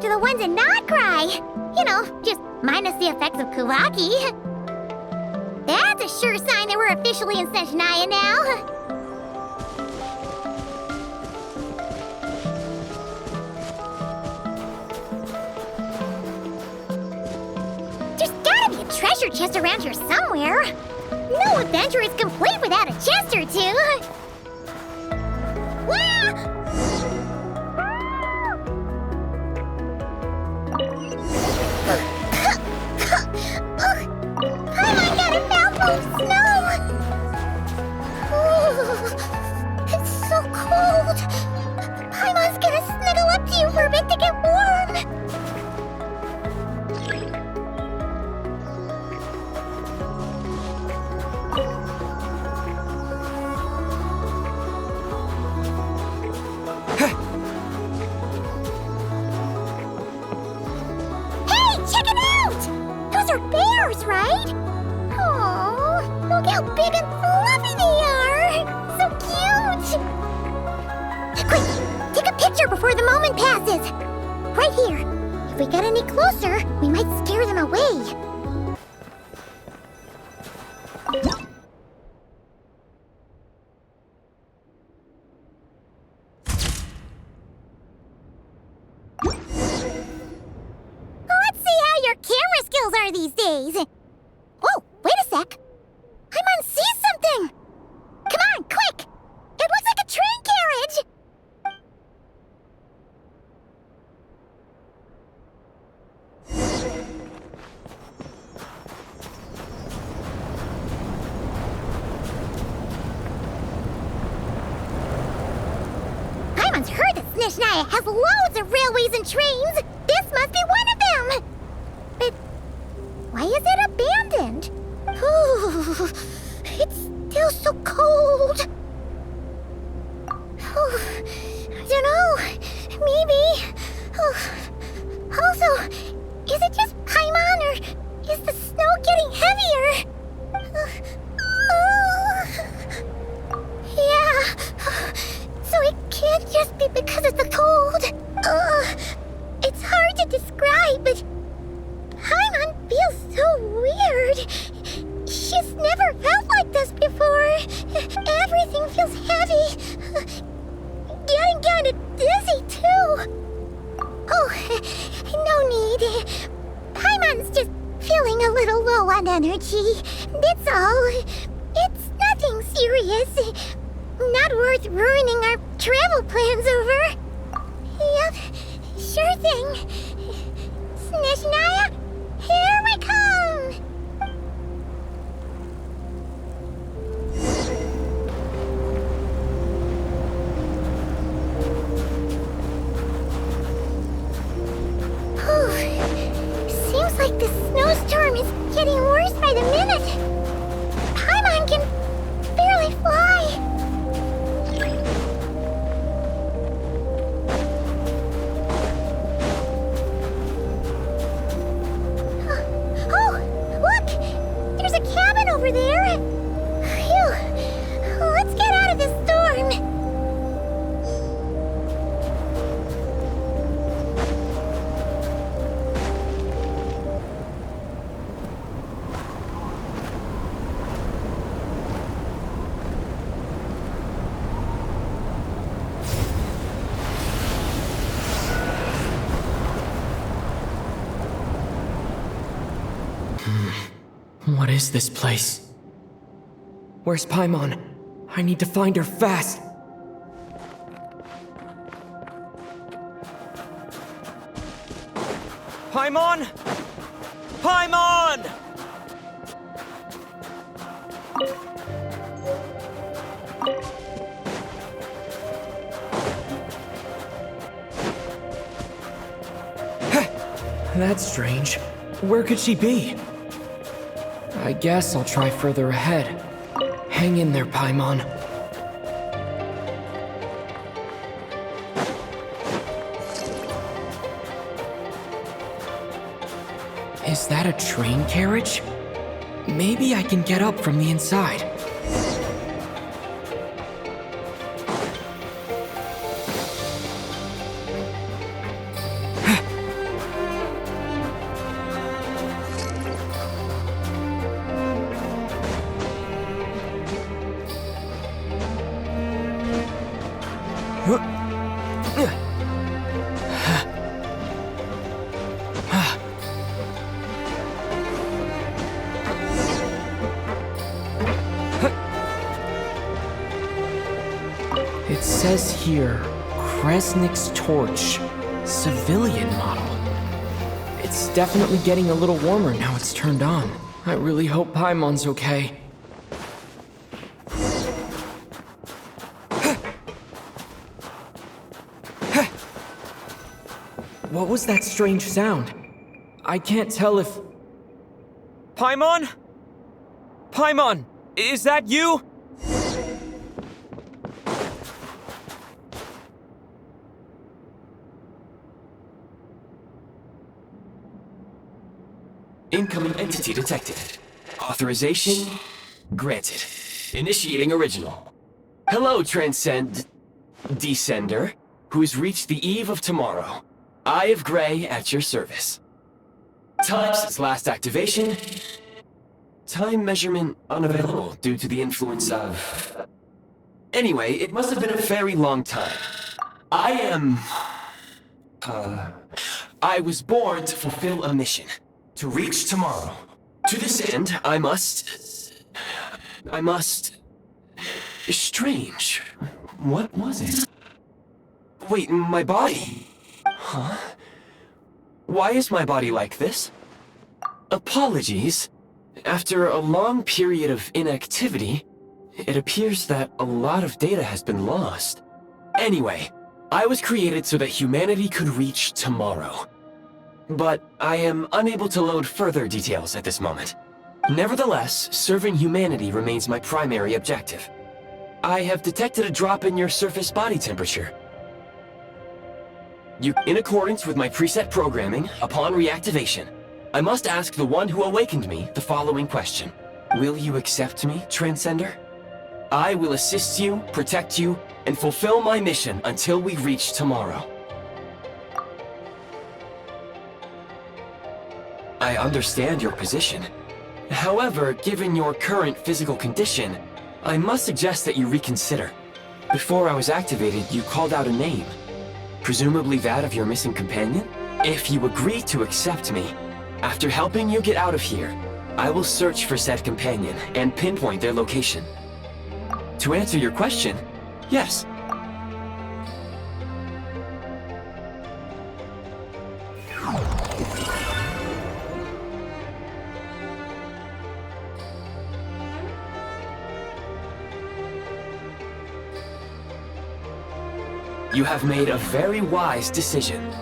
to the ones in Notcry. You know, just minus the effects of Kuvaki. That's a sure sign that we're officially in Snezhnaya now. There's gotta be a treasure chest around here somewhere. No adventure is complete without a chest or two. Paimon got a mouthful of snow! It's so cold! Paimon's gonna snuggle up to you for a bit to get warm! Right? Aww, look how big and fluffy they are! So cute! Quick, take a picture before the moment passes! Right here. If we get any closer, we might scare them away. Let's see how your camera skills are these days. Oh, wait a sec. Paimon sees something! Come on, quick! It looks like a train carriage! Paimon's heard that Snezhnaya has loads of railways and trains! This must be one of them! But why is it abandoned? Ooh, it's still so cold. I don't know. Maybe. Also, is it just Paimon or is the snow getting heavier? Yeah. So it can't just be because of the cold. It's hard to describe, but Paimon feels so weird. She's never felt like this before. Everything feels heavy. Getting kinda dizzy, too. Oh, no need. Paimon's just feeling a little low on energy. That's all. It's nothing serious. Not worth ruining our travel plans over. Yep, sure thing. Snezhnaya, here we come! Seems like the snowstorm is getting worse by the minute. Paimon can barely fly. Over there. Phew. Let's get out of this storm. What is this place? Where's Paimon? I need to find her fast! Paimon! Paimon! That's strange. Where could she be? I guess I'll try further ahead. Hang in there, Paimon. Is that a train carriage? Maybe I can get up from the inside. says here, Kresnik's torch, civilian model. It's definitely getting a little warmer now it's turned on. I really hope Paimon's okay. What was that strange sound? I can't tell if... Paimon? Paimon, is that you? Incoming entity detected. Authorization granted. Initiating original. Hello, Descender, who's reached the eve of tomorrow. Eye of Grey at your service. Time since last activation. Time measurement unavailable due to the influence of... Anyway, it must have been a very long time. I was born to fulfill a mission. To reach tomorrow. To this end, I must... Strange. What was it? Wait, my body? Huh? Why is my body like this? Apologies. After a long period of inactivity, it appears that a lot of data has been lost. Anyway, I was created so that humanity could reach tomorrow. But I am unable to load further details at this moment. Nevertheless, serving humanity remains my primary objective. I have detected a drop in your surface body temperature. In accordance with my preset programming, upon reactivation, I must ask the one who awakened me the following question. Will you accept me, Transcender? I will assist you, protect you, and fulfill my mission until we reach tomorrow. I understand your position. However, given your current physical condition, I must suggest that you reconsider. Before I was activated, you called out a name. Presumably that of your missing companion? If you agree to accept me, after helping you get out of here, I will search for said companion and pinpoint their location. To answer your question, yes. You have made a very wise decision.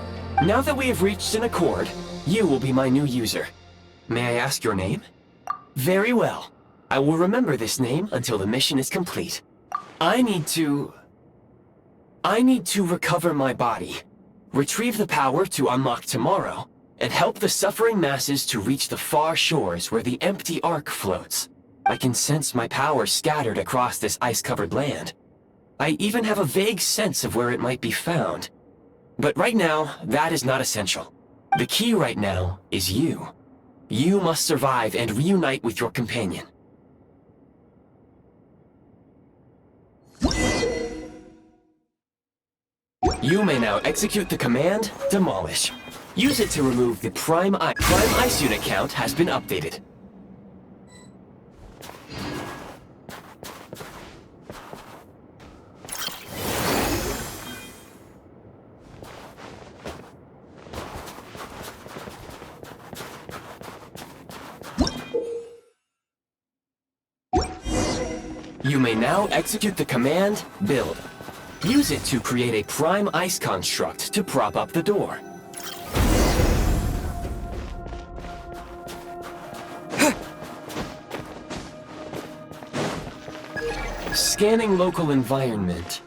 Now that we have reached an accord, you will be my new user. May I ask your name? Very well. I will remember this name until the mission is complete. I need to recover my body, retrieve the power to unlock tomorrow, and help the suffering masses to reach the far shores where the empty Ark floats. I can sense my power scattered across this ice-covered land. I even have a vague sense of where it might be found. But right now, that is not essential. The key right now is you. You must survive and reunite with your companion. You may now execute the command, Demolish. Use it to remove the Prime Ice Unit count has been updated. You may now execute the command, Build. Use it to create a prime ice construct to prop up the door. Scanning local environment.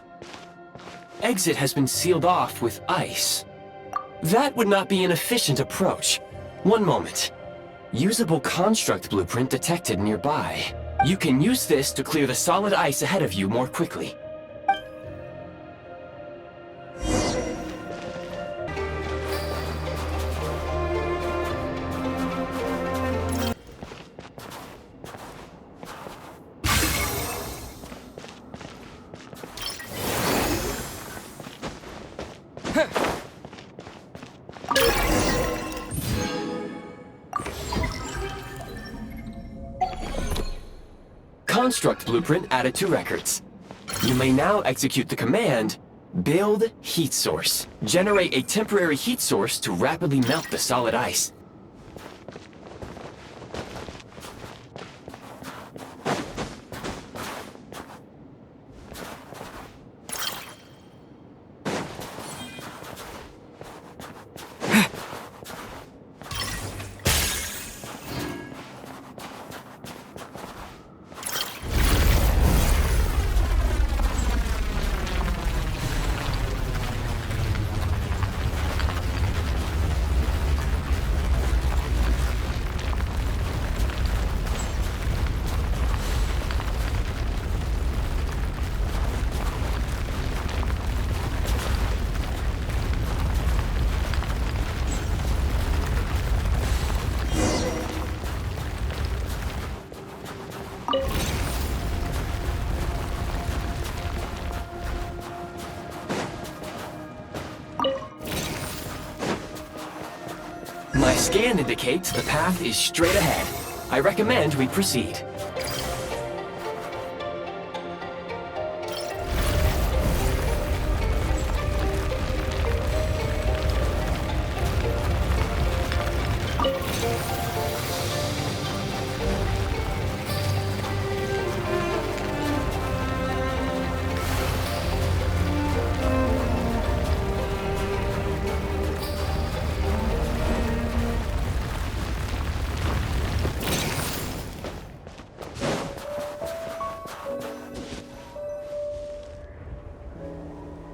Exit has been sealed off with ice. That would not be an efficient approach. One moment. Usable construct blueprint detected nearby. You can use this to clear the solid ice ahead of you more quickly. Construct blueprint added to records. You may now execute the command, Build Heat Source. Generate a temporary heat source to rapidly melt the solid ice. My scan indicates the path is straight ahead. I recommend we proceed.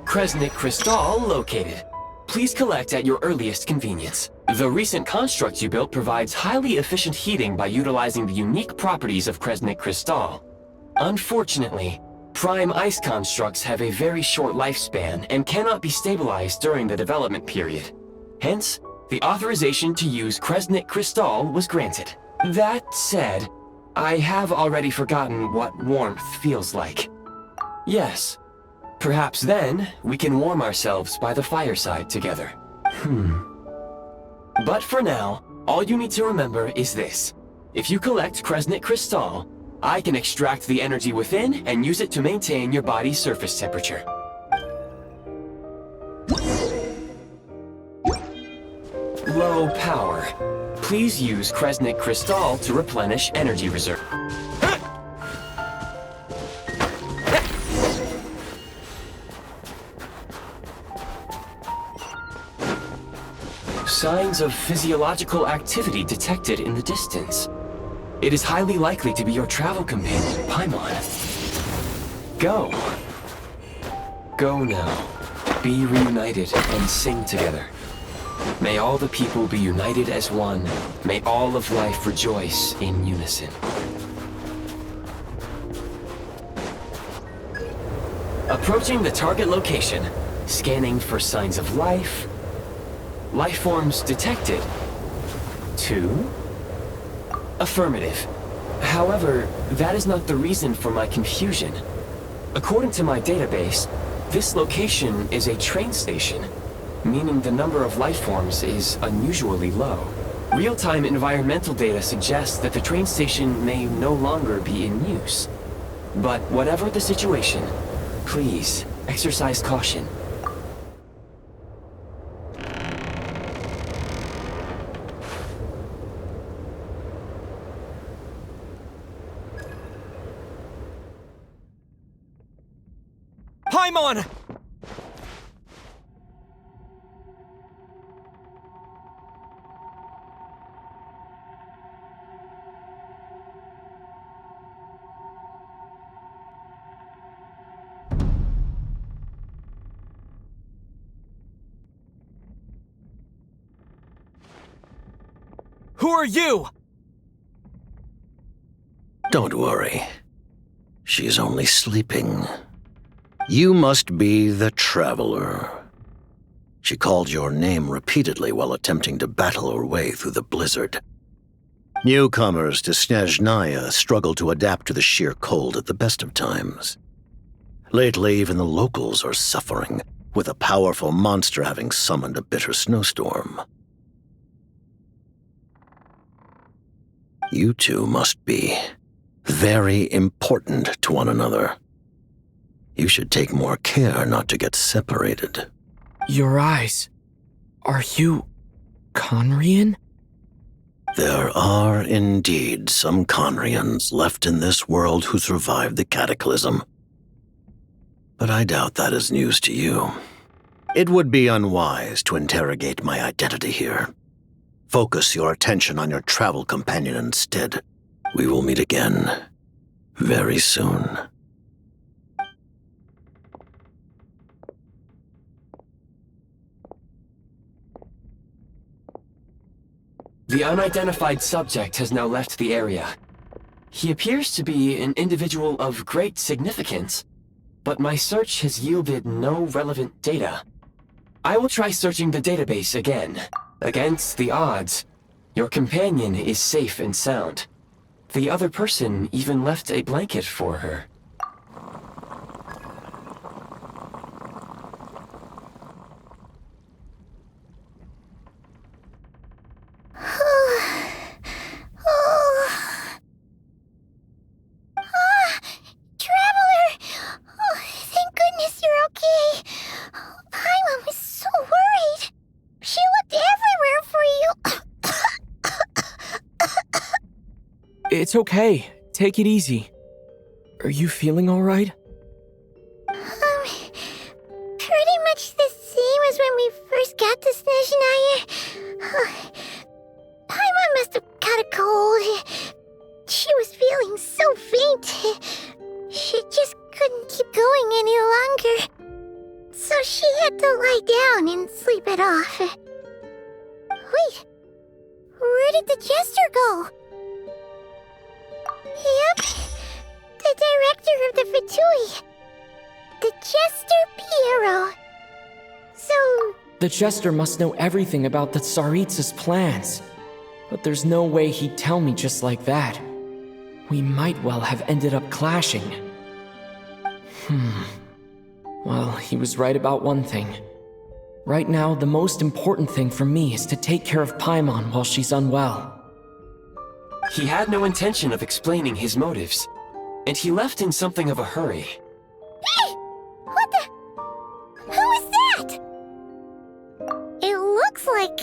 Kresnik Crystal located. Please collect at your earliest convenience. The recent construct you built provides highly efficient heating by utilizing the unique properties of Kresnik Crystal. Unfortunately, prime ice constructs have a very short lifespan and cannot be stabilized during the development period. Hence, the authorization to use Kresnik Crystal was granted. That said, I have already forgotten what warmth feels like. Yes. Perhaps then, we can warm ourselves by the fireside together. But for now, all you need to remember is this. If you collect Kresnik Crystal, I can extract the energy within and use it to maintain your body's surface temperature. Low power. Please use Kresnik Crystal to replenish energy reserve. Signs of physiological activity detected in the distance. It is highly likely to be your travel companion, Paimon. Go. Go now. Be reunited and sing together. May all the people be united as one. May all of life rejoice in unison. Approaching the target location. Scanning for signs of life. Life forms detected. 2. Affirmative. However, that is not the reason for my confusion. According to my database, this location is a train station, meaning the number of life forms is unusually low. Real-time environmental data suggests that the train station may no longer be in use. But whatever the situation, please exercise caution. Paimon! Who are you? Don't worry. She's only sleeping. You must be the Traveler. She called your name repeatedly while attempting to battle her way through the blizzard. Newcomers to Snezhnaya struggle to adapt to the sheer cold at the best of times. Lately, even the locals are suffering, with a powerful monster having summoned a bitter snowstorm. You two must be very important to one another. You should take more care not to get separated. Your eyes. Are you Conrian? There are indeed some Conrians left in this world who survived the cataclysm. But I doubt that is news to you. It would be unwise to interrogate my identity here. Focus your attention on your travel companion instead. We will meet again very soon. The unidentified subject has now left the area. He appears to be an individual of great significance, but my search has yielded no relevant data. I will try searching the database again. Against the odds, your companion is safe and sound. The other person even left a blanket for her. It's okay. Take it easy. Are you feeling all right? Pretty much the same as when we first got to Snezhnaya. Paimon must have got a cold. She was feeling so faint. She just couldn't keep going any longer. So she had to lie down and sleep it off. Wait, where did the jester go? Yep, the director of the Fatui. The Jester Piero. So... The Jester must know everything about the Tsaritsa's plans. But there's no way he'd tell me just like that. We might well have ended up clashing. Well, he was right about one thing. Right now, the most important thing for me is to take care of Paimon while she's unwell. He had no intention of explaining his motives, and he left in something of a hurry. Hey! What the... Who is that? It looks like...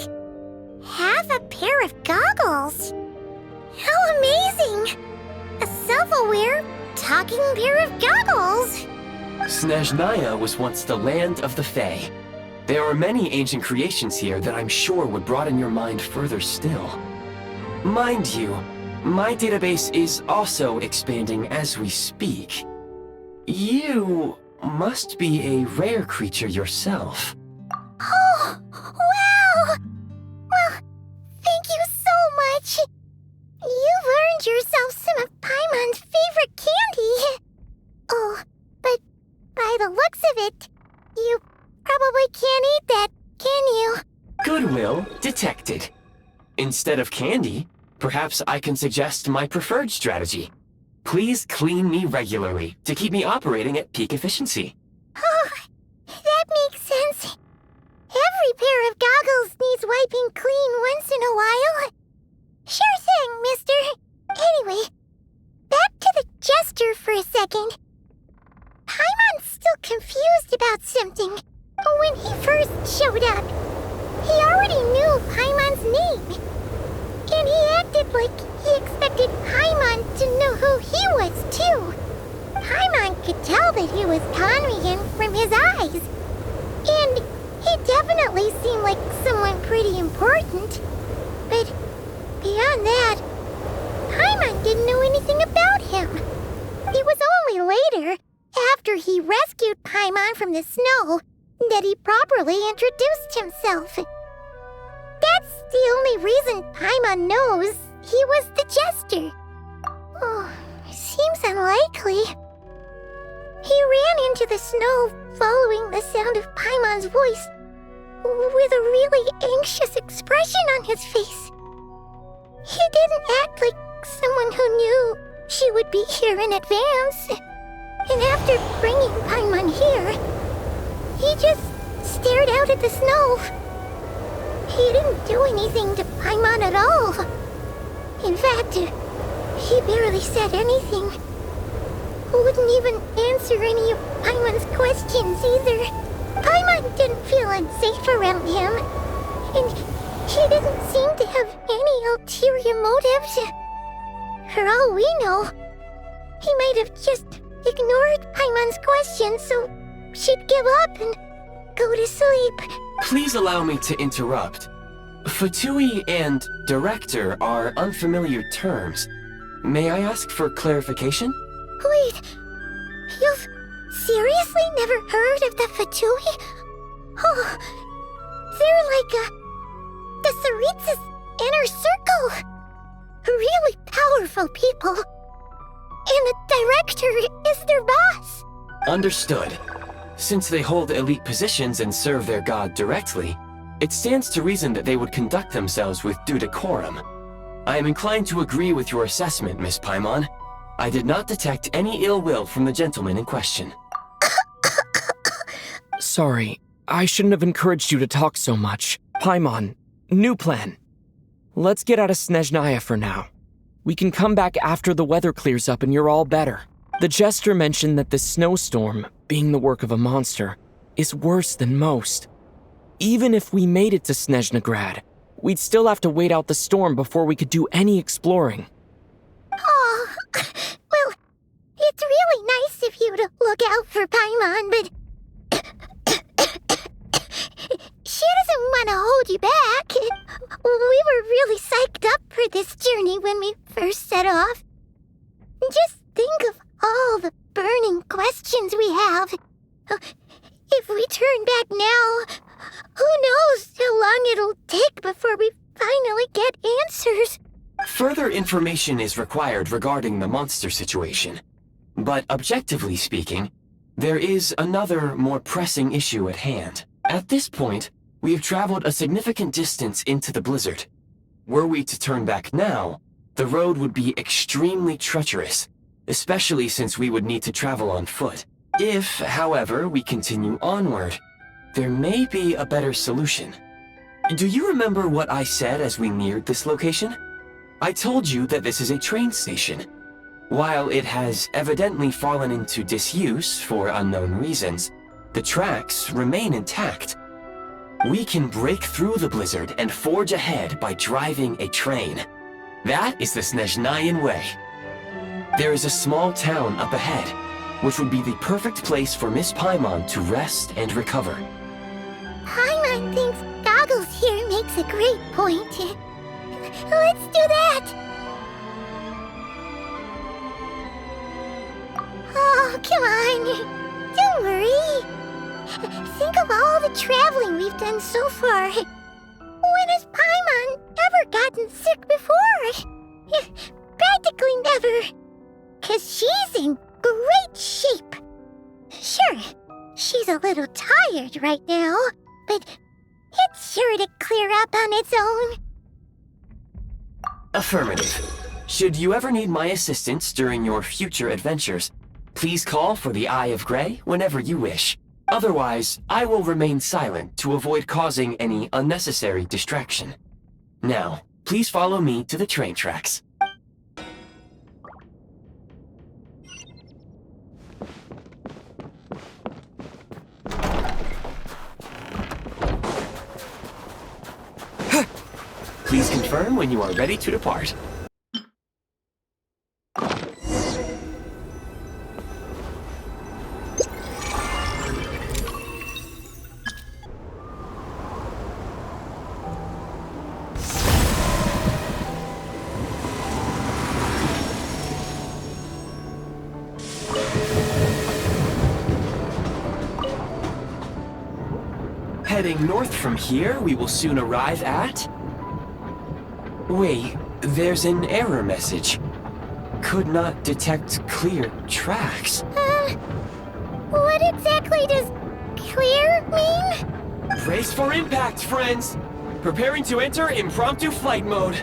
half a pair of goggles. How amazing! A self-aware, talking pair of goggles! Snezhnaya was once the land of the Fae. There are many ancient creations here that I'm sure would broaden your mind further still. Mind you, my database is also expanding as we speak. You must be a rare creature yourself. Oh, wow! Well, thank you so much. You've earned yourself some of Paimon's favorite candy. Oh, but by the looks of it, you probably can't eat that, can you? Goodwill detected. Instead of candy, perhaps I can suggest my preferred strategy. Please clean me regularly to keep me operating at peak efficiency. Oh, that makes sense. Every pair of goggles needs wiping clean once in a while. Sure thing, mister. Anyway, back to the Jester for a second. Paimon's still confused about something. When he first showed up, he already knew Paimon's name. And he acted like he expected Paimon to know who he was, too. Paimon could tell that he was Conrian from his eyes. And he definitely seemed like someone pretty important. But beyond that, Paimon didn't know anything about him. It was only later, after he rescued Paimon from the snow, that he properly introduced himself. That's the only reason Paimon knows he was the Jester. Oh, seems unlikely. He ran into the snow following the sound of Paimon's voice, with a really anxious expression on his face. He didn't act like someone who knew she would be here in advance. And after bringing Paimon here, he just stared out at the snow. He didn't do anything to Paimon at all. In fact, he barely said anything. wouldn't even answer any of Paimon's questions either. Paimon didn't feel unsafe around him, and he didn't seem to have any ulterior motives. For all we know, he might have just ignored Paimon's questions so she'd give up and go to sleep. Please allow me to interrupt. Fatui and director are unfamiliar terms. May I ask for clarification? Wait, you've seriously never heard of the Fatui? Oh, they're like the Tsaritsa's inner circle. Really powerful people. And the director is their boss. Understood. Since they hold elite positions and serve their god directly, it stands to reason that they would conduct themselves with due decorum. I am inclined to agree with your assessment, Miss Paimon. I did not detect any ill will from the gentleman in question. Sorry, I shouldn't have encouraged you to talk so much. Paimon, new plan. Let's get out of Snezhnaya for now. We can come back after the weather clears up and you're all better. The Jester mentioned that this snowstorm, being the work of a monster, is worse than most. Even if we made it to Snezhnagrad, we'd still have to wait out the storm before we could do any exploring. Oh, well, it's really nice of you to look out for Paimon, but she doesn't want to hold you back. We were really psyched up for this journey when we first set off. Just think of all the burning questions we have. If we turn back now, who knows how long it'll take before we finally get answers. Further information is required regarding the monster situation. But objectively speaking, there is another, more pressing issue at hand. At this point, we have traveled a significant distance into the blizzard. Were we to turn back now, the road would be extremely treacherous, especially since we would need to travel on foot. If, however, we continue onward, there may be a better solution. Do you remember what I said as we neared this location? I told you that this is a train station. While it has evidently fallen into disuse for unknown reasons, the tracks remain intact. We can break through the blizzard and forge ahead by driving a train. That is the Snezhnayan way. There is a small town up ahead, which would be the perfect place for Miss Paimon to rest and recover. Paimon thinks Goggles here makes a great point. Let's do that! Oh, come on. Don't worry. Think of all the traveling we've done so far. When has Paimon ever gotten sick before? Practically never. 'Cause she's in great shape. Sure, she's a little tired right now, but it's sure to clear up on its own. Affirmative. Should you ever need my assistance during your future adventures, please call for the Eye of Grey whenever you wish. Otherwise, I will remain silent to avoid causing any unnecessary distraction. Now, please follow me to the train tracks. Please confirm when you are ready to depart. Heading north from here, we will soon arrive at... Wait, there's an error message. Could not detect clear tracks. What exactly does clear mean? Brace for impact, friends! Preparing to enter impromptu flight mode.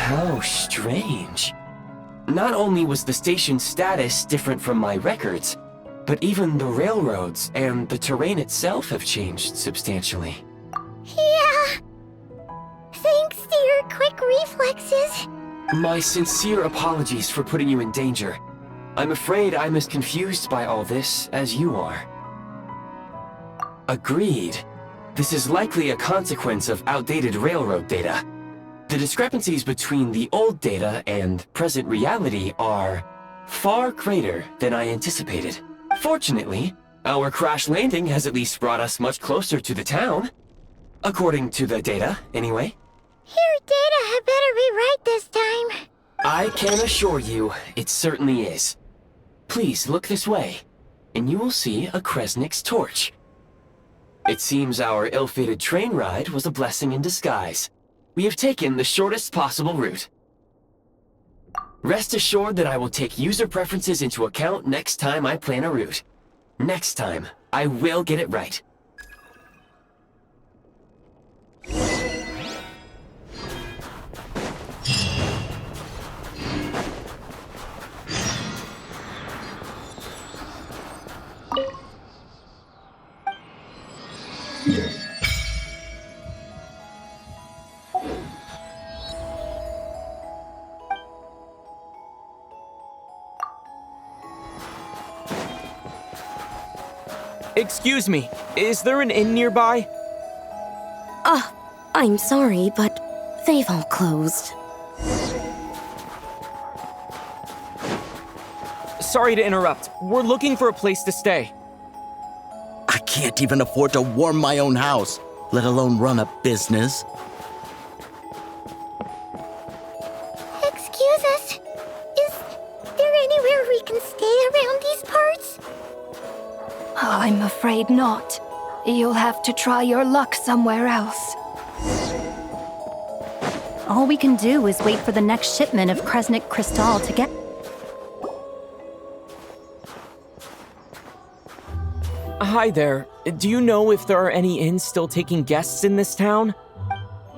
How strange. Not only was the station's status different from my records, but even the railroads and the terrain itself have changed substantially. Yeah. Thanks to your quick reflexes. My sincere apologies for putting you in danger. I'm afraid I'm as confused by all this as you are. Agreed. This is likely a consequence of outdated railroad data. The discrepancies between the old data and present reality are far greater than I anticipated. Fortunately, our crash landing has at least brought us much closer to the town. According to the data, anyway. Your data had better be right this time. I can assure you, it certainly is. Please look this way, and you will see a Kresnik's torch. It seems our ill-fated train ride was a blessing in disguise. We have taken the shortest possible route. Rest assured that I will take user preferences into account next time I plan a route. Next time, I will get it right. Excuse me, is there an inn nearby? I'm sorry, but they've all closed. Sorry to interrupt. We're looking for a place to stay. I can't even afford to warm my own house, let alone run a business. Excuse us. Is there anywhere we can stay around these parts? I'm afraid not. You'll have to try your luck somewhere else. All we can do is wait for the next shipment of Kresnik Crystal to get... Hi there. Do you know if there are any inns still taking guests in this town?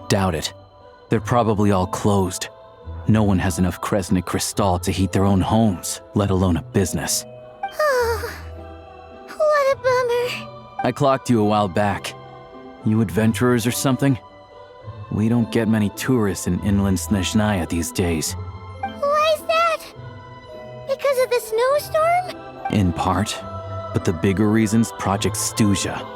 Doubt it. They're probably all closed. No one has enough Kresnik Crystal to heat their own homes, let alone a business. Oh, what a bummer. I clocked you a while back. You adventurers or something? We don't get many tourists in inland Snezhnaya these days. Why is that? Because of the snowstorm? In part. But the bigger reason's Project Stuzha.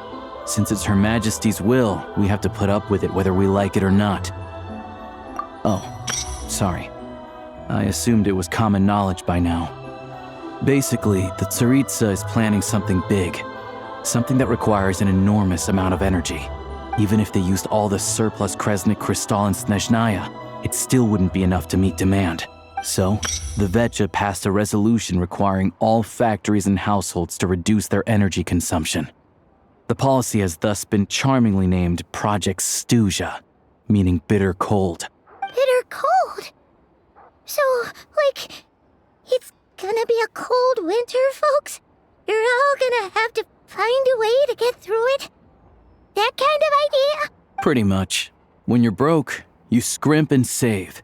Since it's Her Majesty's will, we have to put up with it whether we like it or not. Oh, sorry. I assumed it was common knowledge by now. Basically, the Tsaritsa is planning something big. Something that requires an enormous amount of energy. Even if they used all the surplus Kresnik Crystal in Snezhnaya, it still wouldn't be enough to meet demand. So, the Vetcha passed a resolution requiring all factories and households to reduce their energy consumption. The policy has thus been charmingly named Project Stuzha, meaning bitter cold. Bitter cold? So, like, it's gonna be a cold winter, folks? You're all gonna have to find a way to get through it? That kind of idea? Pretty much. When you're broke, you scrimp and save.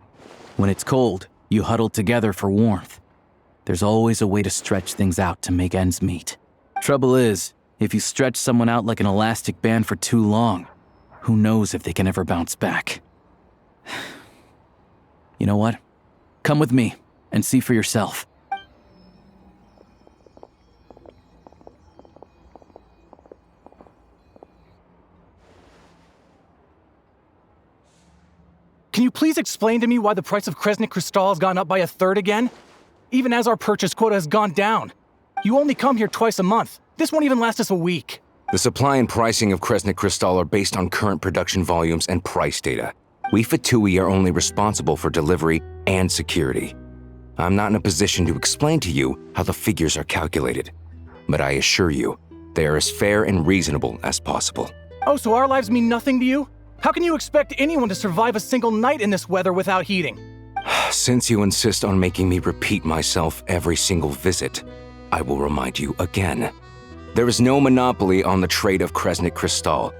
When it's cold, you huddle together for warmth. There's always a way to stretch things out to make ends meet. Trouble is, if you stretch someone out like an elastic band for too long, who knows if they can ever bounce back. You know what? Come with me and see for yourself. Can you please explain to me why the price of Kresnik Crystal has gone up by 1/3 again? Even as our purchase quota has gone down. You only come here twice a month. This won't even last us a week. The supply and pricing of Kresnik Crystal are based on current production volumes and price data. We Fatui are only responsible for delivery and security. I'm not in a position to explain to you how the figures are calculated, but I assure you, they are as fair and reasonable as possible. Oh, so our lives mean nothing to you? How can you expect anyone to survive a single night in this weather without heating? Since you insist on making me repeat myself every single visit, I will remind you again. There is no monopoly on the trade of Kresnik Crystal.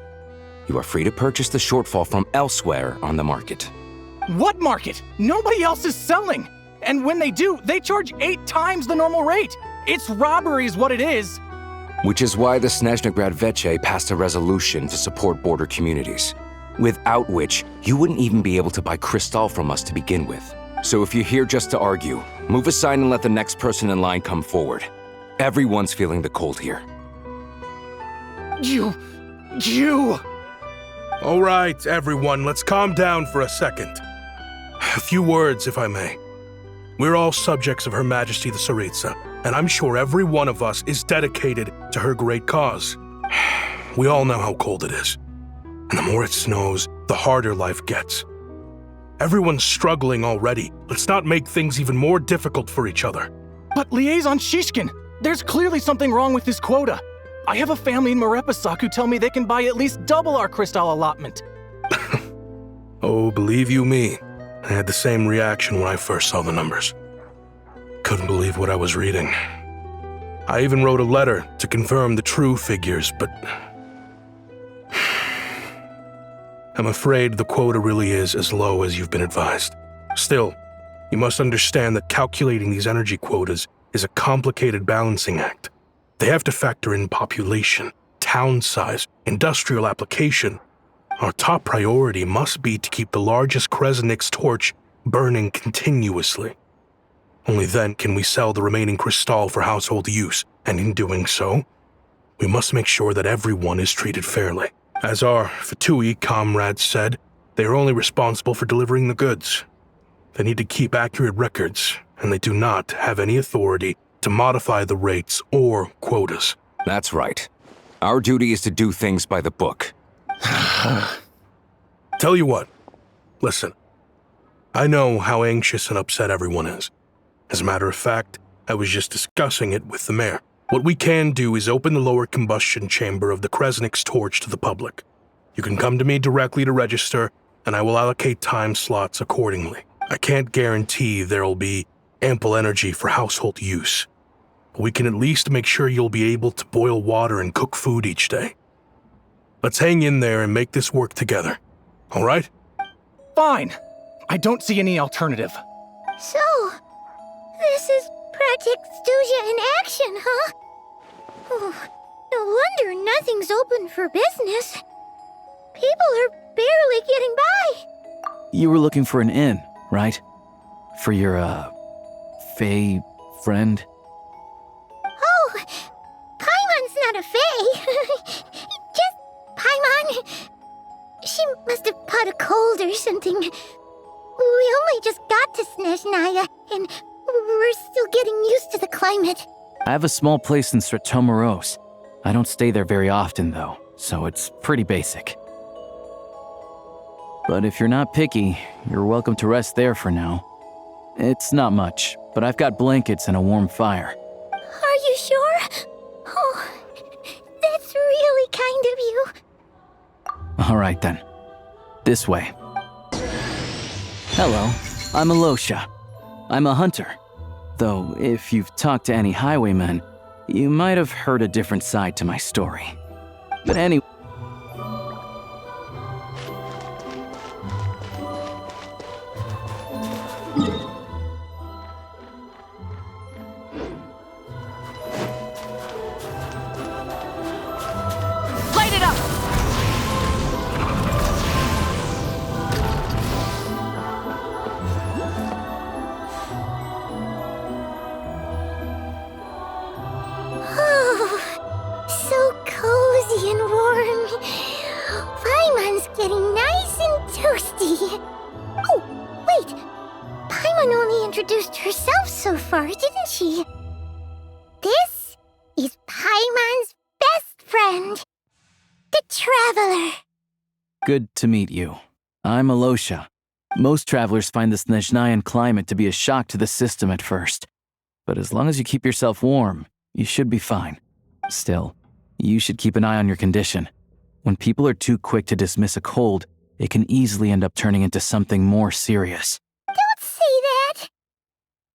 You are free to purchase the shortfall from elsewhere on the market. What market? Nobody else is selling. And when they do, they charge 8 times the normal rate. It's robbery is what it is. Which is why the Snezhnaya Veche passed a resolution to support border communities, without which you wouldn't even be able to buy crystal from us to begin with. So if you're here just to argue, move aside and let the next person in line come forward. Everyone's feeling the cold here. You... All right, everyone, let's calm down for a second. A few words, if I may. We're all subjects of Her Majesty the Tsaritsa, and I'm sure every one of us is dedicated to her great cause. We all know how cold it is. And the more it snows, the harder life gets. Everyone's struggling already. Let's not make things even more difficult for each other. But Liaison Shishkin, there's clearly something wrong with this quota. I have a family in Marepasak who tell me they can buy at least double our crystal allotment. Oh, believe you me, I had the same reaction when I first saw the numbers. Couldn't believe what I was reading. I even wrote a letter to confirm the true figures, but I'm afraid the quota really is as low as you've been advised. Still, you must understand that calculating these energy quotas is a complicated balancing act. They have to factor in population, town size, industrial application. Our top priority must be to keep the largest Kresnik's torch burning continuously. Only then can we sell the remaining crystal for household use, and in doing so, we must make sure that everyone is treated fairly. As our Fatui comrades said, they are only responsible for delivering the goods. They need to keep accurate records, and they do not have any authority to modify the rates or quotas. That's right. Our duty is to do things by the book. Tell you what, listen. I know how anxious and upset everyone is. As a matter of fact, I was just discussing it with the mayor. What we can do is open the lower combustion chamber of the Kresnik's torch to the public. You can come to me directly to register, and I will allocate time slots accordingly. I can't guarantee there'll be ample energy for household use, but we can at least make sure you'll be able to boil water and cook food each day. Let's hang in there and make this work together, all right? Fine. I don't see any alternative. So, this is Project Stuzha in action, huh? Oh, no wonder nothing's open for business. People are barely getting by. You were looking for an inn, right? For your, Fae friend? Oh, Paimon's not a Fae. Just Paimon. She must have caught a cold or something. We only just got to Snezhnaya, and we're still getting used to the climate. I have a small place in Stratomaros. I don't stay there very often, though, so it's pretty basic. But if you're not picky, you're welcome to rest there for now. It's not much, but I've got blankets and a warm fire. Are you sure? Oh, that's really kind of you. All right, then. This way. Hello, I'm Alosha. I'm a hunter. Though, if you've talked to any highwaymen, you might have heard a different side to my story. But anyway... Light it up! So cozy and warm. Paimon's getting nice and toasty. Oh, wait. Paimon only introduced herself so far, didn't she? This is Paimon's best friend, the Traveler. Good to meet you. I'm Alosha. Most travelers find the Snezhnayan climate to be a shock to the system at first. But as long as you keep yourself warm, you should be fine. Still, you should keep an eye on your condition. When people are too quick to dismiss a cold, it can easily end up turning into something more serious. Don't say that.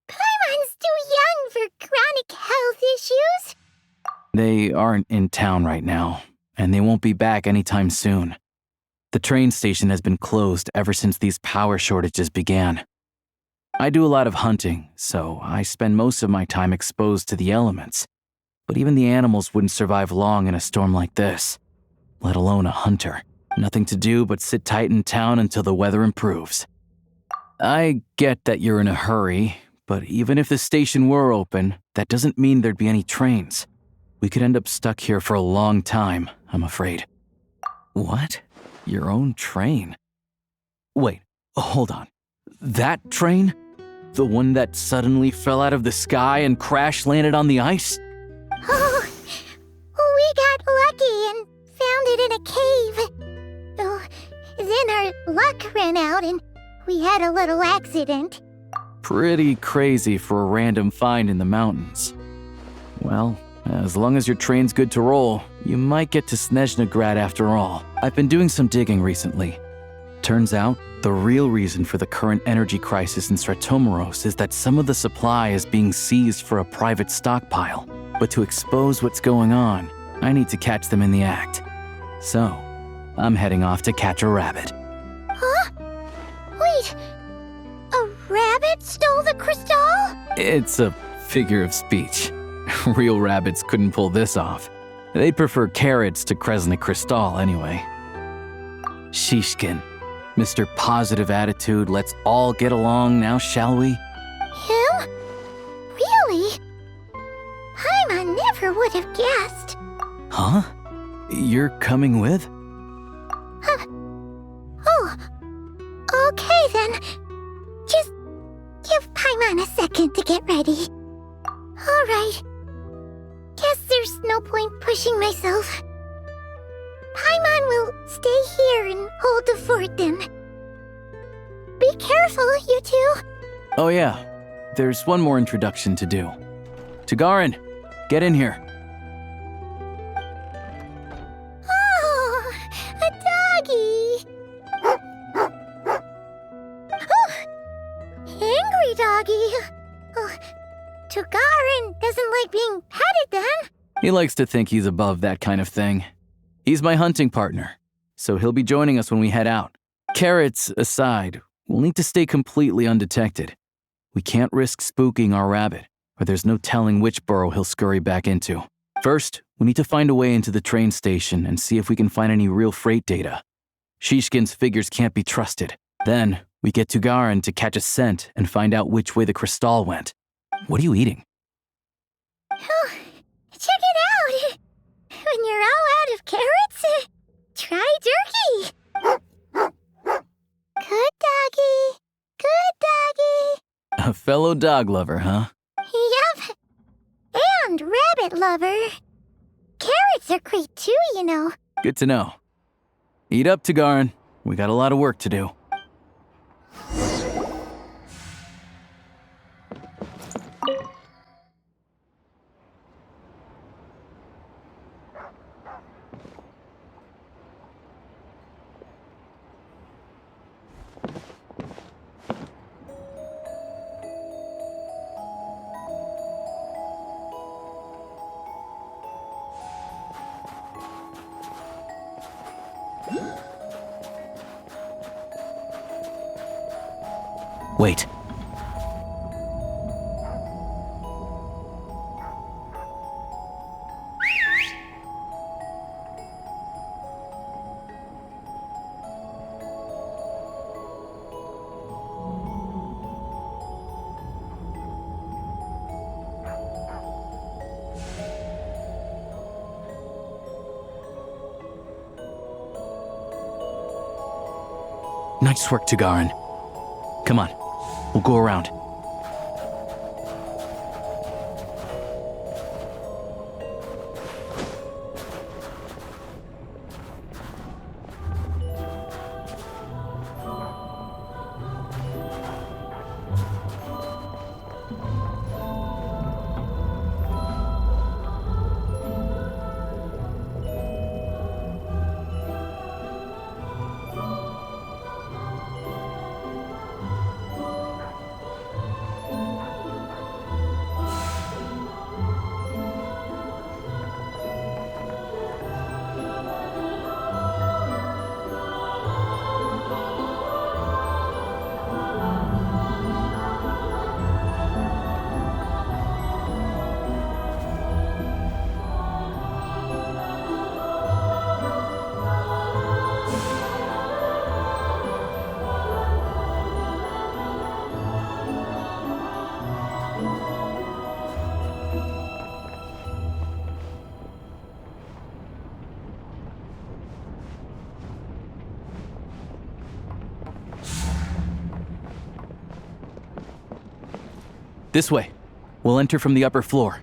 Paimon's too young for chronic health issues. They aren't in town right now, and they won't be back anytime soon. The train station has been closed ever since these power shortages began. I do a lot of hunting, so I spend most of my time exposed to the elements. But even the animals wouldn't survive long in a storm like this, let alone a hunter. Nothing to do but sit tight in town until the weather improves. I get that you're in a hurry, but even if the station were open, that doesn't mean there'd be any trains. We could end up stuck here for a long time, I'm afraid. What? Your own train? Wait, hold on. That train? The one that suddenly fell out of the sky and crash-landed on the ice? Oh, we got lucky and found it in a cave. Oh, then our luck ran out and we had a little accident. Pretty crazy for a random find in the mountains. Well, as long as your train's good to roll, you might get to Snezhnaya after all. I've been doing some digging recently. Turns out, the real reason for the current energy crisis in Stratomeros is that some of the supply is being seized for a private stockpile. But to expose what's going on, I need to catch them in the act. So, I'm heading off to catch a rabbit. Huh? Wait, a rabbit stole the crystal? It's a figure of speech. Real rabbits couldn't pull this off. They'd prefer carrots to Kresnik Crystal anyway. Shishkin, Mr. Positive Attitude, let's all get along now, shall we? Him? Really? Paimon never would have guessed. Huh? You're coming with? Oh, okay then. Just give Paimon a second to get ready. All right. Guess there's no point pushing myself. Paimon will stay here and hold the fort then. Be careful, you two. Oh yeah, there's one more introduction to do. Tagarin, get in here. Oh, a doggy. Oh, angry doggy. Oh, Tagarin doesn't like being petted then. He likes to think he's above that kind of thing. He's my hunting partner, so he'll be joining us when we head out. Carrots aside, we'll need to stay completely undetected. We can't risk spooking our rabbit, or there's no telling which burrow he'll scurry back into. First, we need to find a way into the train station and see if we can find any real freight data. Shishkin's figures can't be trusted. Then, we get Tagarin to catch a scent and find out which way the crystal went. What are you eating? Oh, check it out. When you're all out of carrots, try turkey. Good doggy. Good doggy. A fellow dog lover, huh? Yup. And rabbit lover. Carrots are great too, you know. Good to know. Eat up, Tagarin. We got a lot of work to do. Wait. Nice work, Tagarin. Come on, we'll go around. This way. We'll enter from the upper floor.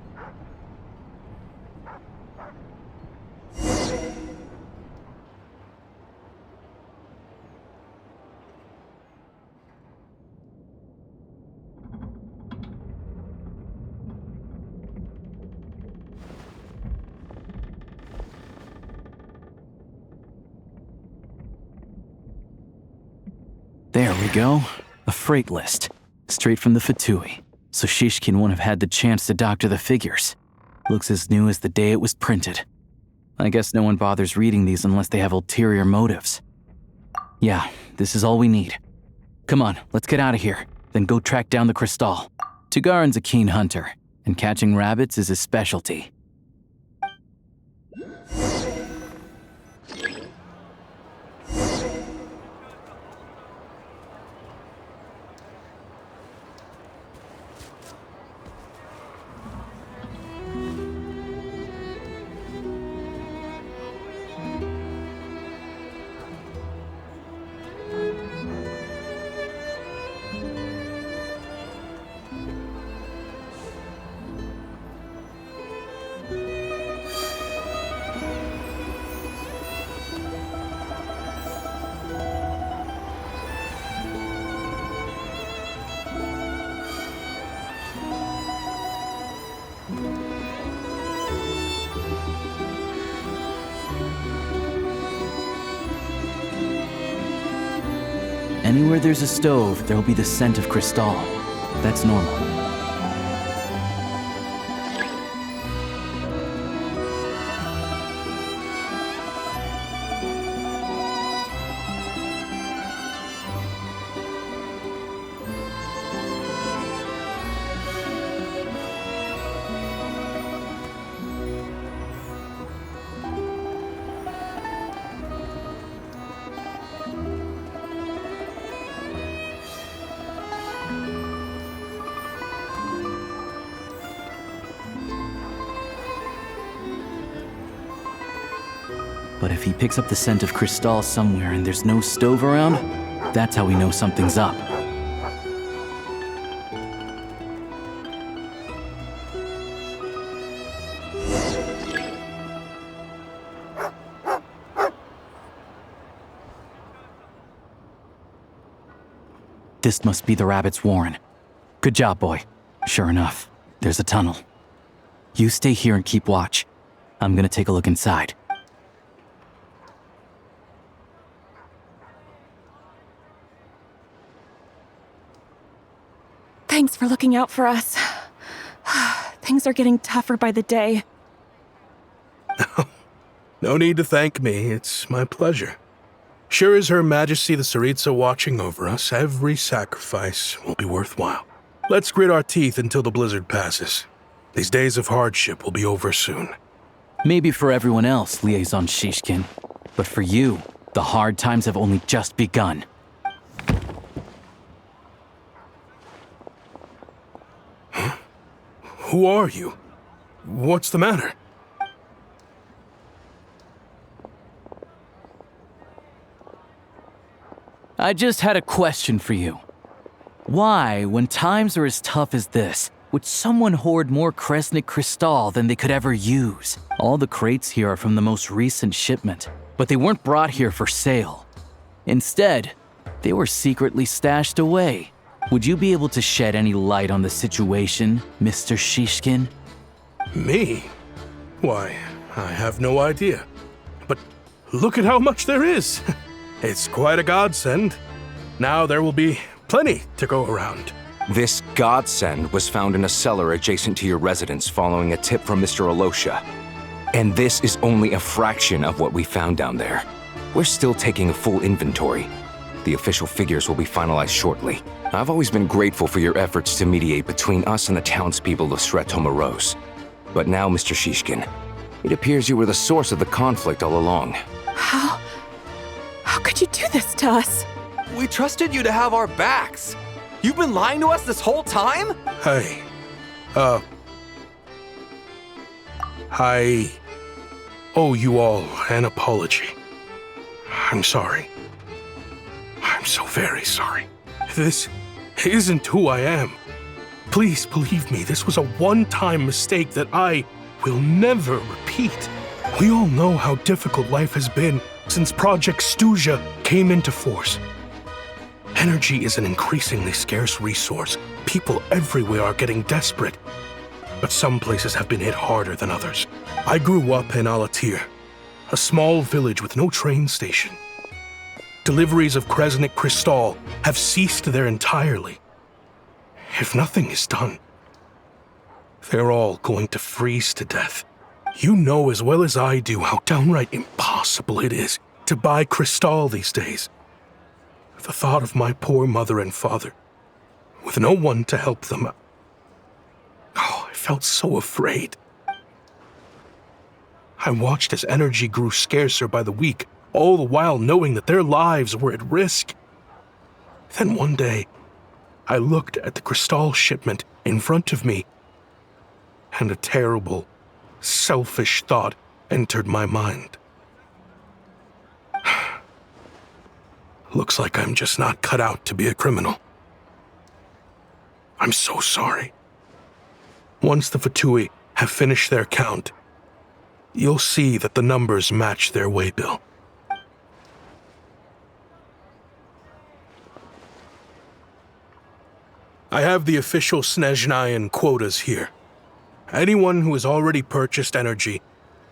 There we go. A freight list. Straight from the Fatui. So Shishkin won't have had the chance to doctor the figures. Looks as new as the day it was printed. I guess no one bothers reading these unless they have ulterior motives. Yeah, this is all we need. Come on, let's get out of here. Then go track down the Crystal. Tugarin's a keen hunter, and catching rabbits is his specialty. Anywhere there's a stove, there'll be the scent of Crystal. That's normal. But if he picks up the scent of Crystal somewhere and there's no stove around, that's how we know something's up. This must be the rabbit's warren. Good job, boy. Sure enough, there's a tunnel. You stay here and keep watch. I'm gonna take a look inside. Thanks for looking out for us. Things are getting tougher by the day. No need to thank me. It's my pleasure. Sure as Her Majesty the Tsaritsa watching over us, every sacrifice will be worthwhile. Let's grit our teeth until the blizzard passes. These days of hardship will be over soon. Maybe for everyone else, Liaison Shishkin. But for you, the hard times have only just begun. Who are you? What's the matter? I just had a question for you. Why, when times are as tough as this, would someone hoard more Kresnik Crystal than they could ever use? All the crates here are from the most recent shipment, but they weren't brought here for sale. Instead, they were secretly stashed away. Would you be able to shed any light on the situation, Mr. Shishkin? Me? Why, I have no idea. But look at how much there is. It's quite a godsend. Now there will be plenty to go around. This godsend was found in a cellar adjacent to your residence following a tip from Mr. Alosha. And this is only a fraction of what we found down there. We're still taking a full inventory. The official figures will be finalized shortly. I've always been grateful for your efforts to mediate between us and the townspeople of Sretomaros. But now, Mr. Shishkin, it appears you were the source of the conflict all along. How could you do this to us? We trusted you to have our backs. You've been lying to us this whole time? Hey, I owe you all an apology. I'm sorry. I'm so very sorry. This isn't who I am. Please believe me, this was a one-time mistake that I will never repeat. We all know how difficult life has been since Project Stuzha came into force. Energy is an increasingly scarce resource. People everywhere are getting desperate. But some places have been hit harder than others. I grew up in Alatir, a small village with no train station. Deliveries of Kresnik Crystal have ceased there entirely. If nothing is done, they're all going to freeze to death. You know as well as I do how downright impossible it is to buy Crystal these days. The thought of my poor mother and father, with no one to help them, I felt so afraid. I watched as energy grew scarcer by the week, all the while knowing that their lives were at risk. Then one day, I looked at the Crystal shipment in front of me, and a terrible, selfish thought entered my mind. Looks like I'm just not cut out to be a criminal. I'm so sorry. Once the Fatui have finished their count, you'll see that the numbers match their waybill. I have the official Snezhnayan quotas here. Anyone who has already purchased energy,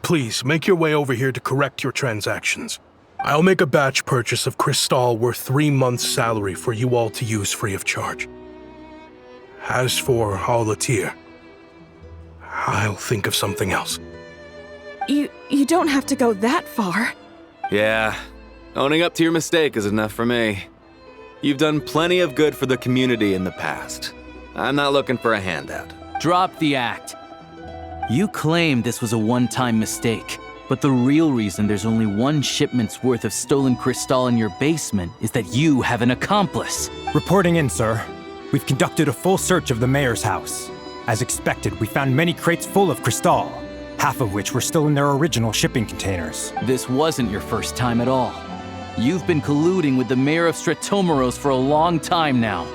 please make your way over here to correct your transactions. I'll make a batch purchase of Crystal worth 3 months' salary for you all to use free of charge. As for Alatir, I'll think of something else. You don't have to go that far. Yeah, owning up to your mistake is enough for me. You've done plenty of good for the community in the past. I'm not looking for a handout. Drop the act. You claim this was a one-time mistake, but the real reason there's only 1 shipment's worth of stolen Crystal in your basement is that you have an accomplice. Reporting in, sir. We've conducted a full search of the mayor's house. As expected, we found many crates full of Crystal, half of which were still in their original shipping containers. This wasn't your first time at all. You've been colluding with the mayor of Stratomeros for a long time now.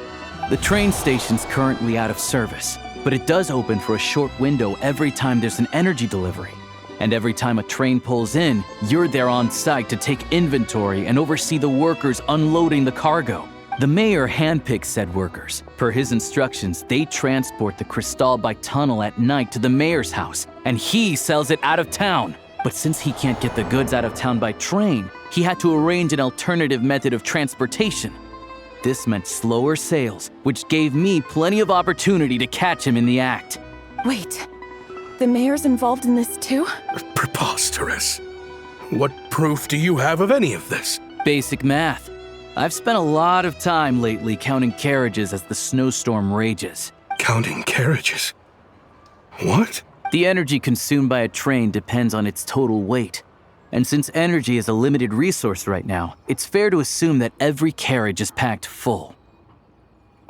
The train station's currently out of service, but it does open for a short window every time there's an energy delivery. And every time a train pulls in, you're there on site to take inventory and oversee the workers unloading the cargo. The mayor handpicks said workers. Per his instructions, they transport the Crystal by tunnel at night to the mayor's house, and he sells it out of town. But since he can't get the goods out of town by train, he had to arrange an alternative method of transportation. This meant slower sales, which gave me plenty of opportunity to catch him in the act. Wait, the mayor's involved in this too? Preposterous. What proof do you have of any of this? Basic math. I've spent a lot of time lately counting carriages as the snowstorm rages. Counting carriages? What? The energy consumed by a train depends on its total weight. And since energy is a limited resource right now, it's fair to assume that every carriage is packed full.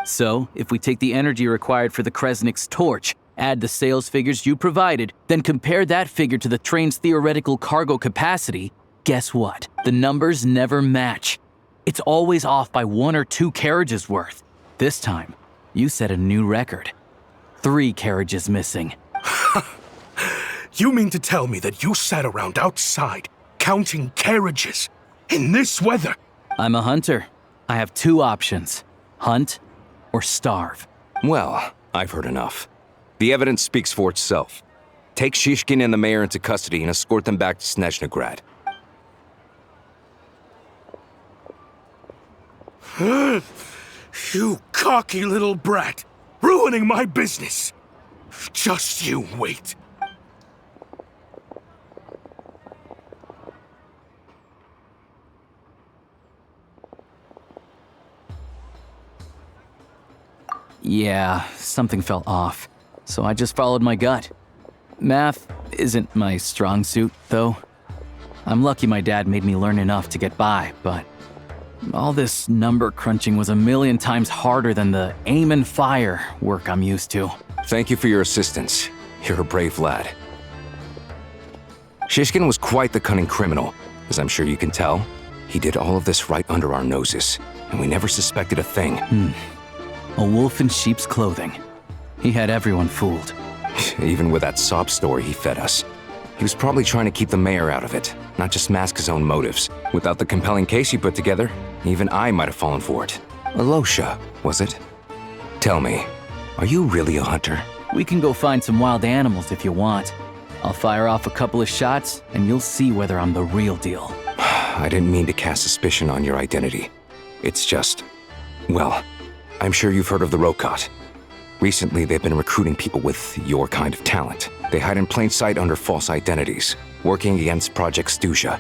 So, if we take the energy required for the Kresnik's torch, add the sales figures you provided, then compare that figure to the train's theoretical cargo capacity, guess what? The numbers never match. It's always off by 1 or 2 carriages worth. This time, you set a new record. 3 carriages missing. You mean to tell me that you sat around outside, counting carriages, in this weather? I'm a hunter. I have 2 options. Hunt or starve. Well, I've heard enough. The evidence speaks for itself. Take Shishkin and the mayor into custody and escort them back to Snezhnaya. You cocky little brat, ruining my business. Just you wait. Yeah, something felt off, so I just followed my gut. Math isn't my strong suit, though. I'm lucky my dad made me learn enough to get by, but all this number crunching was a million times harder than the aim and fire work I'm used to. Thank you for your assistance. You're a brave lad. Shishkin was quite the cunning criminal, as I'm sure you can tell. He did all of this right under our noses, and we never suspected a thing. A wolf in sheep's clothing. He had everyone fooled. Even with that sob story he fed us. He was probably trying to keep the mayor out of it, not just mask his own motives. Without the compelling case you put together, even I might have fallen for it. Alosha, was it? Tell me, are you really a hunter? We can go find some wild animals if you want. I'll fire off a couple of shots, and you'll see whether I'm the real deal. I didn't mean to cast suspicion on your identity. It's just... well, I'm sure you've heard of the Rokot. Recently, they've been recruiting people with your kind of talent. They hide in plain sight under false identities, working against Project Stuzha,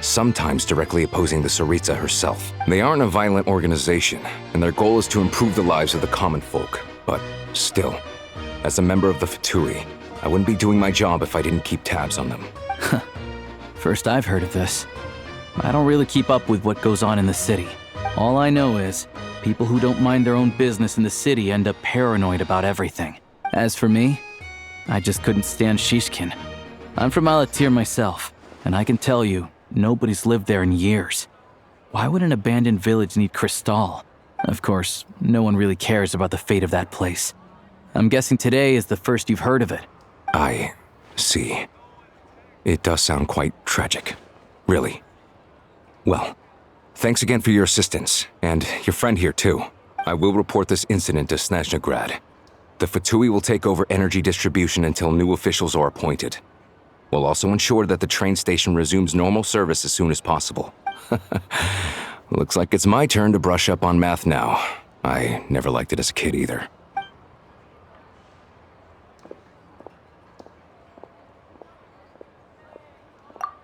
sometimes directly opposing the Tsaritsa herself. They aren't a violent organization, and their goal is to improve the lives of the common folk. But still, as a member of the Fatui, I wouldn't be doing my job if I didn't keep tabs on them. First I've heard of this. I don't really keep up with what goes on in the city. All I know is, people who don't mind their own business in the city end up paranoid about everything. As for me, I just couldn't stand Shishkin. I'm from Alatir myself, and I can tell you, nobody's lived there in years. Why would an abandoned village need Crystal? Of course, no one really cares about the fate of that place. I'm guessing today is the first you've heard of it. I see. It does sound quite tragic. Really. Well, thanks again for your assistance, and your friend here too. I will report this incident to Snezhnaya. The Fatui will take over energy distribution until new officials are appointed. We'll also ensure that the train station resumes normal service as soon as possible. Looks like it's my turn to brush up on math now. I never liked it as a kid either.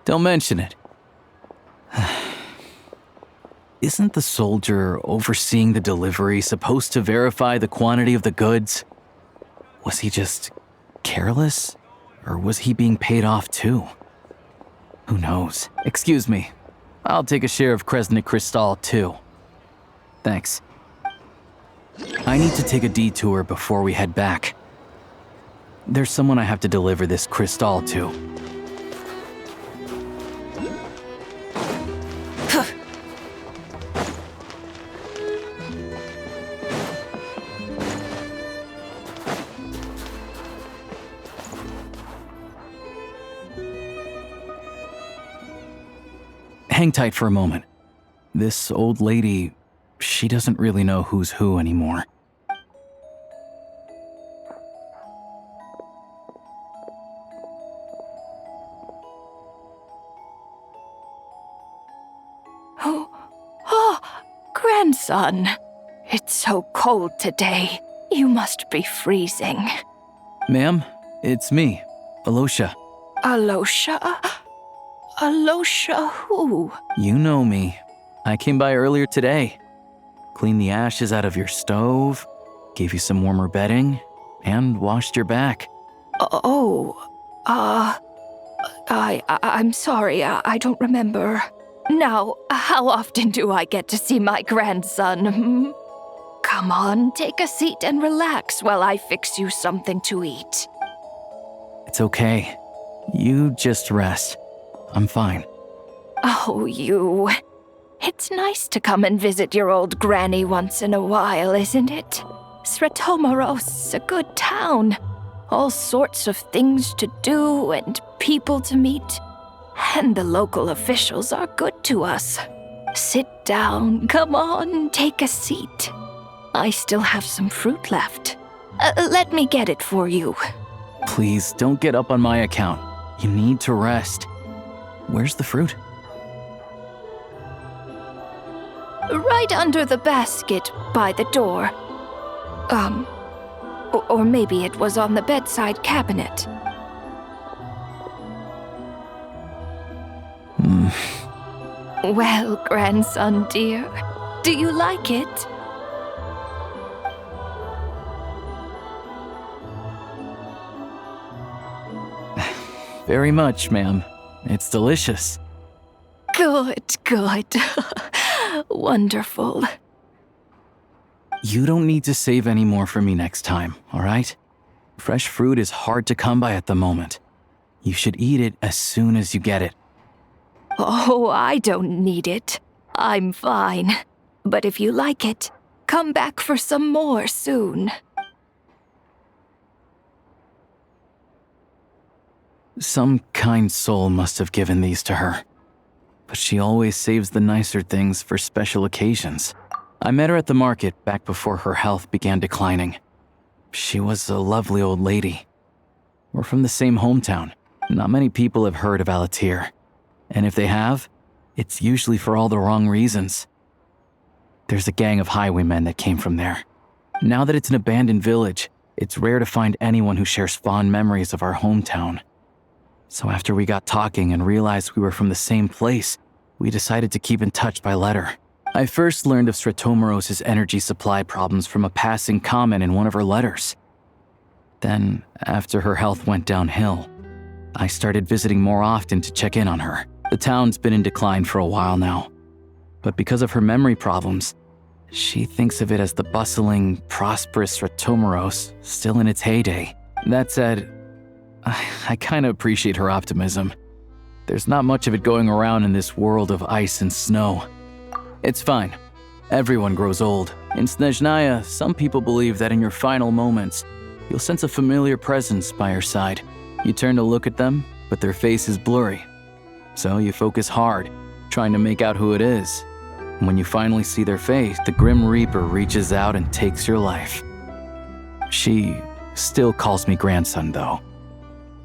Don't mention it. Isn't the soldier overseeing the delivery supposed to verify the quantity of the goods? Was he just careless? Or was he being paid off too? Who knows? Excuse me. I'll take a share of Kresnik Crystal too. Thanks. I need to take a detour before we head back. There's someone I have to deliver this crystal to. Hang tight for a moment. This old lady, she doesn't really know who's who anymore. Oh, grandson. It's so cold today. You must be freezing. Ma'am, it's me, Alosha. Alosha? Alosha who? You know me. I came by earlier today. Cleaned the ashes out of your stove, gave you some warmer bedding, and washed your back. I'm sorry, I don't remember. Now, how often do I get to see my grandson? Come on, take a seat and relax while I fix you something to eat. It's okay. You just rest. I'm fine. Oh, you. It's nice to come and visit your old granny once in a while, isn't it? Sretomaros, a good town. All sorts of things to do and people to meet. And the local officials are good to us. Sit down, come on, take a seat. I still have some fruit left. Let me get it for you. Please, don't get up on my account. You need to rest. Where's the fruit? Right under the basket by the door. Or maybe it was on the bedside cabinet. Well, grandson dear, do you like it? Very much, ma'am. It's delicious. Good. Wonderful. You don't need to save any more for me next time, all right? Fresh fruit is hard to come by at the moment. You should eat it as soon as you get it. Oh, I don't need it. I'm fine. But if you like it, come back for some more soon. Some kind soul must have given these to her. But she always saves the nicer things for special occasions. I met her at the market back before her health began declining. She was a lovely old lady. We're from the same hometown. Not many people have heard of Alatir. And if they have, it's usually for all the wrong reasons. There's a gang of highwaymen that came from there. Now that it's an abandoned village, it's rare to find anyone who shares fond memories of our hometown. So after we got talking and realized we were from the same place, we decided to keep in touch by letter. I first learned of Stratomoros's energy supply problems from a passing comment in one of her letters. Then, after her health went downhill, I started visiting more often to check in on her. The town's been in decline for a while now, but because of her memory problems, she thinks of it as the bustling, prosperous Stratomoros still in its heyday. That said, I kinda appreciate her optimism. There's not much of it going around in this world of ice and snow. It's fine. Everyone grows old. In Snezhnaya, some people believe that in your final moments, you'll sense a familiar presence by your side. You turn to look at them, but their face is blurry. So you focus hard, trying to make out who it is. And when you finally see their face, the Grim Reaper reaches out and takes your life. She still calls me grandson, though.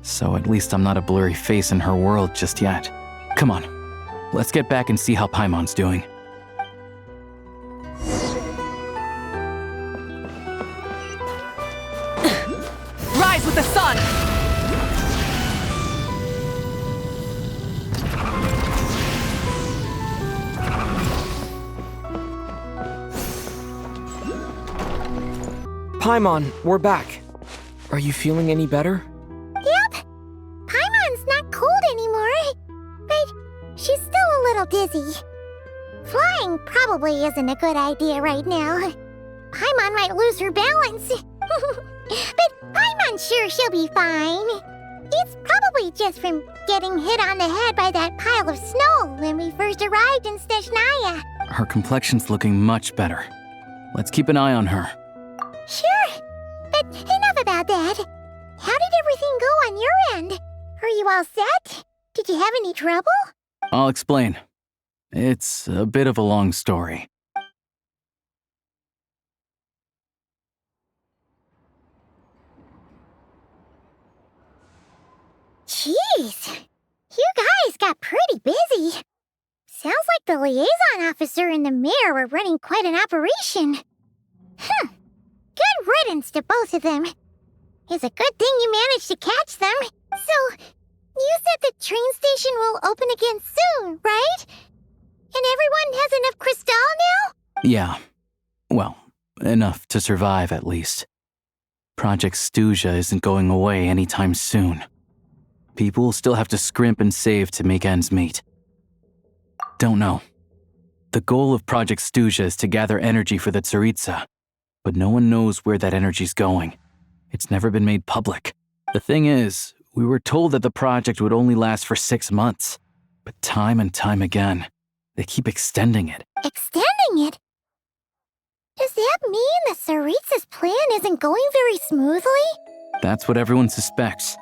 So at least I'm not a blurry face in her world just yet. Come on, let's get back and see how Paimon's doing. Rise with the sun! Paimon, we're back. Are you feeling any better? Yep. Paimon's not cold anymore, but she's still a little dizzy. Flying probably isn't a good idea right now. Paimon might lose her balance. But Paimon's sure she'll be fine. It's probably just from getting hit on the head by that pile of snow when we first arrived in Snezhnaya. Her complexion's looking much better. Let's keep an eye on her. Sure, but enough about that. How did everything go on your end? Are you all set? Did you have any trouble? I'll explain. It's a bit of a long story. Jeez, you guys got pretty busy. Sounds like the liaison officer and the mayor were running quite an operation. Good riddance to both of them. It's a good thing you managed to catch them. So, you said the train station will open again soon, right? And everyone has enough crystal now? Yeah. Well, enough to survive at least. Project Stuzha isn't going away anytime soon. People will still have to scrimp and save to make ends meet. Don't know. The goal of Project Stuzha is to gather energy for the Tsaritsa, but no one knows where that energy's going. It's never been made public. The thing is, we were told that the project would only last for 6 months, but time and time again, they keep extending it. Extending it? Does that mean the Tsaritsa's plan isn't going very smoothly? That's what everyone suspects.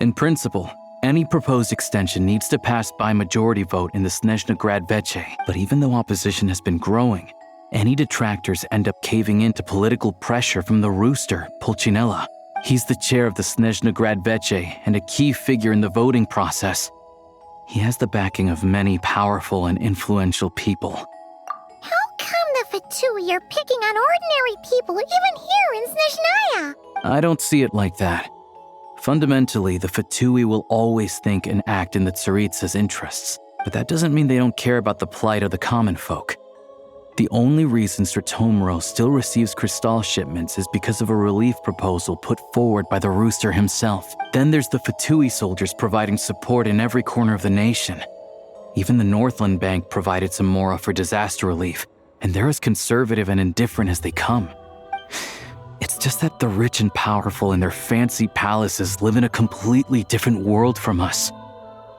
In principle, any proposed extension needs to pass by majority vote in the Snezhnaya Act. But even though opposition has been growing, any detractors end up caving in to political pressure from the rooster, Pulcinella. He's the chair of the Snezhnaya Act and a key figure in the voting process. He has the backing of many powerful and influential people. How come the Fatui are picking on ordinary people even here in Snezhnaya? I don't see it like that. Fundamentally, the Fatui will always think and act in the Tsaritsa's interests, but that doesn't mean they don't care about the plight of the common folk. The only reason Stratomoros still receives crystal shipments is because of a relief proposal put forward by the rooster himself. Then there's the Fatui soldiers providing support in every corner of the nation. Even the Northland Bank provided some mora for disaster relief, and they're as conservative and indifferent as they come. It's just that the rich and powerful in their fancy palaces live in a completely different world from us.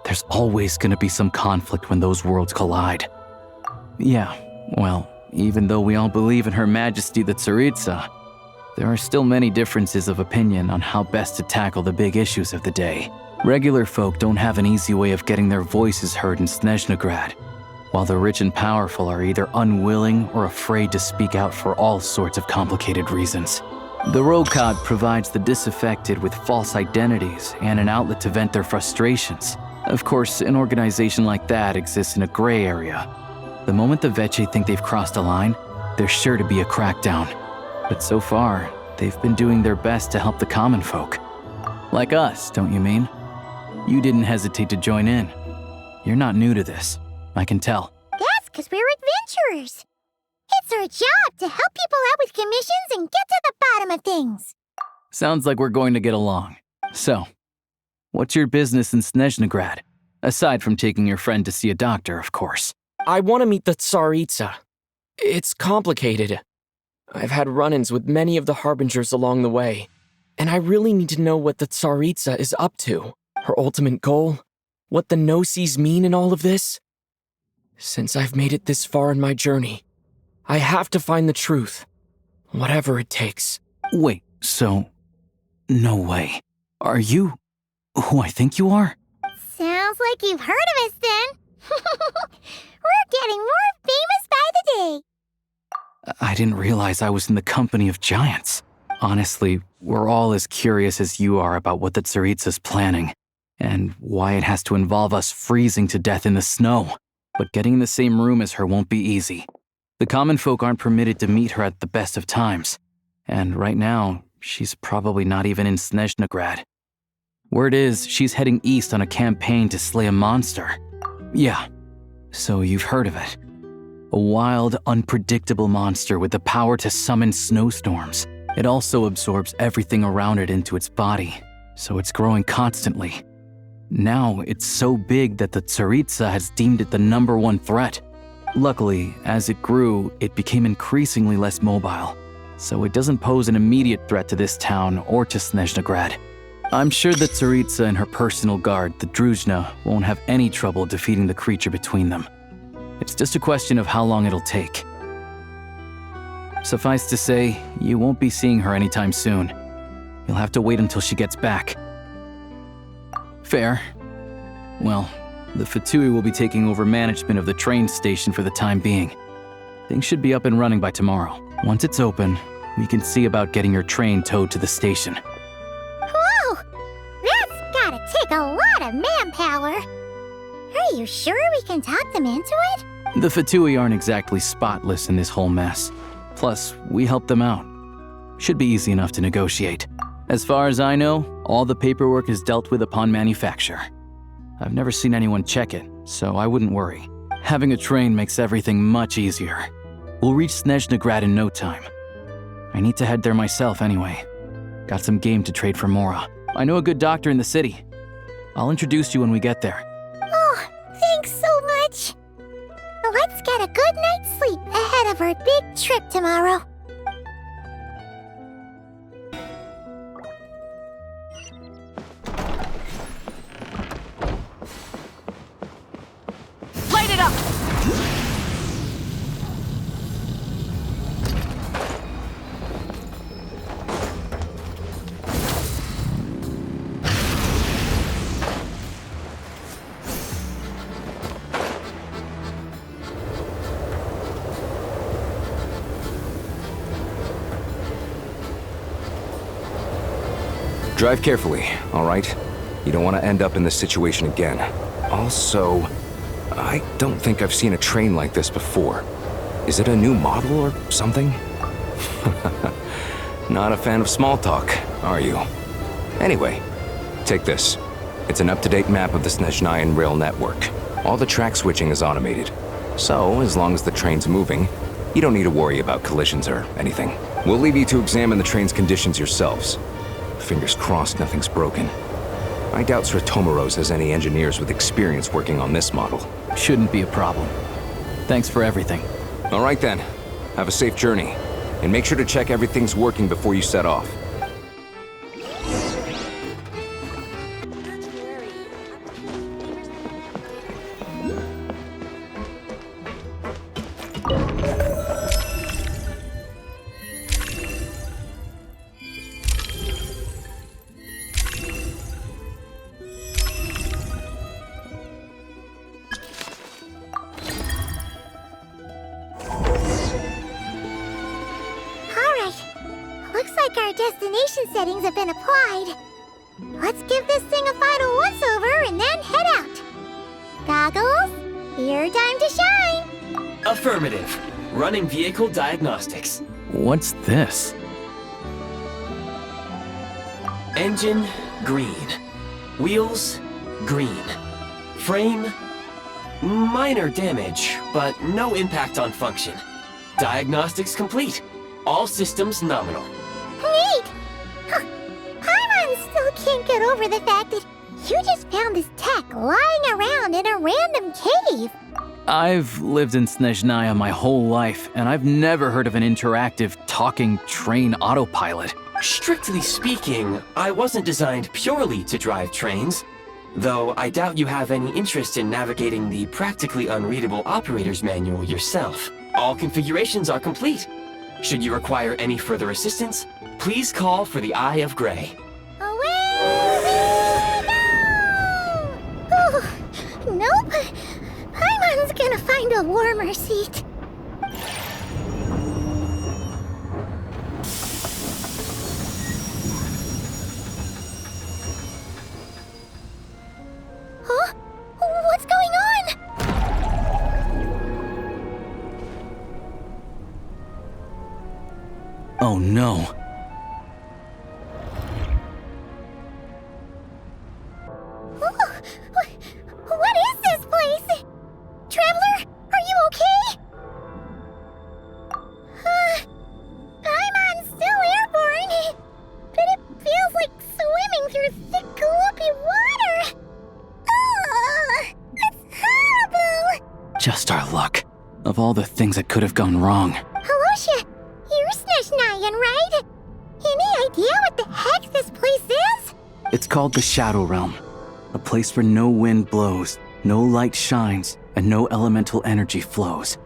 There's always going to be some conflict when those worlds collide. Yeah, well, even though we all believe in Her Majesty the Tsaritsa, there are still many differences of opinion on how best to tackle the big issues of the day. Regular folk don't have an easy way of getting their voices heard in Snezhnaya, while the rich and powerful are either unwilling or afraid to speak out for all sorts of complicated reasons. The Rokad provides the disaffected with false identities and an outlet to vent their frustrations. Of course, an organization like that exists in a gray area. The moment the Veche think they've crossed a line, there's sure to be a crackdown. But so far, they've been doing their best to help the common folk. Like us, don't you mean? You didn't hesitate to join in. You're not new to this, I can tell. That's because we're adventurers. It's our job to help people out with commissions and get to the bottom of things. Sounds like we're going to get along. So, what's your business in Snezhnaya? Aside from taking your friend to see a doctor, of course. I want to meet the Tsaritsa. It's complicated. I've had run-ins with many of the Harbingers along the way, and I really need to know what the Tsaritsa is up to. Her ultimate goal? What the Gnosis mean in all of this? Since I've made it this far in my journey, I have to find the truth. Whatever it takes. Wait, so... No way. Are you who I think you are? Sounds like you've heard of us then. We're getting more famous by the day. I didn't realize I was in the company of giants. Honestly, we're all as curious as you are about what the Tsaritsa's planning, and why it has to involve us freezing to death in the snow. But getting in the same room as her won't be easy. The common folk aren't permitted to meet her at the best of times, and right now, she's probably not even in Snezhnaya. Word is, she's heading east on a campaign to slay a monster. Yeah, so you've heard of it. A wild, unpredictable monster with the power to summon snowstorms. It also absorbs everything around it into its body, so it's growing constantly. Now, it's so big that the Tsaritsa has deemed it the #1 threat. Luckily, as it grew, it became increasingly less mobile, so it doesn't pose an immediate threat to this town or to Snezhnaya. I'm sure the Tsaritsa and her personal guard, the Druzhna, won't have any trouble defeating the creature between them. It's just a question of how long it'll take. Suffice to say, you won't be seeing her anytime soon. You'll have to wait until she gets back. Fair. Well, the Fatui will be taking over management of the train station for the time being. Things should be up and running by tomorrow. Once it's open, we can see about getting your train towed to the station. Whoa! That's gotta take a lot of manpower. Are you sure we can talk them into it? The Fatui aren't exactly spotless in this whole mess. Plus, we helped them out. Should be easy enough to negotiate. As far as I know, all the paperwork is dealt with upon manufacture. I've never seen anyone check it, so I wouldn't worry. Having a train makes everything much easier. We'll reach Snezhnaya in no time. I need to head there myself anyway. Got some game to trade for Mora. I know a good doctor in the city. I'll introduce you when we get there. Oh, thanks so much. Let's get a good night's sleep ahead of our big trip tomorrow. Light it up! Drive carefully, all right? You don't want to end up in this situation again. Also, I don't think I've seen a train like this before. Is it a new model or something? Not a fan of small talk, are you? Anyway, take this. It's an up-to-date map of the Snezhnaya rail network. All the track switching is automated. So, as long as the train's moving, you don't need to worry about collisions or anything. We'll leave you to examine the train's conditions yourselves. Fingers crossed nothing's broken. I doubt Sratomaros has any engineers with experience working on this model. Shouldn't be a problem. Thanks for everything. All right then. Have a safe journey. And make sure to check everything's working before you set off. like our destination settings have been applied. Let's give this thing a final once-over and then head out. Goggles, your time to shine. Affirmative. Running vehicle diagnostics. What's this? Engine, green. Wheels, green. Frame, minor damage, but no impact on function. Diagnostics complete. All systems nominal. Neat! Huh. Paimon still can't get over the fact that you just found this tech lying around in a random cave. I've lived in Snezhnaya my whole life, and I've never heard of an interactive, talking train autopilot. Strictly speaking, I wasn't designed purely to drive trains, though I doubt you have any interest in navigating the practically unreadable operator's manual yourself. All configurations are complete. Should you require any further assistance, please call for the Eye of Grey. Away we go! Oh, nope. Paimon's gonna find a warmer seat. Huh? What's going on? Oh no. What is this place? Traveler, are you okay? Paimon's still airborne, but it feels like swimming through thick, gloopy water. That's horrible! Just our luck. Of all the things that could have gone wrong. Halosha, you're Snezhnayan, right? Any idea what the heck this place is? It's called the Shadow Realm. A place where no wind blows, no light shines, and no elemental energy flows.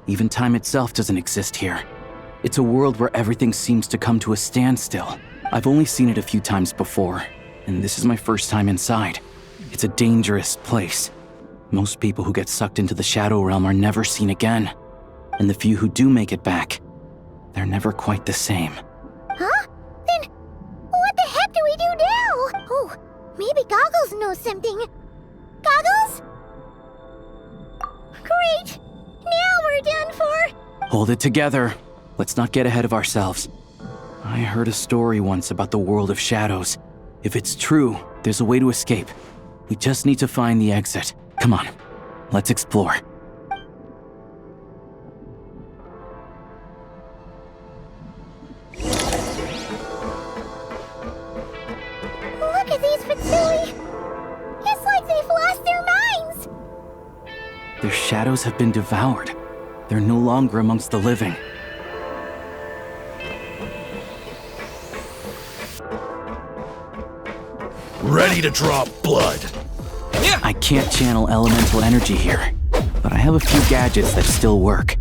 Even time itself doesn't exist here. It's a world where everything seems to come to a standstill. I've only seen it a few times before, and this is my first time inside. It's a dangerous place. Most people who get sucked into the Shadow Realm are never seen again. And the few who do make it back, they're never quite the same. Huh? Then what the heck do we do now? Oh, maybe Goggles knows something. Goggles? Great! Now we're done for! Hold it together. Let's not get ahead of ourselves. I heard a story once about the world of shadows. If it's true, there's a way to escape. We just need to find the exit. Come on, let's explore. Look at these Fatsui! It's like they've lost their minds! Their shadows have been devoured. They're no longer amongst the living. Ready to draw blood. I can't channel elemental energy here, but I have a few gadgets that still work.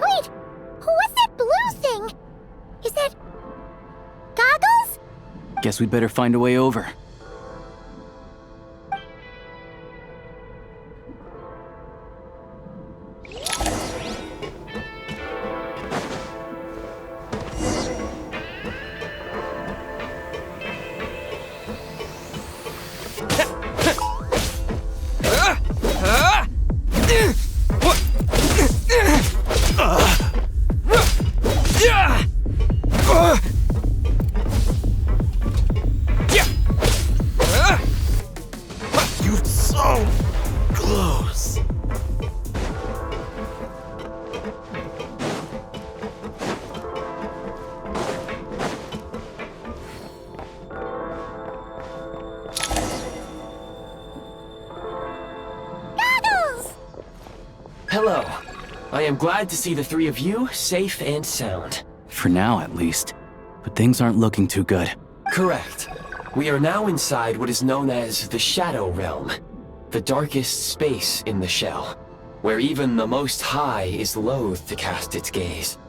Wait! What's that blue thing? Is that... Goggles? Guess we'd better find a way over. You're so close. Goggles! Hello. I am glad to see the three of you safe and sound. For now, at least. But things aren't looking too good. Correct. We are now inside what is known as the Shadow Realm, the darkest space in the shell. where even the Most High is loath to cast its gaze.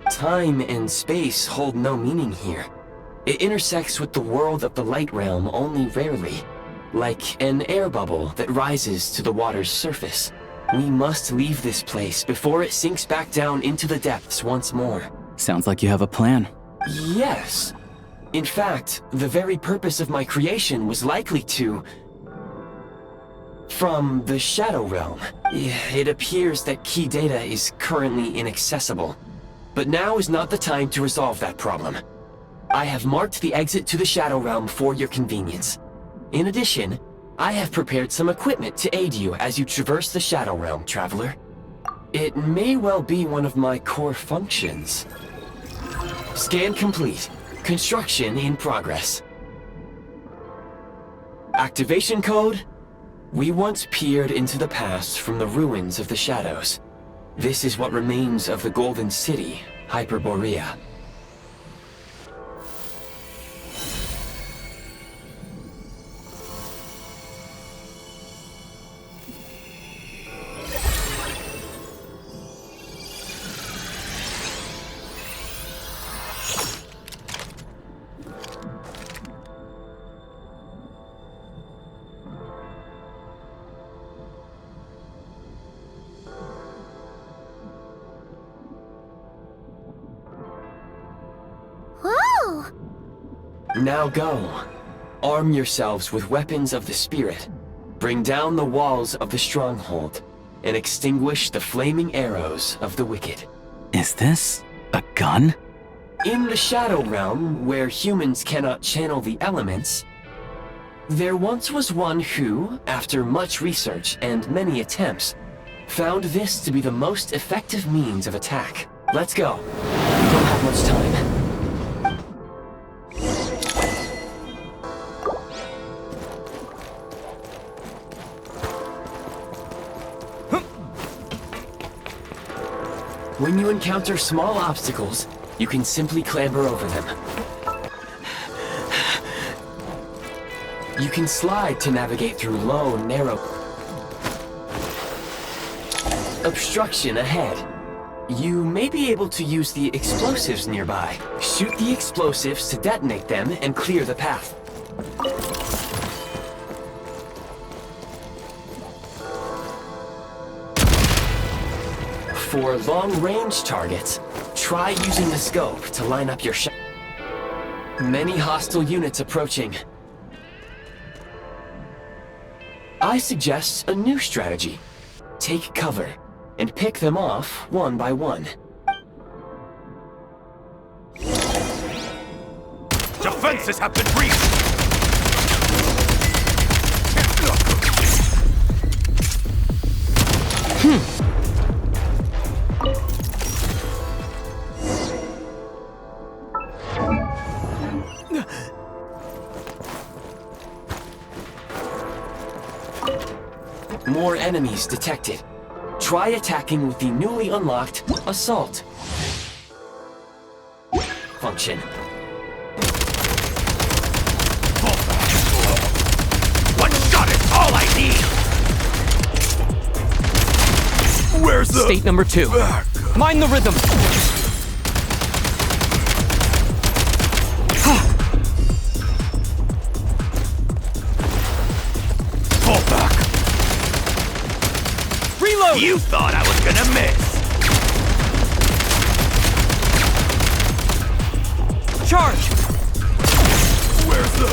Time and space hold no meaning here. It intersects with the world of the light realm only rarely, like an air bubble that rises to the water's surface. We must leave this place before it sinks back down into the depths once more. Sounds like you have a plan. Yes. In fact, the very purpose of my creation was likely to... from the Shadow Realm. It appears that key data is currently inaccessible. But now is not the time to resolve that problem. I have marked the exit to the Shadow Realm for your convenience. In addition, I have prepared some equipment to aid you as you traverse the Shadow Realm, Traveler. It may well be one of my core functions. Scan complete. Construction in progress. Activation code? We once peered into the past from the ruins of the shadows. This is what remains of the Golden City, Hyperborea. Now go. Arm yourselves with weapons of the spirit. Bring down the walls of the stronghold, and extinguish the flaming arrows of the wicked. Is this a gun? In the Shadow Realm, where humans cannot channel the elements, there once was one who, after much research and many attempts, found this to be the most effective means of attack. Let's go. We don't have much time. When you encounter small obstacles, you can simply clamber over them. You can slide to navigate through low, narrow... obstruction ahead. You may be able to use the explosives nearby. Shoot the explosives to detonate them and clear the path. For long-range targets, try using the scope to line up your shot. Many hostile units approaching. I suggest a new strategy. Take cover, and pick them off one by one. Defenses have been breached! More enemies detected. Try attacking with the newly unlocked Assault function. One shot is all I need! Where's the... State number 2. Mind the rhythm! Fall back! Reload! You thought I was gonna miss! Charge! Where's the...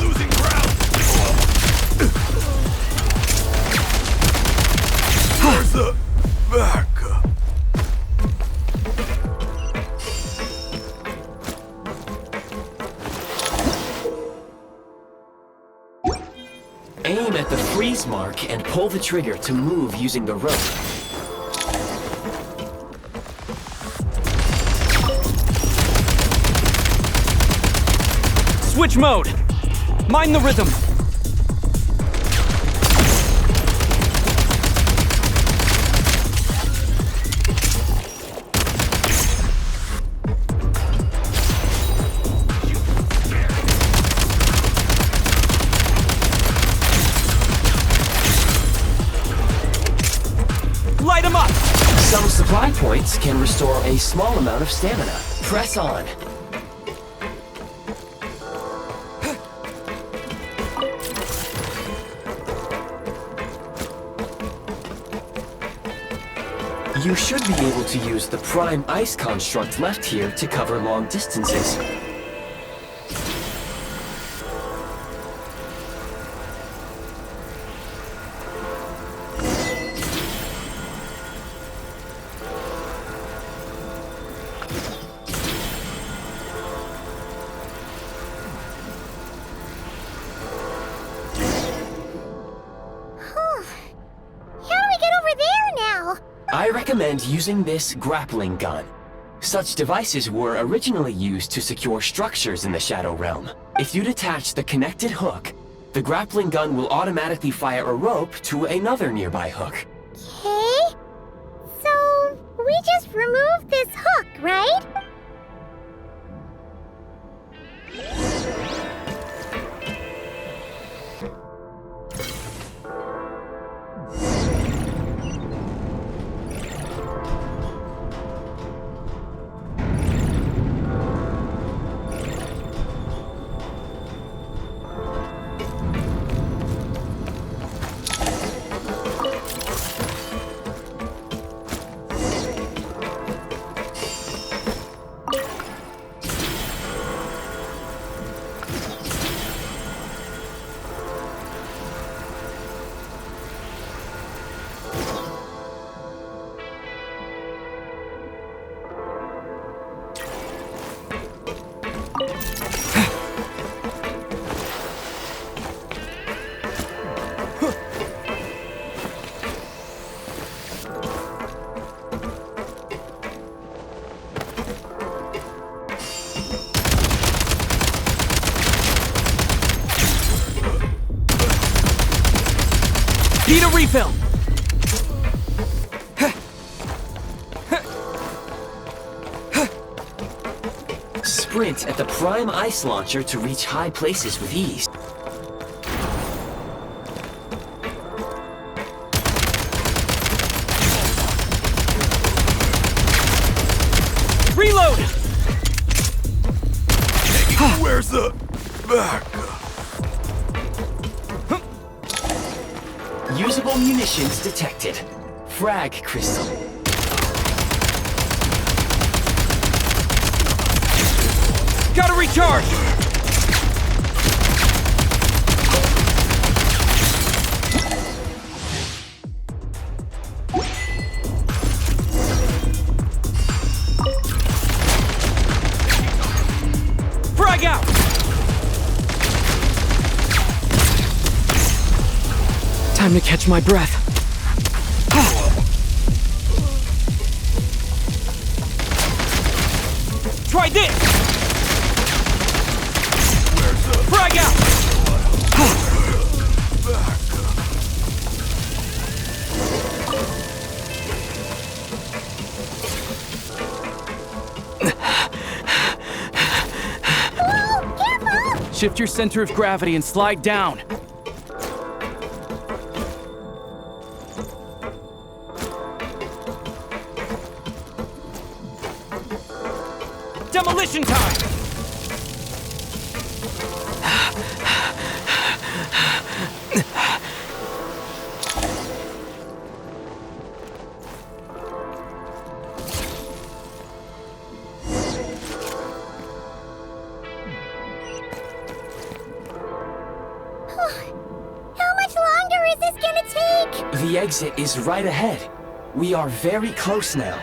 losing ground? Where's the... backup? Aim at the freeze mark and pull the trigger to move using the rope. Switch mode! Mind the rhythm! High points can restore a small amount of stamina. Press on. You should be able to use the Prime Ice construct left here to cover long distances. I recommend using this grappling gun. Such devices were originally used to secure structures in the Shadow Realm. If you detach the connected hook, the grappling gun will automatically fire a rope to another nearby hook. Okay. So, we just remove this hook, right? Need a refill! Sprint at the Prime Ice Launcher to reach high places with ease. Reload! Where's the back? Usable munitions detected. Frag crystal. Gotta recharge! Frag out! Time to catch my breath. Try this! Frag out! Whoa, careful! Shift your center of gravity and slide down. Demolition time! How much longer is this gonna take? The exit is right ahead. We are very close now.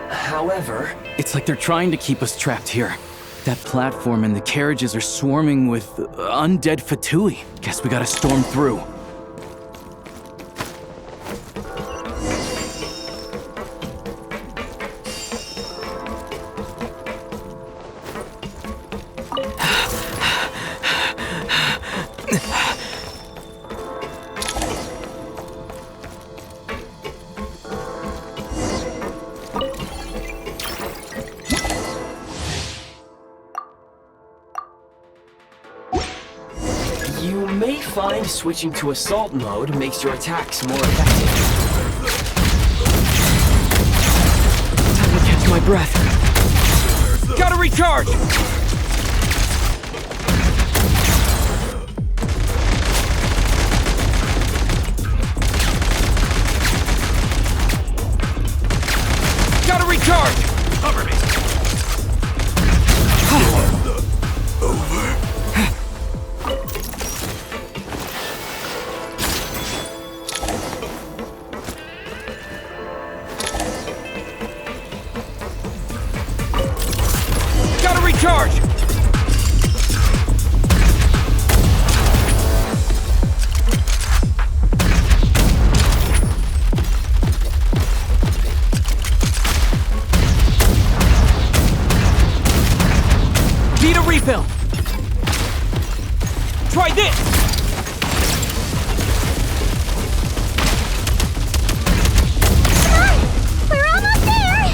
However... It's like they're trying to keep us trapped here. That platform and the carriages are swarming with undead Fatui. Guess we gotta storm through. You may find switching to assault mode makes your attacks more effective. breath. Gotta recharge! Gotta recharge! Cover me! Over. Gotta recharge! Need a refill! Try this! Come on! We're almost there!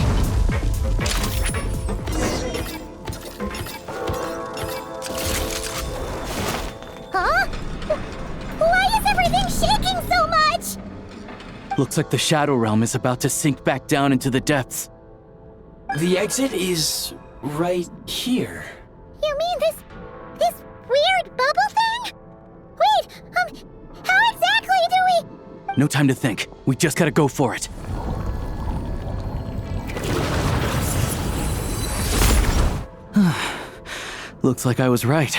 Huh? Why is everything shaking so much? Looks like the Shadow Realm is about to sink back down into the depths. The exit is right here. You mean this weird bubble thing? Wait, how exactly do we... No time to think. We just gotta go for it. Looks like I was right.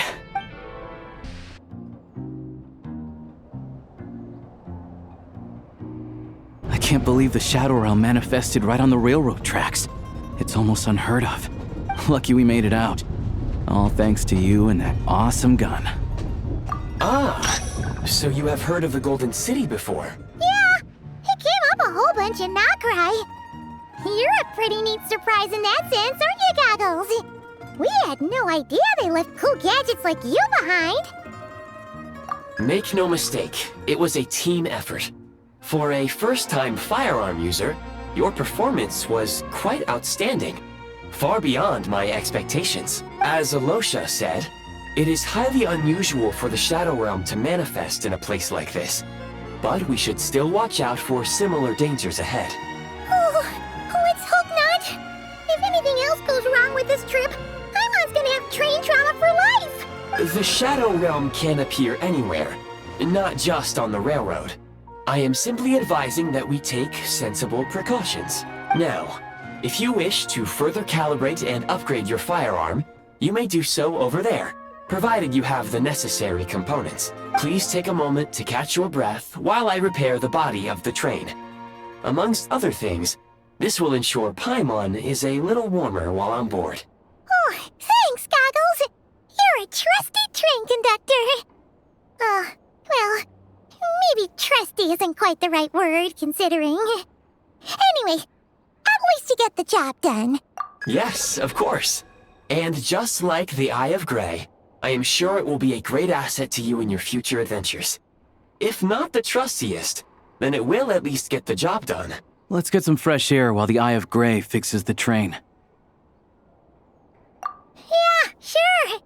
I can't believe the Shadow Realm manifested right on the railroad tracks. It's almost unheard of. Lucky we made it out. All thanks to you and that awesome gun. Ah, so you have heard of the Golden City before? Yeah, it came up a whole bunch in Nokrai. You're a pretty neat surprise in that sense, aren't you, Goggles? We had no idea they left cool gadgets like you behind. Make no mistake, it was a team effort. For a first-time firearm user, your performance was quite outstanding. Far beyond my expectations. As Alosha said, it is highly unusual for the Shadow Realm to manifest in a place like this. But we should still watch out for similar dangers ahead. Oh, let's hope not. If anything else goes wrong with this trip, Paimon's gonna have train trauma for life. The Shadow Realm can appear anywhere, not just on the railroad. I am simply advising that we take sensible precautions. Now, if you wish to further calibrate and upgrade your firearm, you may do so over there, provided you have the necessary components. Please take a moment to catch your breath while I repair the body of the train. Amongst other things, this will ensure Paimon is a little warmer while on board. Oh, thanks, Goggles. You're a trusty train conductor. Well, maybe trusty isn't quite the right word, considering. Anyway, at least you get the job done. Yes, of course. And just like the Eye of Grey, I am sure it will be a great asset to you in your future adventures. If not the trustiest, then it will at least get the job done. Let's get some fresh air while the Eye of Grey fixes the train. Yeah, sure.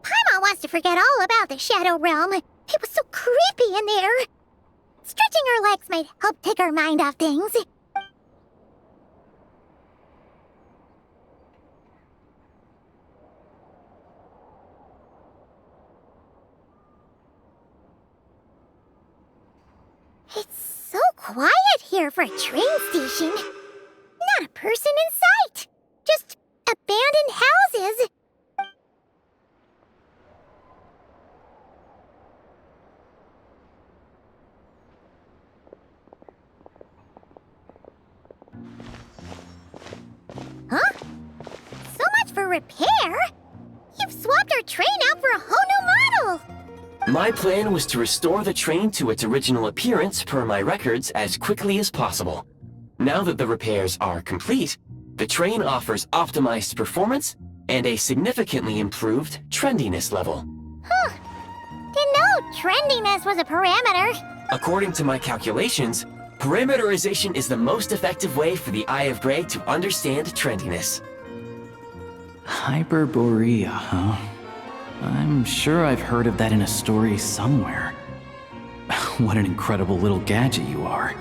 Paimon wants to forget all about the Shadow Realm. It was so creepy in there. Stretching our legs might help take our mind off things. It's so quiet here for a train station. Not a person in sight. Just abandoned houses. Huh? So much for repair? You've swapped our train out for a whole new model! My plan was to restore the train to its original appearance per my records as quickly as possible. Now that the repairs are complete, the train offers optimized performance and a significantly improved trendiness level. Huh. Didn't know trendiness was a parameter. According to my calculations, parameterization is the most effective way for the Eye of Grey to understand trendiness. Hyperborea, huh? I'm sure I've heard of that in a story somewhere. What an incredible little gadget you are.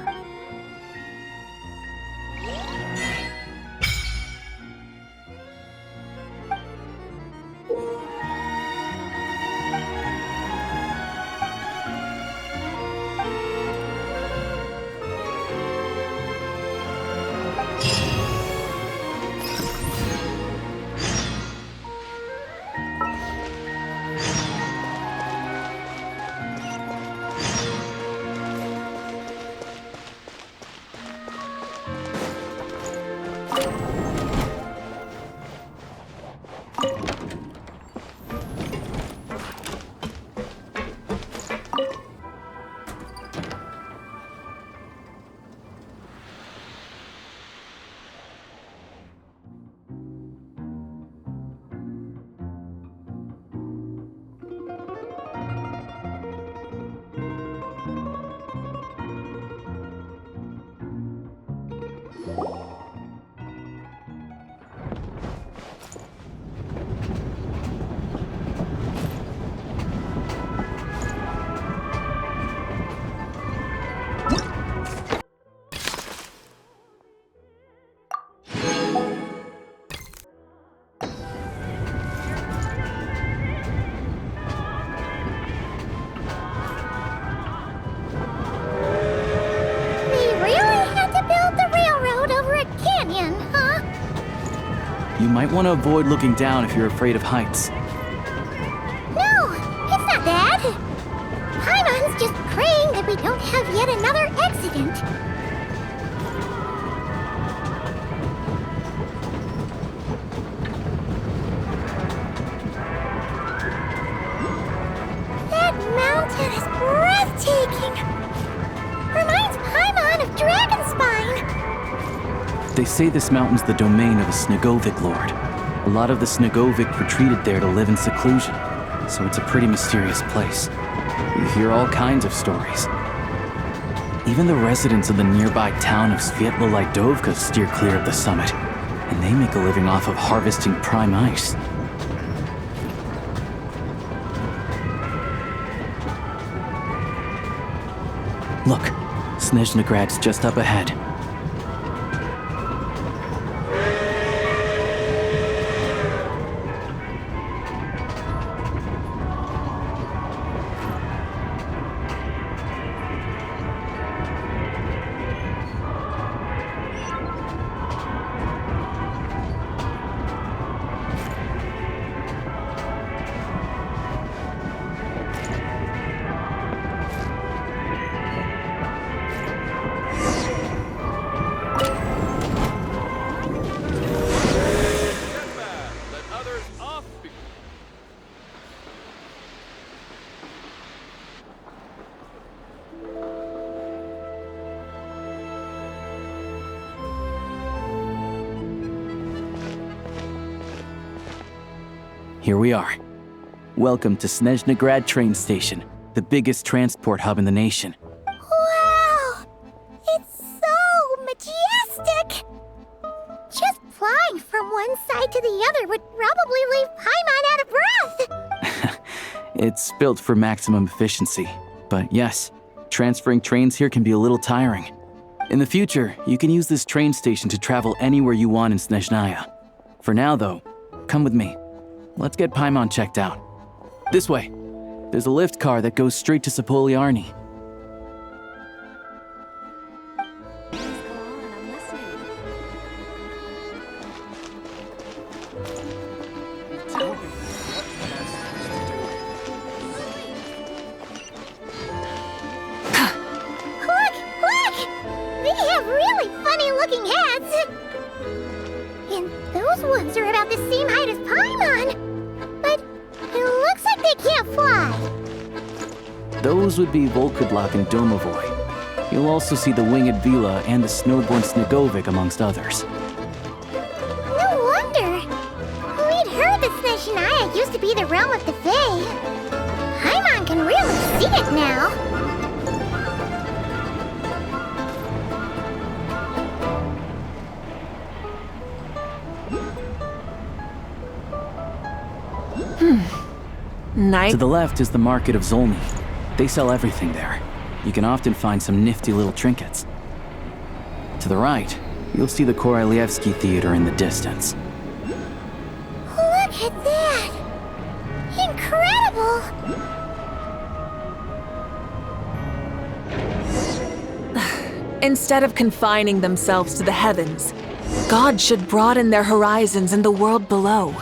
You might want to avoid looking down if you're afraid of heights. No, it's not that. Paimon's just praying that we don't have yet another accident. That mountain is breathtaking. Reminds Paimon of Dragonspine. They say this mountain's the domain of a Snegovic lord. A lot of the Snegovic retreated there to live in seclusion, so it's a pretty mysterious place. You hear all kinds of stories. Even the residents of the nearby town of Svietlo-Lidovka steer clear of the summit, and they make a living off of harvesting prime ice. Look, Snezhnagrad's just up ahead. Here we are. Welcome to Snezhnagrad train station, the biggest transport hub in the nation. Wow! It's so majestic! Just flying from one side to the other would probably leave Paimon out of breath! It's built for maximum efficiency, but yes, transferring trains here can be a little tiring. In the future, you can use this train station to travel anywhere you want in Snezhnaya. For now, though, come with me. Let's get Paimon checked out. This way. There's a lift car that goes straight to Sapoliarni. Look! They have really funny-looking hats! And those ones are about the same height as Paimon! But it looks like they can't fly. Those would be Volkudlak and Domovoy. You'll also see the winged Vila and the snowborn Snegovic amongst others. No wonder. We'd heard that Snezhnaya used to be the realm of the Fae. Paimon can really see it now. Nice. To the left is the market of Zolny. They sell everything there. You can often find some nifty little trinkets. To the right, you'll see the Korolyevsky Theater in the distance. Look at that! Incredible! Instead of confining themselves to the heavens, God should broaden their horizons in the world below.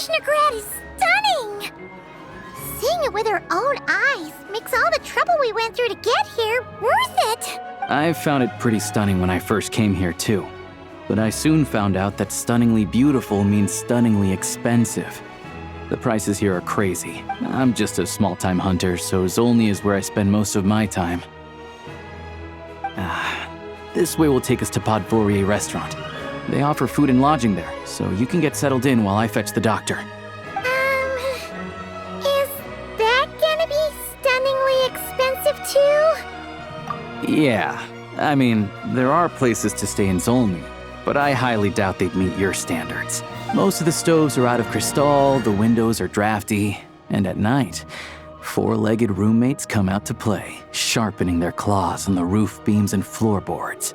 Snezhnaya is stunning! Seeing it with our own eyes makes all the trouble we went through to get here worth it! I found it pretty stunning when I first came here too. But I soon found out that stunningly beautiful means stunningly expensive. The prices here are crazy. I'm just a small-time hunter, so Zolny is where I spend most of my time. This way will take us to Podvorier restaurant. They offer food and lodging there, so you can get settled in while I fetch the doctor. Is that gonna be stunningly expensive too? Yeah, I mean, there are places to stay in Zolny, but I highly doubt they'd meet your standards. Most of the stoves are out of crystal, the windows are drafty, and at night, four-legged roommates come out to play, sharpening their claws on the roof beams and floorboards.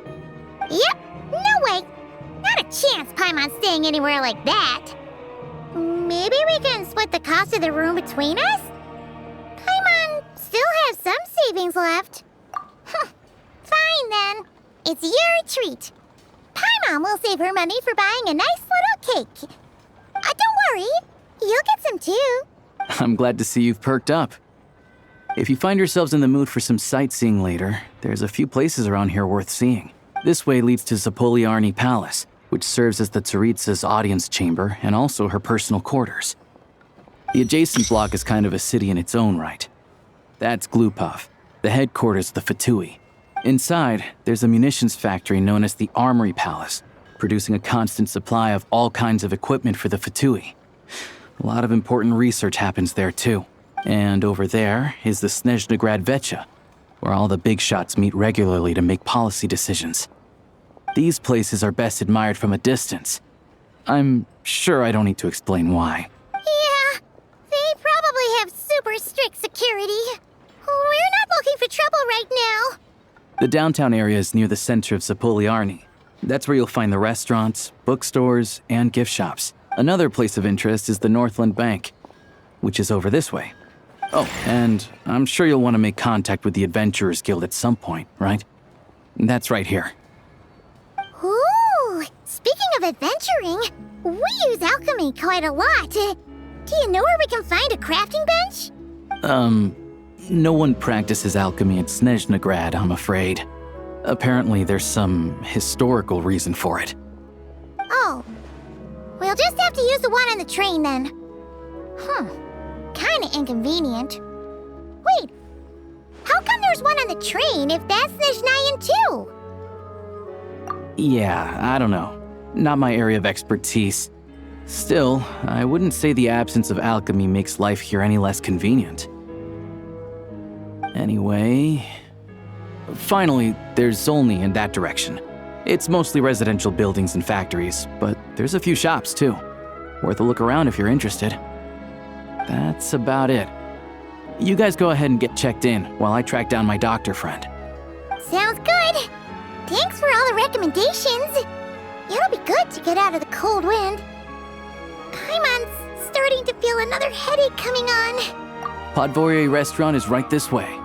Yep, no way. Not a chance Paimon's staying anywhere like that. Maybe we can split the cost of the room between us? Paimon still has some savings left. Fine then. It's your treat. Paimon will save her money for buying a nice little cake. Don't worry, you'll get some too. I'm glad to see you've perked up. If you find yourselves in the mood for some sightseeing later, there's a few places around here worth seeing. This way leads to Zapoliarny Palace, which serves as the Tsaritsa's audience chamber and also her personal quarters. The adjacent block is kind of a city in its own right. That's Glupov, the headquarters of the Fatui. Inside, there's a munitions factory known as the Armory Palace, producing a constant supply of all kinds of equipment for the Fatui. A lot of important research happens there too. And over there is the Snezhnaya Vecha, where all the big shots meet regularly to make policy decisions. These places are best admired from a distance. I'm sure I don't need to explain why. Yeah, they probably have super strict security. We're not looking for trouble right now. The downtown area is near the center of Zapoliarny. That's where you'll find the restaurants, bookstores, and gift shops. Another place of interest is the Northland Bank, which is over this way. Oh, and I'm sure you'll want to make contact with the Adventurers Guild at some point, right? That's right here. Ooh, speaking of adventuring, we use alchemy quite a lot. Do you know where we can find a crafting bench? No one practices alchemy at Snezhnaya, I'm afraid. Apparently there's some historical reason for it. Oh, we'll just have to use the one on the train then. Kinda inconvenient. Wait, how come there's one on the train if that's Snezhnayan too? Yeah, I don't know. Not my area of expertise. Still, I wouldn't say the absence of alchemy makes life here any less convenient. Anyway... Finally, there's Zolny in that direction. It's mostly residential buildings and factories, but there's a few shops too. Worth a look around if you're interested. That's about it. You guys go ahead and get checked in while I track down my doctor friend. Sounds good. Thanks for all the recommendations. It'll be good to get out of the cold wind. Paimon's starting to feel another headache coming on. Podvorier restaurant is right this way.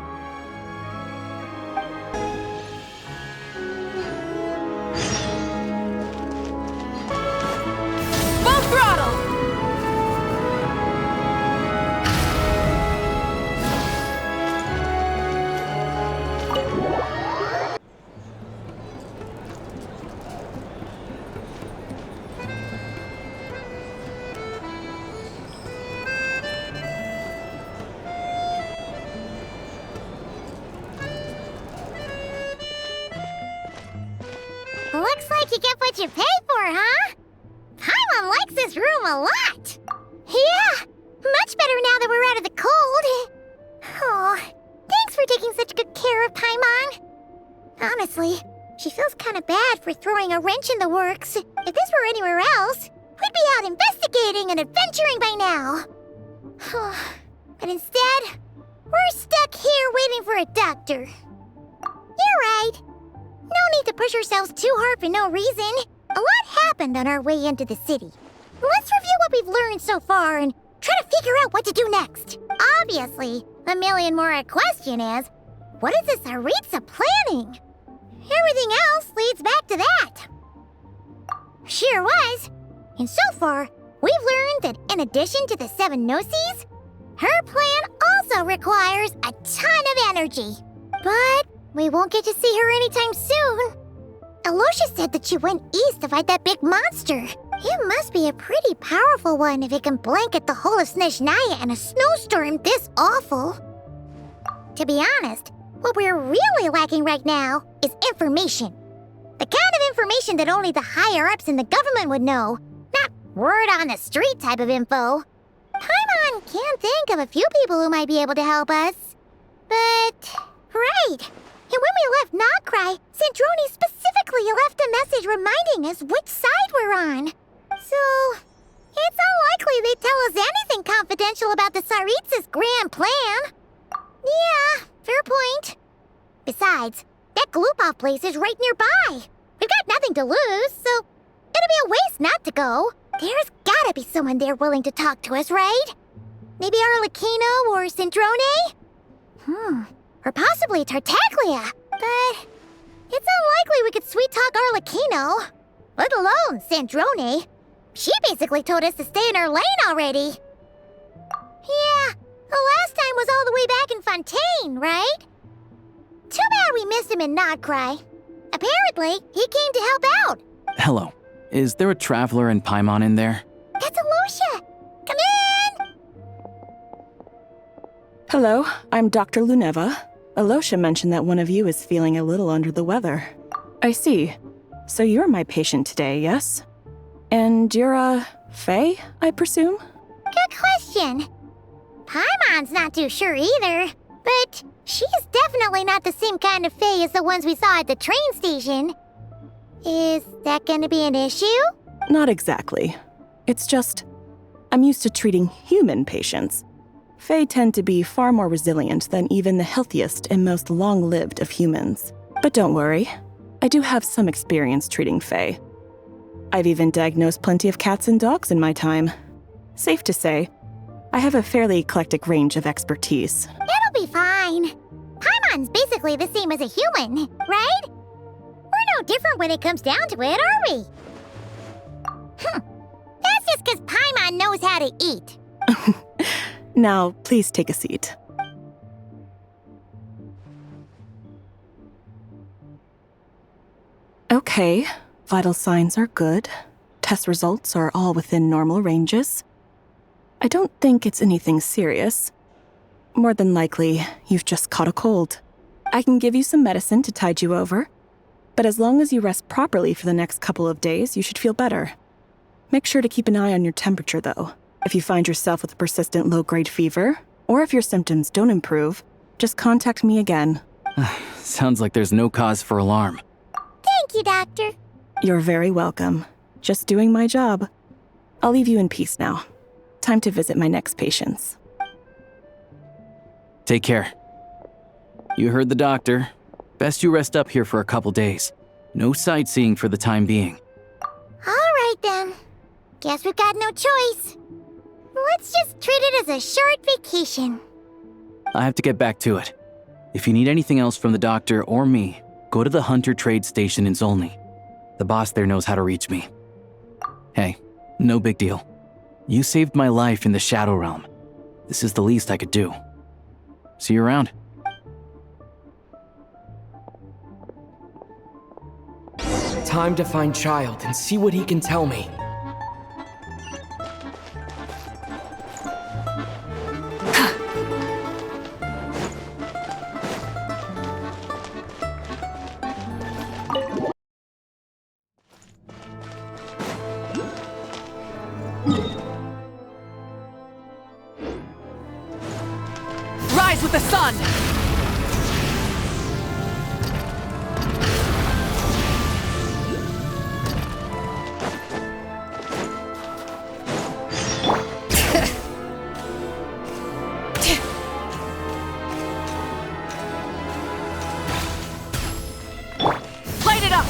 Looks like you get what you pay for, huh? Paimon likes this room a lot. Yeah, much better now that we're out of the cold. Oh, thanks for taking such good care of Paimon. Honestly, she feels kind of bad for throwing a wrench in the works. If this were anywhere else, we'd be out investigating and adventuring by now. But instead, we're stuck here waiting for a doctor. You're right. No need to push ourselves too hard for no reason. A lot happened on our way into the city. Let's review what we've learned so far and try to figure out what to do next. Obviously, the million more question is, what is this Tsaritsa planning? Everything else leads back to that. Sure was. And so far, we've learned that in addition to the 7 Gnosis, her plan also requires a ton of energy. But we won't get to see her anytime soon. Alosha said that she went east to fight that big monster. It must be a pretty powerful one if it can blanket the whole of Snezhnaya in a snowstorm this awful. To be honest, what we're really lacking right now is information. The kind of information that only the higher-ups in the government would know, not word-on-the-street type of info. Paimon can think of a few people who might be able to help us. But, right. And when we left Notcry, Sandrone specifically left a message reminding us which side we're on. So, it's unlikely they'd tell us anything confidential about the Tsaritsa's grand plan. Yeah, fair point. Besides, that Glupov place is right nearby. We've got nothing to lose, so it'd be a waste not to go. There's gotta be someone there willing to talk to us, right? Maybe Arlecchino or Sandrone? Or possibly Tartaglia. But it's unlikely we could sweet-talk Arlecchino, let alone Sandrone. She basically told us to stay in her lane already. Yeah, the last time was all the way back in Fontaine, right? Too bad we missed him in Notcry. Apparently, he came to help out. Hello. Is there a traveler and Paimon in there? That's Alosha! Come in! Hello, I'm Dr. Luneva. Alosha mentioned that one of you is feeling a little under the weather. I see. So you're my patient today, yes? And you're, Fae, I presume? Good question. Paimon's not too sure either, but she's definitely not the same kind of Fae as the ones we saw at the train station. Is that gonna be an issue? Not exactly. It's just, I'm used to treating human patients. Fae tend to be far more resilient than even the healthiest and most long-lived of humans. But don't worry, I do have some experience treating Fae. I've even diagnosed plenty of cats and dogs in my time. Safe to say, I have a fairly eclectic range of expertise. It'll be fine. Paimon's basically the same as a human, right? We're no different when it comes down to it, are we? That's just because Paimon knows how to eat. Now, please take a seat. Okay, vital signs are good. Test results are all within normal ranges. I don't think it's anything serious. More than likely, you've just caught a cold. I can give you some medicine to tide you over, but as long as you rest properly for the next couple of days, you should feel better. Make sure to keep an eye on your temperature, though. If you find yourself with a persistent low-grade fever, or if your symptoms don't improve, just contact me again. Sounds like there's no cause for alarm. Thank you, Doctor. You're very welcome. Just doing my job. I'll leave you in peace now. Time to visit my next patients. Take care. You heard the doctor. Best you rest up here for a couple days. No sightseeing for the time being. All right, then. Guess we've got no choice. Let's just treat it as a short vacation. I have to get back to it. If you need anything else from the doctor or me, go to the Hunter Trade Station in Zolny. The boss there knows how to reach me. Hey, no big deal. You saved my life in the Shadow Realm. This is the least I could do. See you around. Time to find Child and see what he can tell me. Rise with the sun! Light it up!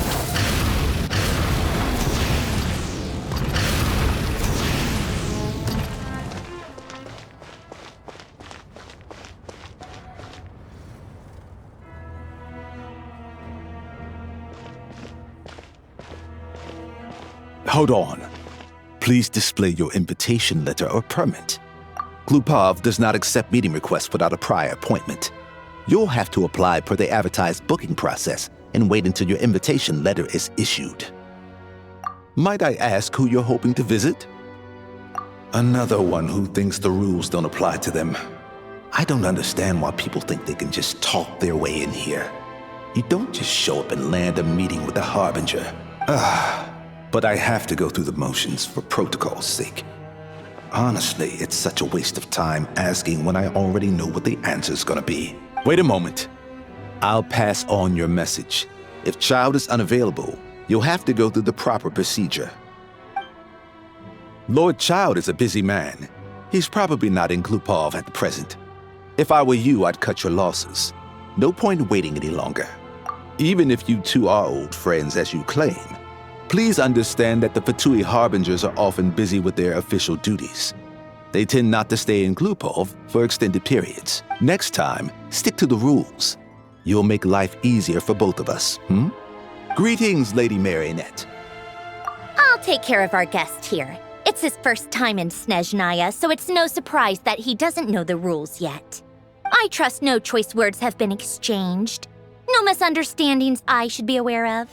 Hold on. Please display your invitation letter or permit. Glupov does not accept meeting requests without a prior appointment. You'll have to apply per the advertised booking process and wait until your invitation letter is issued. Might I ask who you're hoping to visit? Another one who thinks the rules don't apply to them. I don't understand why people think they can just talk their way in here. You don't just show up and land a meeting with the Harbinger. But I have to go through the motions for protocol's sake. Honestly, it's such a waste of time asking when I already know what the answer's gonna be. Wait a moment. I'll pass on your message. If Child is unavailable, you'll have to go through the proper procedure. Lord Child is a busy man. He's probably not in Glupov at the present. If I were you, I'd cut your losses. No point waiting any longer. Even if you two are old friends as you claim, please understand that the Fatui Harbingers are often busy with their official duties. They tend not to stay in Glupov for extended periods. Next time, stick to the rules. You'll make life easier for both of us, Greetings, Lady Marionette. I'll take care of our guest here. It's his first time in Snezhnaya, so it's no surprise that he doesn't know the rules yet. I trust no choice words have been exchanged. No misunderstandings I should be aware of.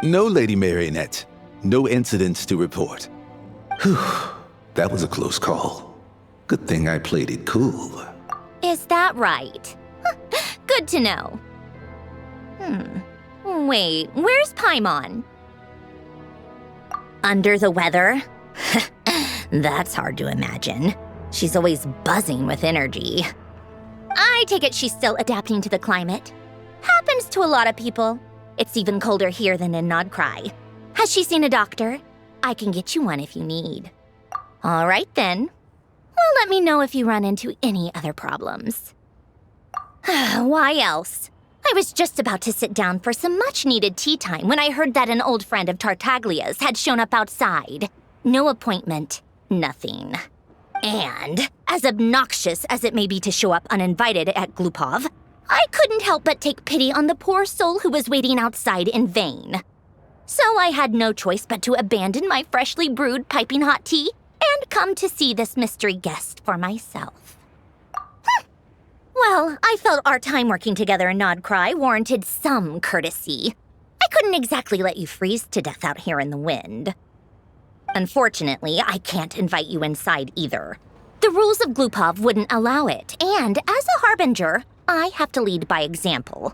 No, Lady Marionette. No incidents to report. Whew, that was a close call. Good thing I played it cool. Is that right? Good to know. Wait, where's Paimon? Under the weather? That's hard to imagine. She's always buzzing with energy. I take it she's still adapting to the climate. Happens to a lot of people. It's even colder here than in Nodcry. Has she seen a doctor? I can get you one if you need. All right then. Well, let me know if you run into any other problems. Why else? I was just about to sit down for some much-needed tea time when I heard that an old friend of Tartaglia's had shown up outside. No appointment, nothing. And, as obnoxious as it may be to show up uninvited at Glupov, I couldn't help but take pity on the poor soul who was waiting outside in vain. So I had no choice but to abandon my freshly brewed piping hot tea and come to see this mystery guest for myself. Well, I felt our time working together in Nodcry warranted some courtesy. I couldn't exactly let you freeze to death out here in the wind. Unfortunately, I can't invite you inside either. The rules of Glupov wouldn't allow it, and as a Harbinger, I have to lead by example.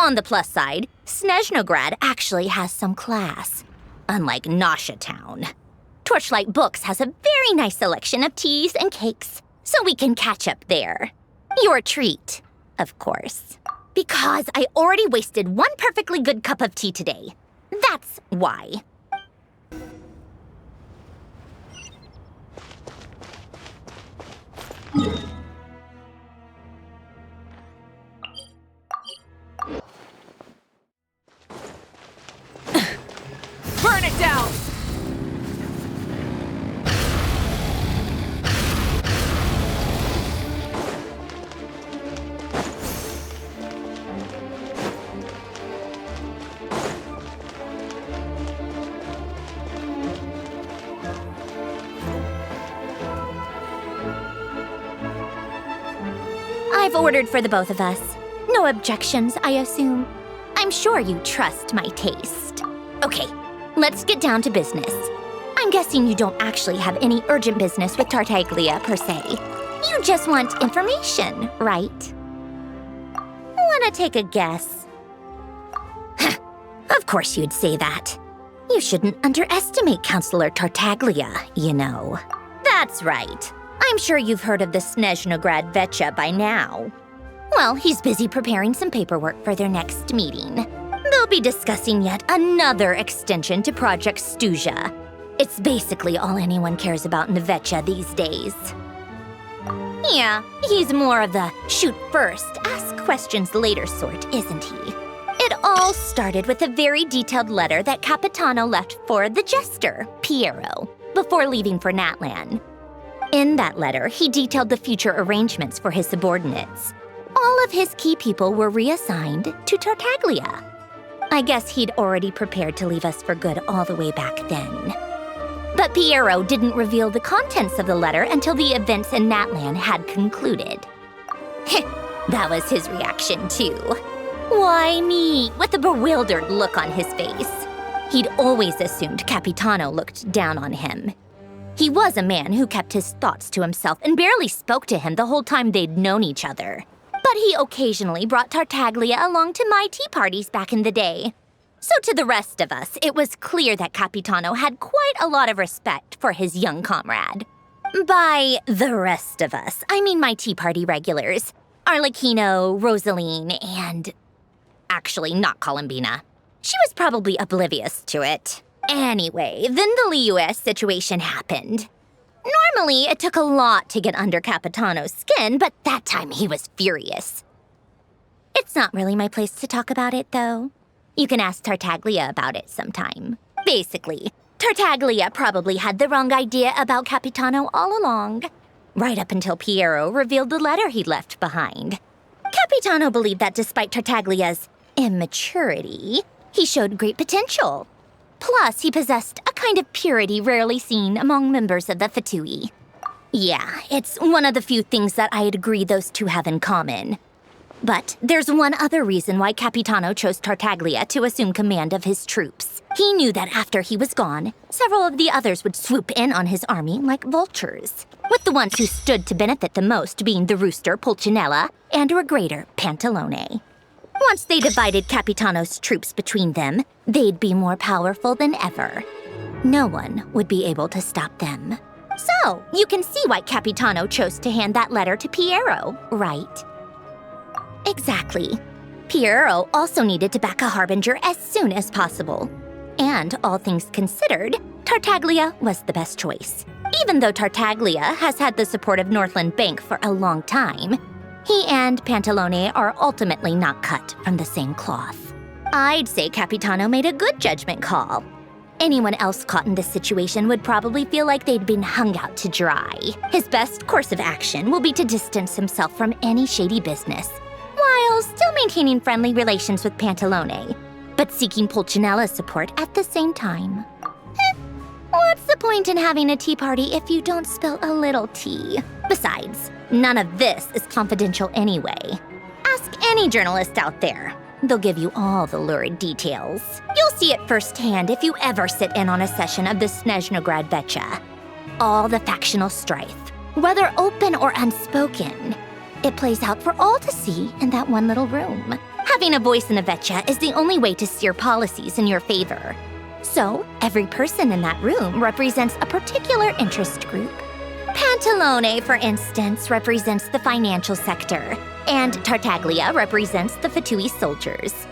On the plus side, Snezhnograd actually has some class, unlike Nosha Town. Torchlight Books has a very nice selection of teas and cakes, so we can catch up there. Your treat, of course. Because I already wasted one perfectly good cup of tea today. That's why. Burn it down! I've ordered for the both of us. No objections, I assume. I'm sure you trust my taste. Okay, let's get down to business. I'm guessing you don't actually have any urgent business with Tartaglia, per se. You just want information, right? Wanna take a guess? Of course you'd say that. You shouldn't underestimate Counselor Tartaglia, you know. That's right. I'm sure you've heard of the Snezhnograd Vecha by now. Well, he's busy preparing some paperwork for their next meeting. They'll be discussing yet another extension to Project Stuzha. It's basically all anyone cares about in the Vecha these days. Yeah, he's more of the shoot first, ask questions later sort, isn't he? It all started with a very detailed letter that Capitano left for the jester, Piero, before leaving for Natlan. In that letter, he detailed the future arrangements for his subordinates. All of his key people were reassigned to Tartaglia. I guess he'd already prepared to leave us for good all the way back then. But Piero didn't reveal the contents of the letter until the events in Natlan had concluded. That was his reaction, too. Why me? With a bewildered look on his face. He'd always assumed Capitano looked down on him. He was a man who kept his thoughts to himself and barely spoke to him the whole time they'd known each other. But he occasionally brought Tartaglia along to my tea parties back in the day. So to the rest of us, it was clear that Capitano had quite a lot of respect for his young comrade. By the rest of us, I mean my tea party regulars. Arlecchino, Rosaline, and... actually, not Columbina. She was probably oblivious to it. Anyway, then the Liues situation happened. Normally, it took a lot to get under Capitano's skin, but that time he was furious. It's not really my place to talk about it, though. You can ask Tartaglia about it sometime. Basically, Tartaglia probably had the wrong idea about Capitano all along. Right up until Piero revealed the letter he'd left behind. Capitano believed that despite Tartaglia's immaturity, he showed great potential. Plus, he possessed a kind of purity rarely seen among members of the Fatui. Yeah, it's one of the few things that I'd agree those two have in common. But there's one other reason why Capitano chose Tartaglia to assume command of his troops. He knew that after he was gone, several of the others would swoop in on his army like vultures, with the ones who stood to benefit the most being the rooster Pulcinella and Regrator Pantalone. Once they divided Capitano's troops between them, they'd be more powerful than ever. No one would be able to stop them. So, you can see why Capitano chose to hand that letter to Piero, right? Exactly. Piero also needed to back a harbinger as soon as possible. And all things considered, Tartaglia was the best choice. Even though Tartaglia has had the support of Northland Bank for a long time, he and Pantalone are ultimately not cut from the same cloth. I'd say Capitano made a good judgment call. Anyone else caught in this situation would probably feel like they'd been hung out to dry. His best course of action will be to distance himself from any shady business, while still maintaining friendly relations with Pantalone, but seeking Pulcinella's support at the same time. What's the point in having a tea party if you don't spill a little tea? Besides, none of this is confidential anyway. Ask any journalist out there. They'll give you all the lurid details. You'll see it firsthand if you ever sit in on a session of the Snezhnograd Vecha. All the factional strife, whether open or unspoken, it plays out for all to see in that one little room. Having a voice in a Vecha is the only way to steer policies in your favor. So, every person in that room represents a particular interest group. Pantalone, for instance, represents the financial sector, and Tartaglia represents the Fatui soldiers.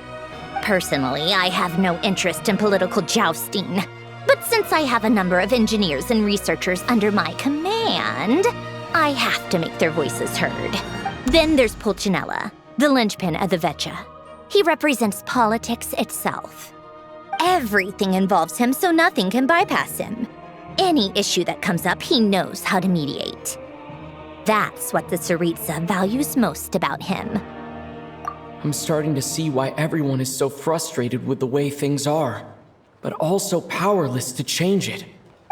Personally, I have no interest in political jousting, but since I have a number of engineers and researchers under my command, I have to make their voices heard. Then there's Pulcinella, the linchpin of the Vecha. He represents politics itself. Everything involves him, so nothing can bypass him. Any issue that comes up, he knows how to mediate. That's what the Tsaritsa values most about him. I'm starting to see why everyone is so frustrated with the way things are, but also powerless to change it.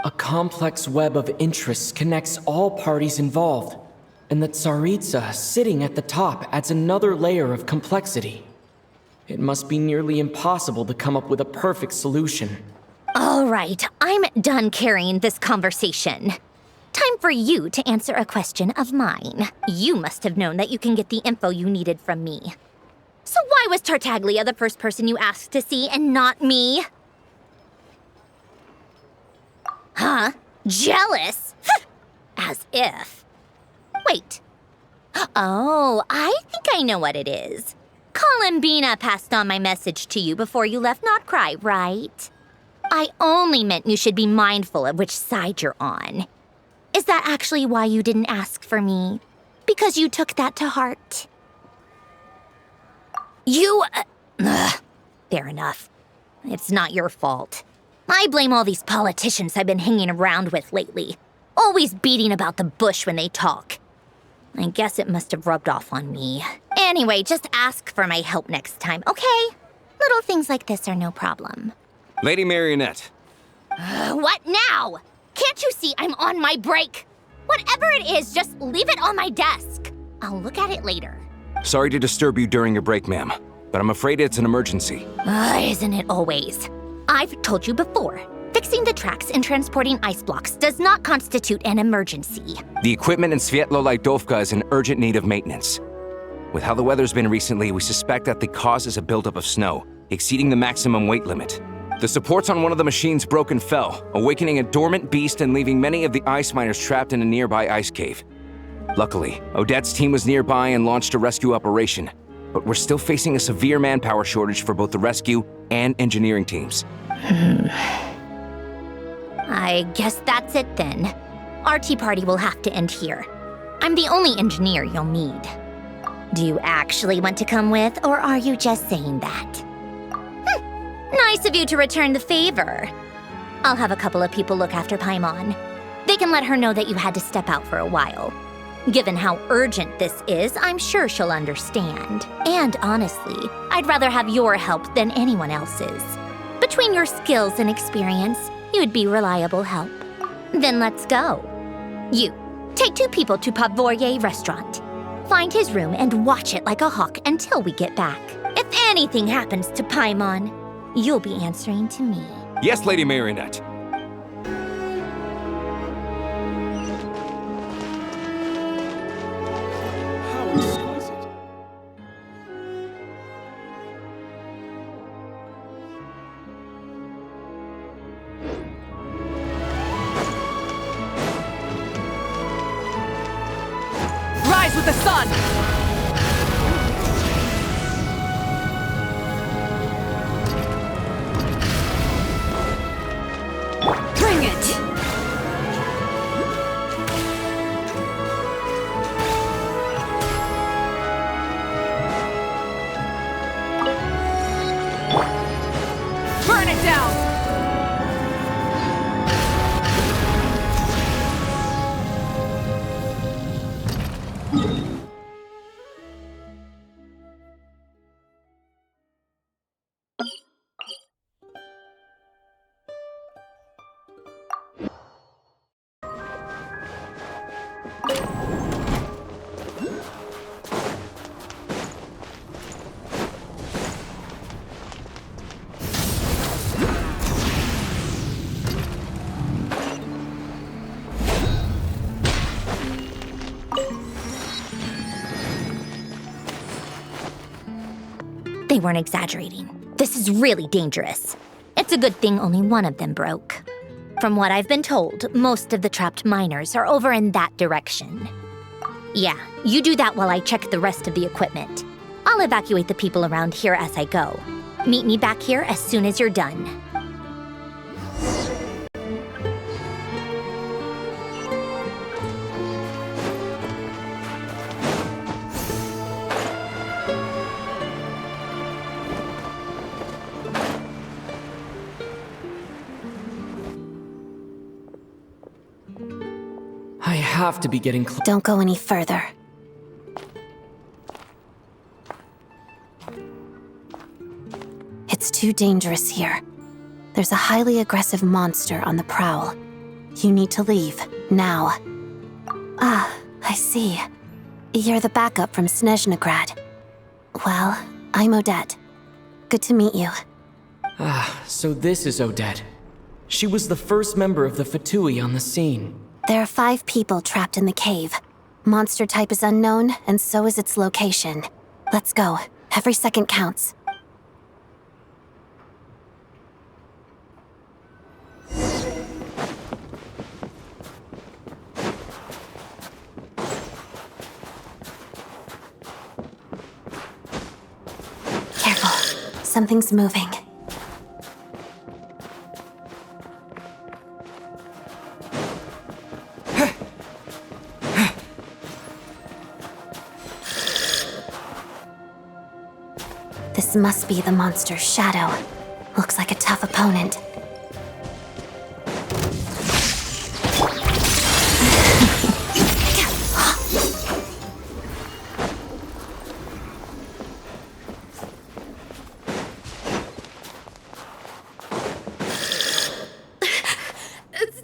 A complex web of interests connects all parties involved, and the Tsaritsa sitting at the top adds another layer of complexity. It must be nearly impossible to come up with a perfect solution. All right, I'm done carrying this conversation. Time for you to answer a question of mine. You must have known that you can get the info you needed from me. So why was Tartaglia the first person you asked to see and not me? Huh? Jealous? As if. Wait. Oh, I think I know what it is. Columbina passed on my message to you before you left Notcry, right? I only meant you should be mindful of which side you're on. Is that actually why you didn't ask for me? Because you took that to heart? Fair enough. It's not your fault. I blame all these politicians I've been hanging around with lately. Always beating about the bush when they talk. I guess it must have rubbed off on me. Anyway, just ask for my help next time, okay? Little things like this are no problem. Lady Marionette. What now? Can't you see I'm on my break? Whatever it is, just leave it on my desk. I'll look at it later. Sorry to disturb you during your break, ma'am, but I'm afraid it's an emergency. Isn't it always? I've told you before. Fixing the tracks and transporting ice blocks does not constitute an emergency. The equipment in Svietlolaidovka is in urgent need of maintenance. With how the weather's been recently, we suspect that the cause is a buildup of snow, exceeding the maximum weight limit. The supports on one of the machines broke and fell, awakening a dormant beast and leaving many of the ice miners trapped in a nearby ice cave. Luckily, Odette's team was nearby and launched a rescue operation, but we're still facing a severe manpower shortage for both the rescue and engineering teams. I guess that's it then. Our tea party will have to end here. I'm the only engineer you'll need. Do you actually want to come with, or are you just saying that? Nice of you to return the favor. I'll have a couple of people look after Paimon. They can let her know that you had to step out for a while. Given how urgent this is, I'm sure she'll understand. And honestly, I'd rather have your help than anyone else's. Between your skills and experience, you'd be reliable help. Then let's go. You, take 2 people to Pavoye Restaurant. Find his room and watch it like a hawk until we get back. If anything happens to Paimon, you'll be answering to me. Yes, Lady Marionette. Rise with the sun! Bring it! Burn it down! They weren't exaggerating. This is really dangerous. It's a good thing only one of them broke. From what I've been told, most of the trapped miners are over in that direction. Yeah, you do that while I check the rest of the equipment. I'll evacuate the people around here as I go. Meet me back here as soon as you're done. I have to be getting close. Don't go any further. It's too dangerous here. There's a highly aggressive monster on the prowl. You need to leave, now. Ah, I see. You're the backup from Snezhnaya. Well, I'm Odette. Good to meet you. Ah, so this is Odette. She was the first member of the Fatui on the scene. There are 5 people trapped in the cave. Monster type is unknown, and so is its location. Let's go. Every second counts. Careful. Something's moving. This must be the monster's shadow. Looks like a tough opponent.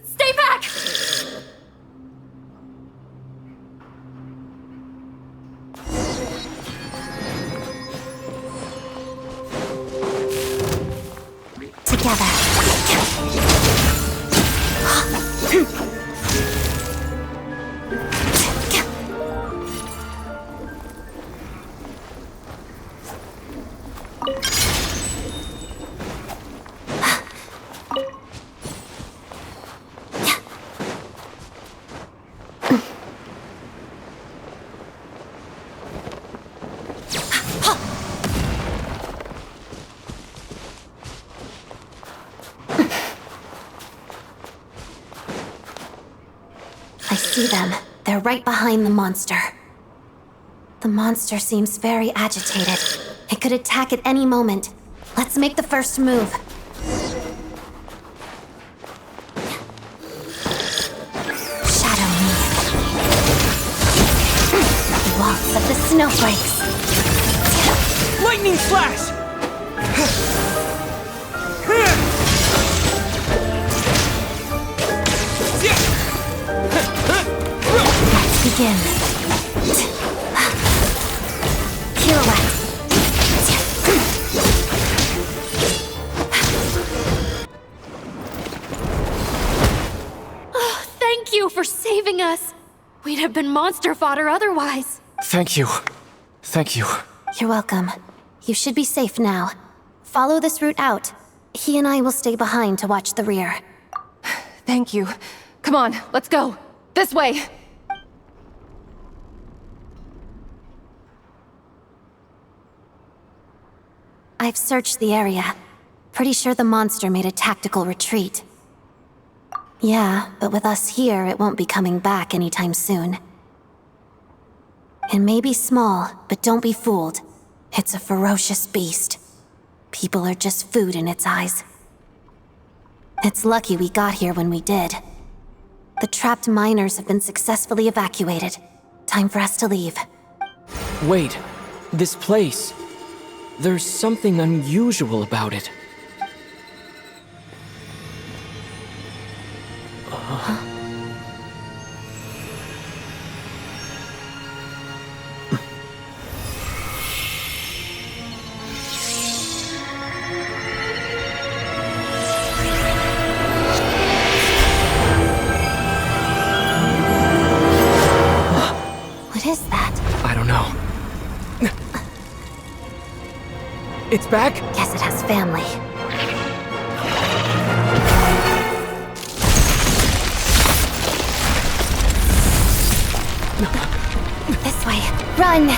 Stay back! see them. They're right behind the monster. The monster seems very agitated. It could attack at any moment. Let's make the first move. Shadow me. Waltz of the snowflakes. Lightning slash! Let's begin. Pirouette. Oh, thank you for saving us. We'd have been monster fodder otherwise. Thank you. Thank you. You're welcome. You should be safe now. Follow this route out. He and I will stay behind to watch the rear. Thank you. Come on, let's go. This way. I've searched the area. Pretty sure the monster made a tactical retreat. Yeah, but with us here, it won't be coming back anytime soon. It may be small, but don't be fooled. It's a ferocious beast. People are just food in its eyes. It's lucky we got here when we did. The trapped miners have been successfully evacuated. Time for us to leave. Wait, this place. There's something unusual about it. What is that? I don't know. It's back? Guess it has family. This way. Run!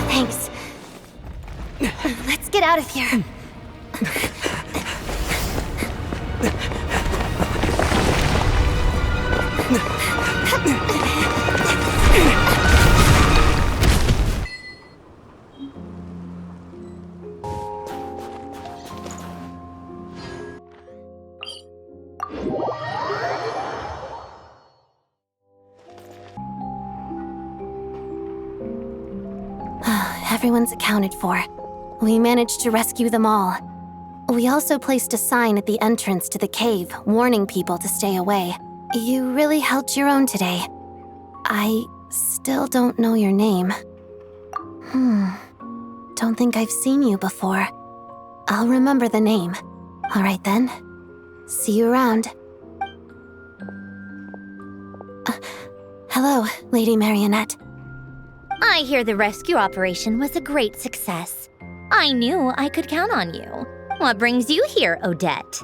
Thanks. Let's get out of here. Everyone's accounted for. We managed to rescue them all. We also placed a sign at the entrance to the cave, warning people to stay away. You really held your own today. I still don't know your name. Don't think I've seen you before. I'll remember the name. All right then. See you around. Hello, Lady Marionette. I hear the rescue operation was a great success. I knew I could count on you. What brings you here, Odette?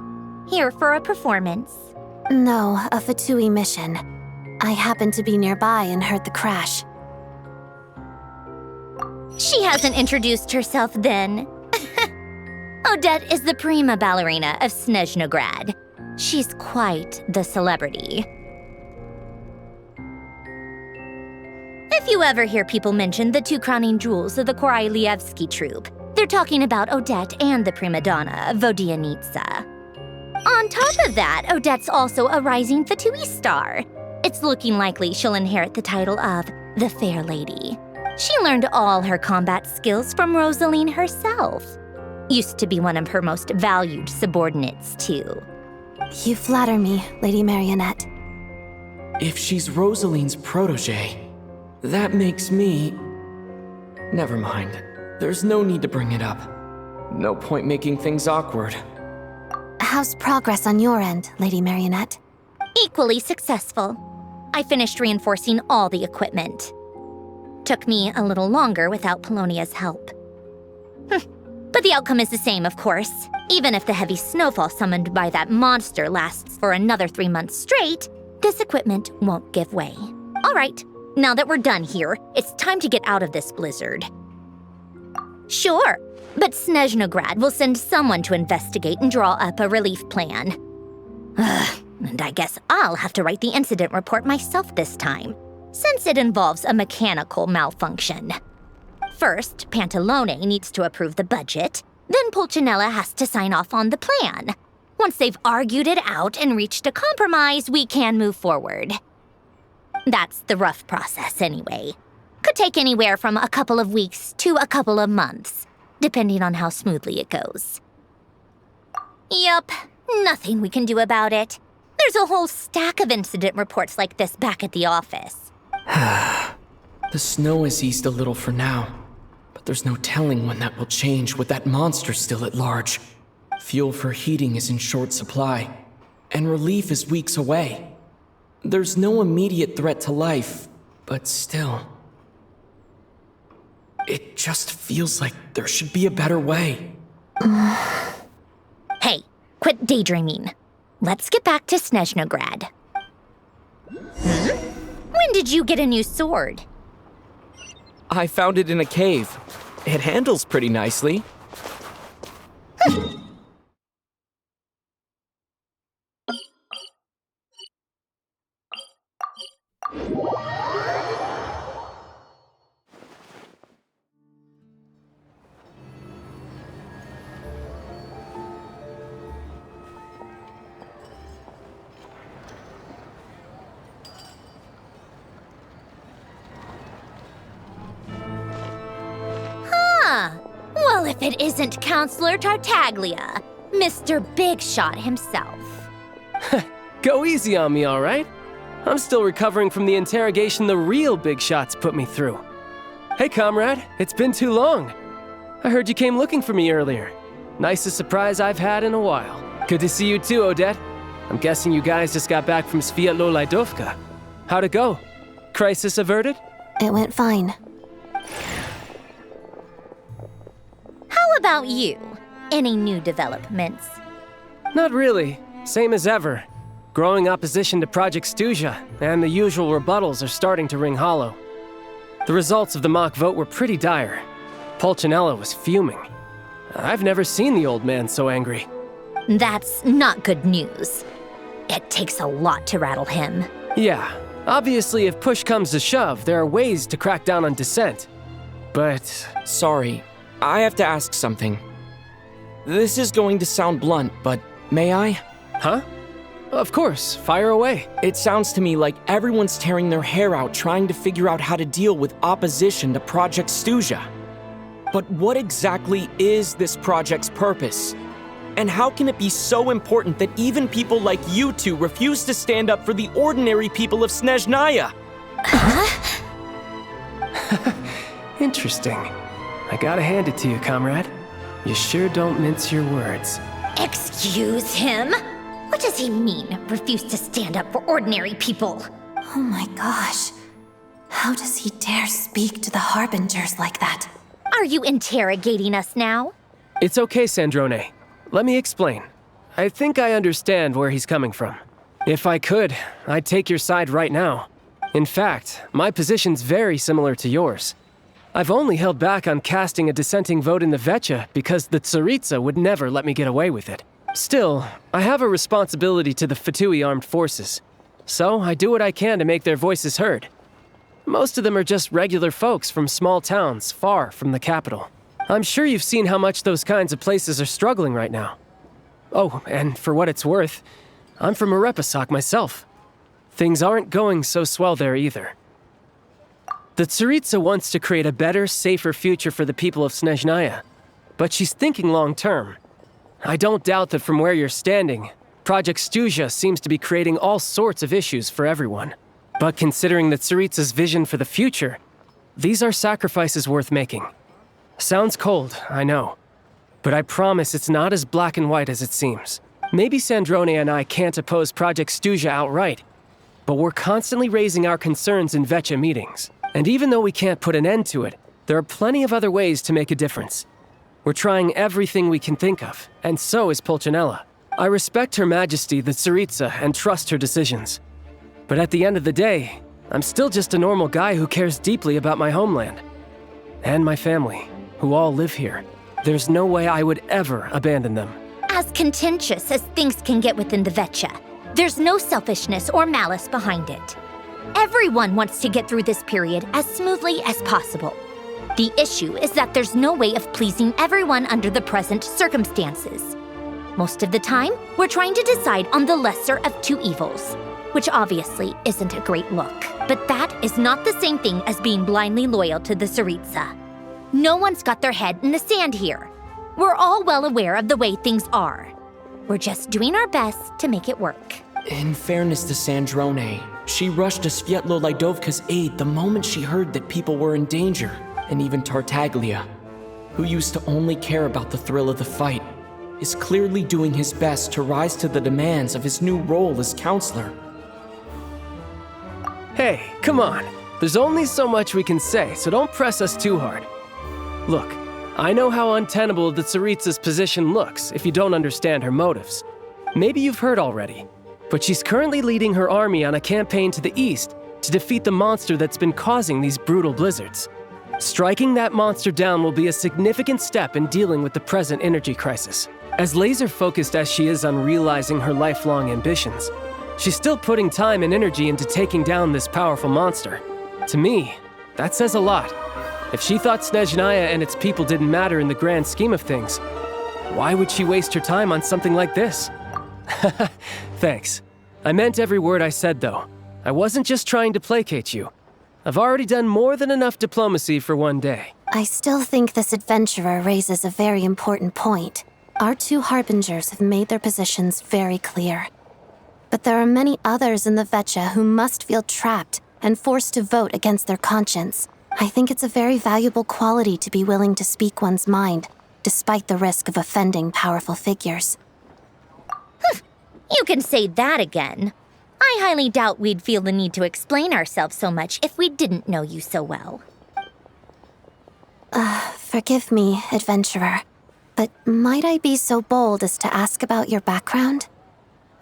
Here for a performance? No, a Fatui mission. I happened to be nearby and heard the crash. She hasn't introduced herself then. Odette is the prima ballerina of Snezhnaya. She's quite the celebrity. If you ever hear people mention the two crowning jewels of the Korailievsky troupe, they're talking about Odette and the prima donna, Vodianitsa. On top of that, Odette's also a rising Fatui star. It's looking likely she'll inherit the title of the Fair Lady. She learned all her combat skills from Rosaline herself. Used to be one of her most valued subordinates, too. You flatter me, Lady Marionette. If she's Rosaline's protege, that makes me... Never mind. There's no need to bring it up. No point making things awkward. How's progress on your end, Lady Marionette? Equally successful. I finished reinforcing all the equipment. Took me a little longer without Polonia's help. But the outcome is the same, of course. Even if the heavy snowfall summoned by that monster lasts for another 3 months straight, this equipment won't give way. All right, now that we're done here, it's time to get out of this blizzard. Sure, but Snezhnograd will send someone to investigate and draw up a relief plan. And I guess I'll have to write the incident report myself this time, since it involves a mechanical malfunction. First, Pantalone needs to approve the budget, then Pulcinella has to sign off on the plan. Once they've argued it out and reached a compromise, we can move forward. That's the rough process anyway. Could take anywhere from a couple of weeks to a couple of months, depending on how smoothly it goes. Yup, nothing we can do about it. There's a whole stack of incident reports like this back at the office. The snow has eased a little for now, but there's no telling when that will change with that monster still at large. Fuel for heating is in short supply, and relief is weeks away. There's no immediate threat to life, but still. It just feels like there should be a better way. Hey, quit daydreaming. Let's get back to Snezhnograd. When did you get a new sword? I found it in a cave. It handles pretty nicely. Well, if it isn't Counselor Tartaglia, Mr. Big Shot himself. Go easy on me, all right? I'm still recovering from the interrogation the real Big Shots put me through. Hey, comrade, it's been too long. I heard you came looking for me earlier. Nicest surprise I've had in a while. Good to see you too, Odette. I'm guessing you guys just got back from Sviatlo-Lajdovka. How'd it go? Crisis averted? It went fine. How about you? Any new developments? Not really. Same as ever. Growing opposition to Project Stuzha, and the usual rebuttals are starting to ring hollow. The results of the mock vote were pretty dire. Pulcinella was fuming. I've never seen the old man so angry. That's not good news. It takes a lot to rattle him. Yeah, obviously if push comes to shove, there are ways to crack down on dissent. But... Sorry, I have to ask something. This is going to sound blunt, but may I? Huh? Of course, fire away. It sounds to me like everyone's tearing their hair out trying to figure out how to deal with opposition to Project Stuzha. But what exactly is this project's purpose? And how can it be so important that even people like you two refuse to stand up for the ordinary people of Snezhnaya? Interesting. I gotta hand it to you, comrade. You sure don't mince your words. Excuse him? What does he mean, refuse to stand up for ordinary people? Oh my gosh. How does he dare speak to the Harbingers like that? Are you interrogating us now? It's okay, Sandrone. Let me explain. I think I understand where he's coming from. If I could, I'd take your side right now. In fact, my position's very similar to yours. I've only held back on casting a dissenting vote in the Vecha because the Tsaritsa would never let me get away with it. Still, I have a responsibility to the Fatui armed forces, so I do what I can to make their voices heard. Most of them are just regular folks from small towns far from the capital. I'm sure you've seen how much those kinds of places are struggling right now. Oh, and for what it's worth, I'm from Arepasak myself. Things aren't going so swell there either. The Tsaritsa wants to create a better, safer future for the people of Snezhnaya, but she's thinking long-term. I don't doubt that from where you're standing, Project Stuzha seems to be creating all sorts of issues for everyone. But considering the Tsaritsa's vision for the future, these are sacrifices worth making. Sounds cold, I know. But I promise it's not as black and white as it seems. Maybe Snezhnaya and I can't oppose Project Stuzha outright, but we're constantly raising our concerns in Vetcha meetings. And even though we can't put an end to it, there are plenty of other ways to make a difference. We're trying everything we can think of, and so is Pulcinella. I respect Her Majesty, the Tsaritsa, and trust her decisions. But at the end of the day, I'm still just a normal guy who cares deeply about my homeland. And my family, who all live here. There's no way I would ever abandon them. As contentious as things can get within the Vetcha, there's no selfishness or malice behind it. Everyone wants to get through this period as smoothly as possible. The issue is that there's no way of pleasing everyone under the present circumstances. Most of the time, we're trying to decide on the lesser of two evils, which obviously isn't a great look. But that is not the same thing as being blindly loyal to the Tsaritsa. No one's got their head in the sand here. We're all well aware of the way things are. We're just doing our best to make it work. In fairness to Snezhnaya, she rushed to Svietlo Lidovka's aid the moment she heard that people were in danger. And even Tartaglia, who used to only care about the thrill of the fight, is clearly doing his best to rise to the demands of his new role as counselor. Hey, come on. There's only so much we can say, so don't press us too hard. Look, I know how untenable the Tsaritsa's position looks if you don't understand her motives. Maybe you've heard already, but she's currently leading her army on a campaign to the east to defeat the monster that's been causing these brutal blizzards. Striking that monster down will be a significant step in dealing with the present energy crisis. As laser-focused as she is on realizing her lifelong ambitions, she's still putting time and energy into taking down this powerful monster. To me, that says a lot. If she thought Snezhnaya and its people didn't matter in the grand scheme of things, why would she waste her time on something like this? Thanks. I meant every word I said, though. I wasn't just trying to placate you. I've already done more than enough diplomacy for one day. I still think this adventurer raises a very important point. Our two harbingers have made their positions very clear. But there are many others in the Vetcha who must feel trapped and forced to vote against their conscience. I think it's a very valuable quality to be willing to speak one's mind, despite the risk of offending powerful figures. You can say that again. I highly doubt we'd feel the need to explain ourselves so much if we didn't know you so well. Forgive me, adventurer, but might I be so bold as to ask about your background?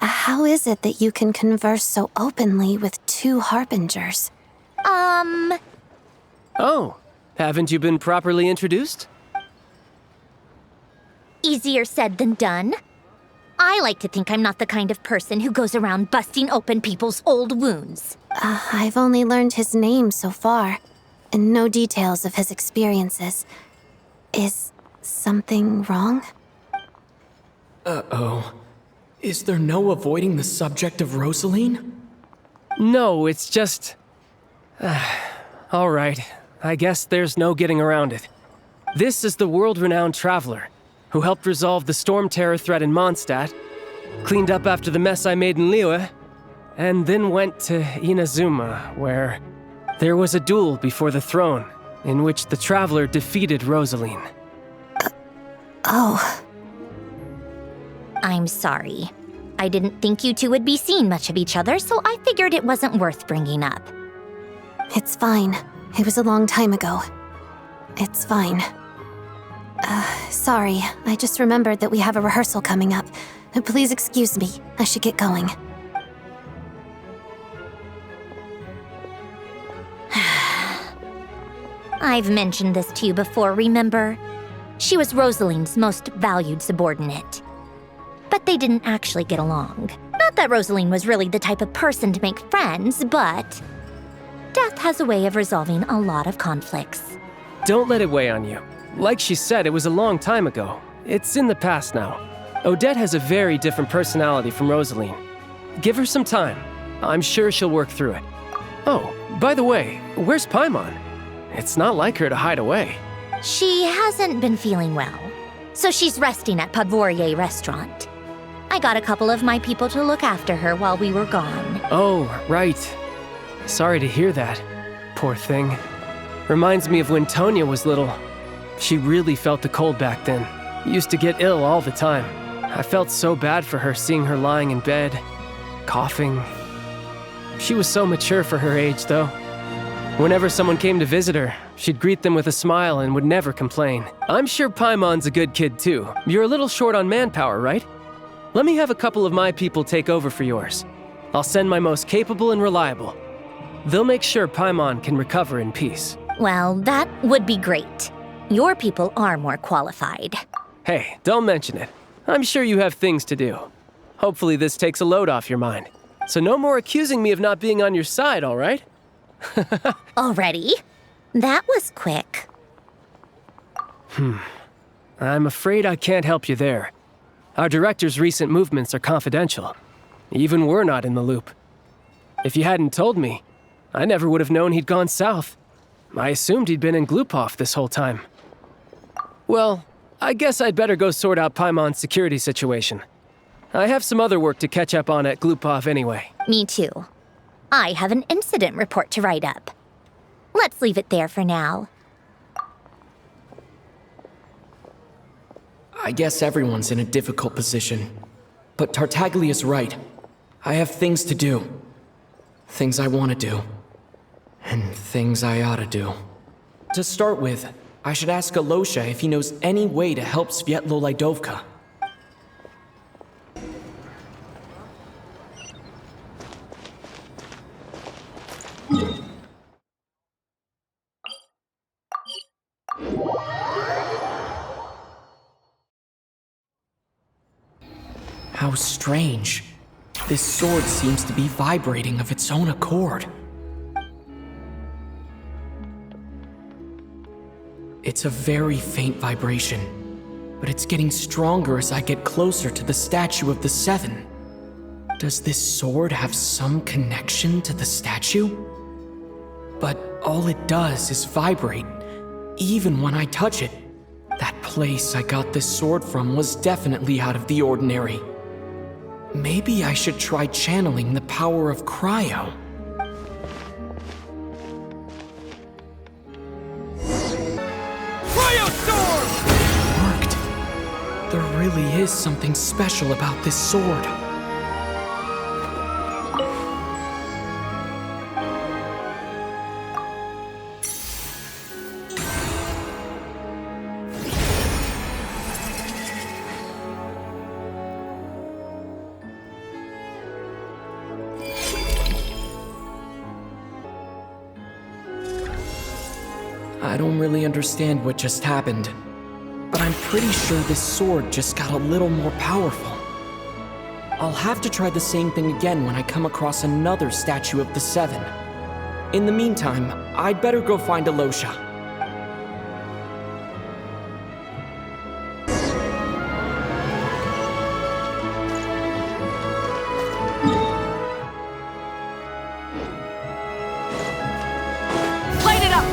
How is it that you can converse so openly with two harbingers? Oh, haven't you been properly introduced? Easier said than done. I like to think I'm not the kind of person who goes around busting open people's old wounds. I've only learned his name so far, and no details of his experiences. Is something wrong? Uh-oh. Is there no avoiding the subject of Rosaline? No, it's just... all right, I guess there's no getting around it. This is the world-renowned traveler, who helped resolve the storm terror threat in Mondstadt, cleaned up after the mess I made in Liyue, and then went to Inazuma, where there was a duel before the throne, in which the traveler defeated Rosaline. Oh. I'm sorry. I didn't think you two would be seeing much of each other, so I figured it wasn't worth bringing up. It's fine. It was a long time ago. It's fine. Sorry, I just remembered that we have a rehearsal coming up. Please excuse me, I should get going. I've mentioned this to you before, remember? She was Rosaline's most valued subordinate. But they didn't actually get along. Not that Rosaline was really the type of person to make friends, but death has a way of resolving a lot of conflicts. Don't let it weigh on you. Like she said, it was a long time ago. It's in the past now. Odette has a very different personality from Rosaline. Give her some time. I'm sure she'll work through it. Oh, by the way, where's Paimon? It's not like her to hide away. She hasn't been feeling well, so she's resting at Podvorier restaurant. I got a couple of my people to look after her while we were gone. Oh, right. Sorry to hear that. Poor thing. Reminds me of when Tonya was little. She really felt the cold back then. Used to get ill all the time. I felt so bad for her seeing her lying in bed, coughing. She was so mature for her age, though. Whenever someone came to visit her, she'd greet them with a smile and would never complain. I'm sure Paimon's a good kid, too. You're a little short on manpower, right? Let me have a couple of my people take over for yours. I'll send my most capable and reliable. They'll make sure Paimon can recover in peace. Well, that would be great. Your people are more qualified. Hey, don't mention it. I'm sure you have things to do. Hopefully this takes a load off your mind. So no more accusing me of not being on your side, all right? Already? That was quick. I'm afraid I can't help you there. Our director's recent movements are confidential. Even we're not in the loop. If you hadn't told me, I never would have known he'd gone south. I assumed he'd been in Glupov this whole time. Well, I guess I'd better go sort out Paimon's security situation. I have some other work to catch up on at Glupov anyway. Me too. I have an incident report to write up. Let's leave it there for now. I guess everyone's in a difficult position. But Tartaglia's right. I have things to do. Things I want to do. And things I ought to do. To start with, I should ask Alosha if he knows any way to help Svietlo Lydovka. How strange. This sword seems to be vibrating of its own accord. It's a very faint vibration, but it's getting stronger as I get closer to the statue of the Seven. Does this sword have some connection to the statue? But all it does is vibrate, even when I touch it. That place I got this sword from was definitely out of the ordinary. Maybe I should try channeling the power of cryo. Cryo Storm! It worked. There really is something special about this sword. I don't really understand what just happened, but I'm pretty sure this sword just got a little more powerful. I'll have to try the same thing again when I come across another statue of the Seven. In the meantime, I'd better go find Alosha. Light it up!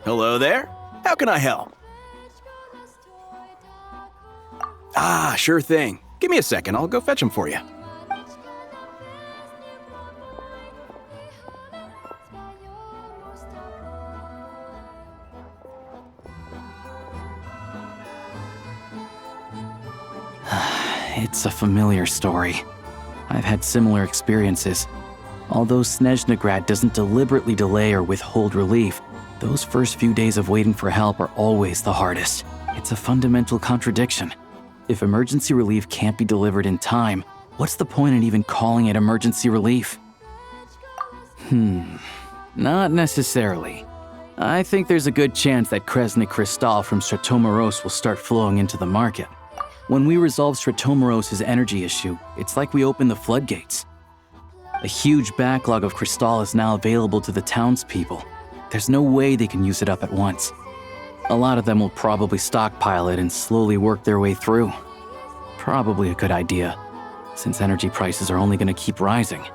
Hello there. How can I help? Ah, sure thing. Give me a second. I'll go fetch them for you. It's a familiar story. I've had similar experiences. Although Snezhnaya doesn't deliberately delay or withhold relief, those first few days of waiting for help are always the hardest. It's a fundamental contradiction. If emergency relief can't be delivered in time, what's the point in even calling it emergency relief? Not necessarily. I think there's a good chance that Kresnik Kristall from Stratomoros will start flowing into the market. When we resolve Stratomoros's energy issue, it's like we open the floodgates. A huge backlog of Kristall is now available to the townspeople. There's no way they can use it up at once. A lot of them will probably stockpile it and slowly work their way through. Probably a good idea, since energy prices are only going to keep rising.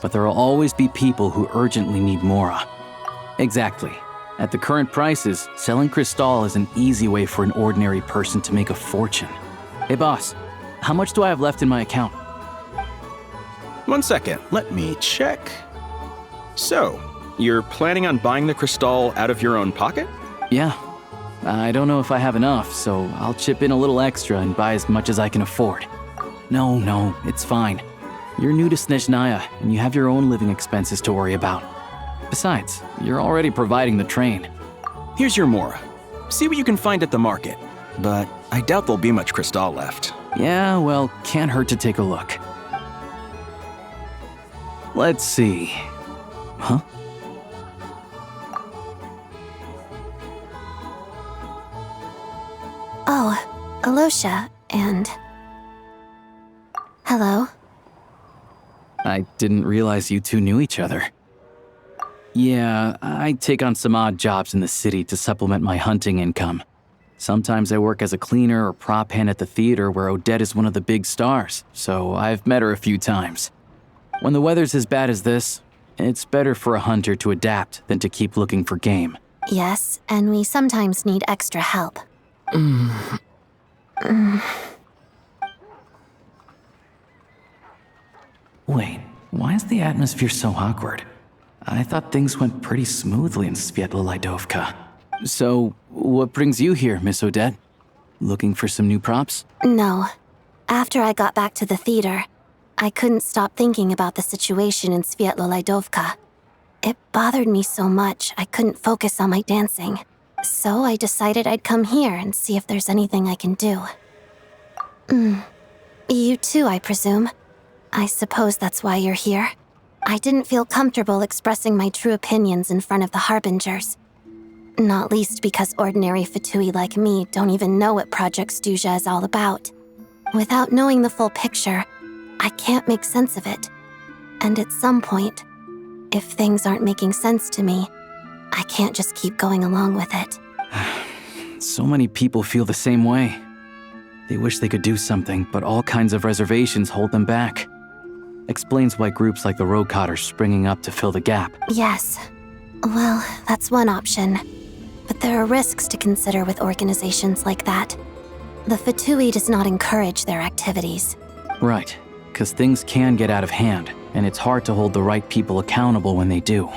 but there will always be people who urgently need Mora. Exactly. At the current prices, selling Crystal is an easy way for an ordinary person to make a fortune. Hey boss, how much do I have left in my account? 1 second, let me check. So, you're planning on buying the Crystal out of your own pocket? Yeah. I don't know if I have enough, so I'll chip in a little extra and buy as much as I can afford. No, it's fine. You're new to Snezhnaya, and you have your own living expenses to worry about. Besides, you're already providing the train. Here's your Mora. See what you can find at the market, but I doubt there'll be much Crystal left. Yeah, well, can't hurt to take a look. Let's see. Huh? Oh, Alosha, and... Hello? I didn't realize you two knew each other. Yeah, I take on some odd jobs in the city to supplement my hunting income. Sometimes I work as a cleaner or prop hand at the theater where Odette is one of the big stars, so I've met her a few times. When the weather's as bad as this, it's better for a hunter to adapt than to keep looking for game. Yes, and we sometimes need extra help. Wait, why is the atmosphere so awkward? I thought things went pretty smoothly in Svietlolaidovka. So, what brings you here, Miss Odette? Looking for some new props? No. After I got back to the theater, I couldn't stop thinking about the situation in Svietlolaidovka. It bothered me so much I couldn't focus on my dancing. So I decided I'd come here and see if there's anything I can do. You too, I presume. I suppose that's why you're here. I didn't feel comfortable expressing my true opinions in front of the Harbingers. Not least because ordinary Fatui like me don't even know what Project Stuzha is all about. Without knowing the full picture, I can't make sense of it. And at some point, if things aren't making sense to me, I can't just keep going along with it. So many people feel the same way. They wish they could do something, but all kinds of reservations hold them back. Explains why groups like the Rokot are springing up to fill the gap. Yes. Well, that's one option. But there are risks to consider with organizations like that. The Fatui does not encourage their activities. Right, because things can get out of hand, and it's hard to hold the right people accountable when they do.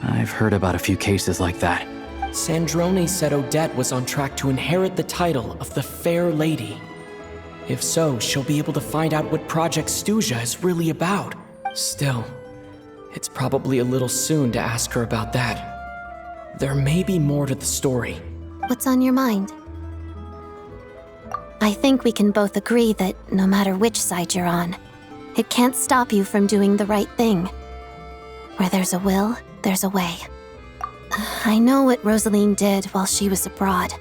I've heard about a few cases like that. Sandrone said Odette was on track to inherit the title of the Fair Lady. If so, she'll be able to find out what Project Stuzha is really about. Still, it's probably a little soon to ask her about that. There may be more to the story. What's on your mind? I think we can both agree that no matter which side you're on, it can't stop you from doing the right thing. Where there's a will, there's a way. I know what Rosaline did while she was abroad.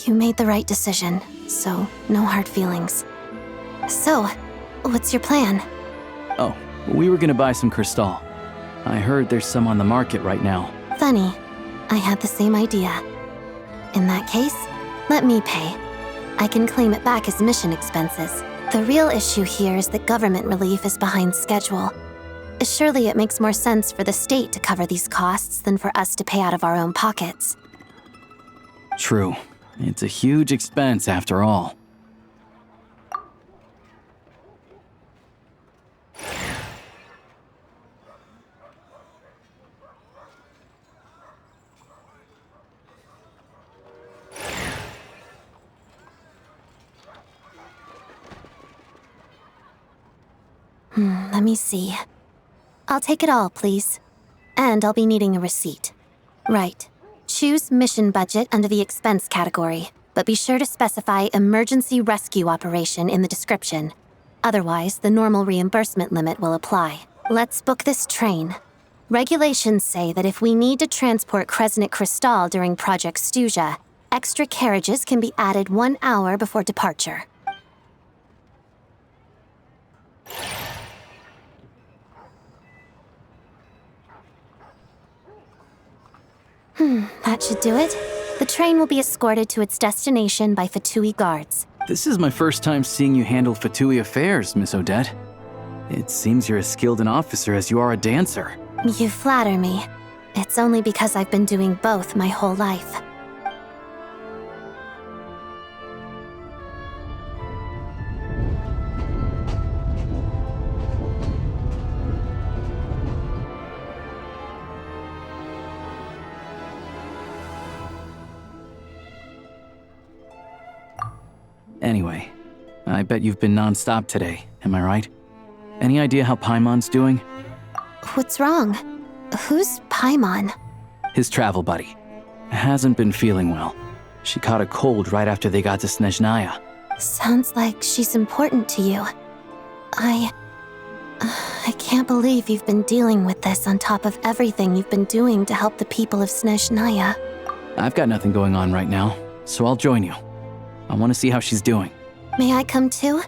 You made the right decision, so no hard feelings. So, what's your plan? Oh, we were gonna buy some Crystal. I heard there's some on the market right now. Funny, I had the same idea. In that case, let me pay. I can claim it back as mission expenses. The real issue here is that government relief is behind schedule. Surely it makes more sense for the state to cover these costs than for us to pay out of our own pockets. True. It's a huge expense after all. Let me see. I'll take it all, please. And I'll be needing a receipt. Right. Choose mission budget under the expense category, but be sure to specify emergency rescue operation in the description. Otherwise, the normal reimbursement limit will apply. Let's book this train. Regulations say that if we need to transport Kresnik Crystal during Project Stuzha, extra carriages can be added 1 hour before departure. That should do it. The train will be escorted to its destination by Fatui guards. This is my first time seeing you handle Fatui affairs, Miss Odette. It seems you're as skilled an officer as you are a dancer. You flatter me. It's only because I've been doing both my whole life. Anyway, I bet you've been non-stop today, am I right? Any idea how Paimon's doing? What's wrong? Who's Paimon? His travel buddy. Hasn't been feeling well. She caught a cold right after they got to Snezhnaya. Sounds like she's important to you. I can't believe you've been dealing with this on top of everything you've been doing to help the people of Snezhnaya. I've got nothing going on right now, so I'll join you. I want to see how she's doing. May I come too?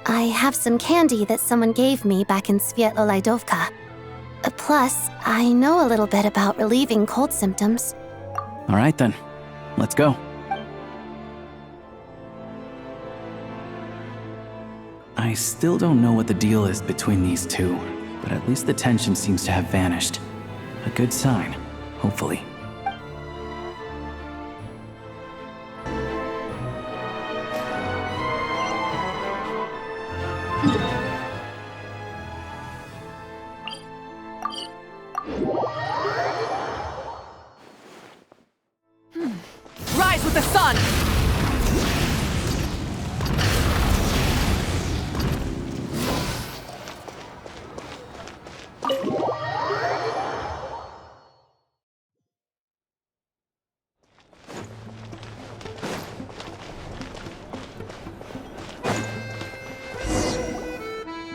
I have some candy that someone gave me back in Svietloleidovka. Plus, I know a little bit about relieving cold symptoms. All right then, let's go. I still don't know what the deal is between these two, but at least the tension seems to have vanished. A good sign, hopefully. Rise with the sun!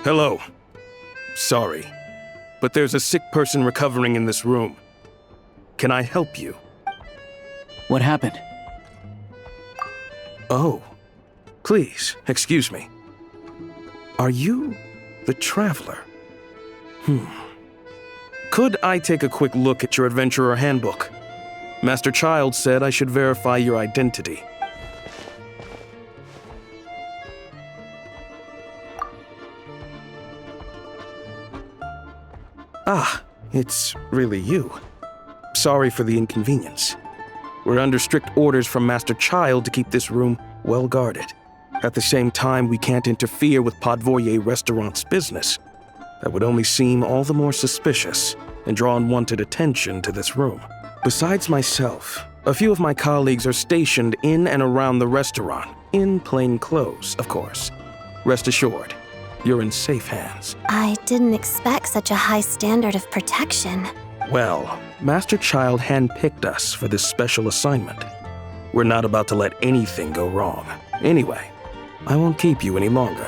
Hello. Sorry, but there's a sick person recovering in this room. Can I help you? What happened? Oh, please, excuse me. Are you the Traveler? Could I take a quick look at your Adventurer Handbook? Master Child said I should verify your identity. Ah, it's really you. Sorry for the inconvenience. We're under strict orders from Master Child to keep this room well guarded. At the same time, we can't interfere with Podvoye Restaurant's business. That would only seem all the more suspicious and draw unwanted attention to this room. Besides myself, a few of my colleagues are stationed in and around the restaurant, in plain clothes, of course. Rest assured, you're in safe hands. I didn't expect such a high standard of protection. Well, Master Child handpicked us for this special assignment. We're not about to let anything go wrong. Anyway, I won't keep you any longer.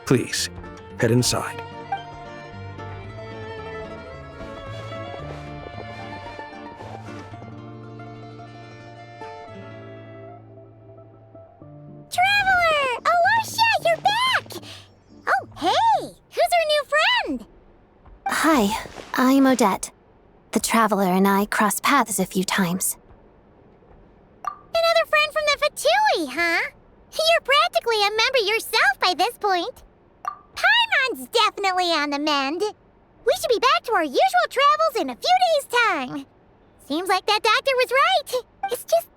Please, head inside. Traveler! Alasha, you're back! Oh, hey! Who's our new friend? Hi, I'm Odette. The Traveler and I crossed paths a few times. Another friend from the Fatui, huh? You're practically a member yourself by this point. Paimon's definitely on the mend. We should be back to our usual travels in a few days' time. Seems like that doctor was right. It's just...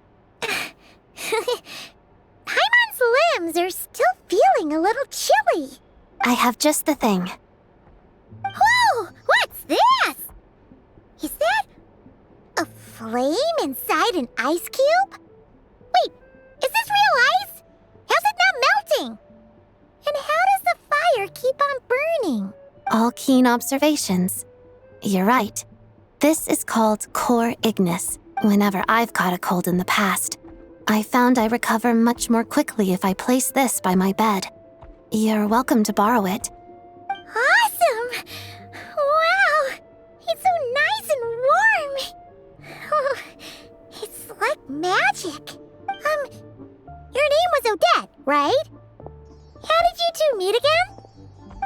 Paimon's limbs are still feeling a little chilly. I have just the thing. Whoa! What's this? Is that a flame inside an ice cube? Wait, is this real ice? How's it not melting? And how does the fire keep on burning? All keen observations. You're right. This is called core ignis. Whenever I've caught a cold in the past, I found I recover much more quickly if I place this by my bed. You're welcome to borrow it. Awesome! Wow! It's so nice and warm! Oh, it's like magic. Your name was Odette, right? How did you two meet again?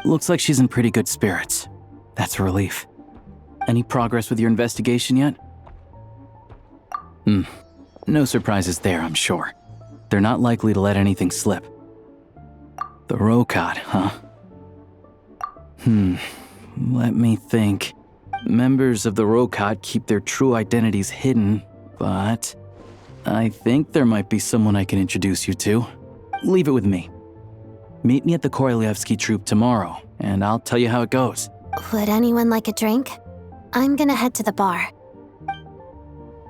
Looks like she's in pretty good spirits. That's a relief. Any progress with your investigation yet? No surprises there, I'm sure. They're not likely to let anything slip. The Rokad, huh? Let me think. Members of the Rokot keep their true identities hidden, but I think there might be someone I can introduce you to. Leave it with me. Meet me at the Korolyevsky troupe tomorrow, and I'll tell you how it goes. Would anyone like a drink? I'm gonna head to the bar.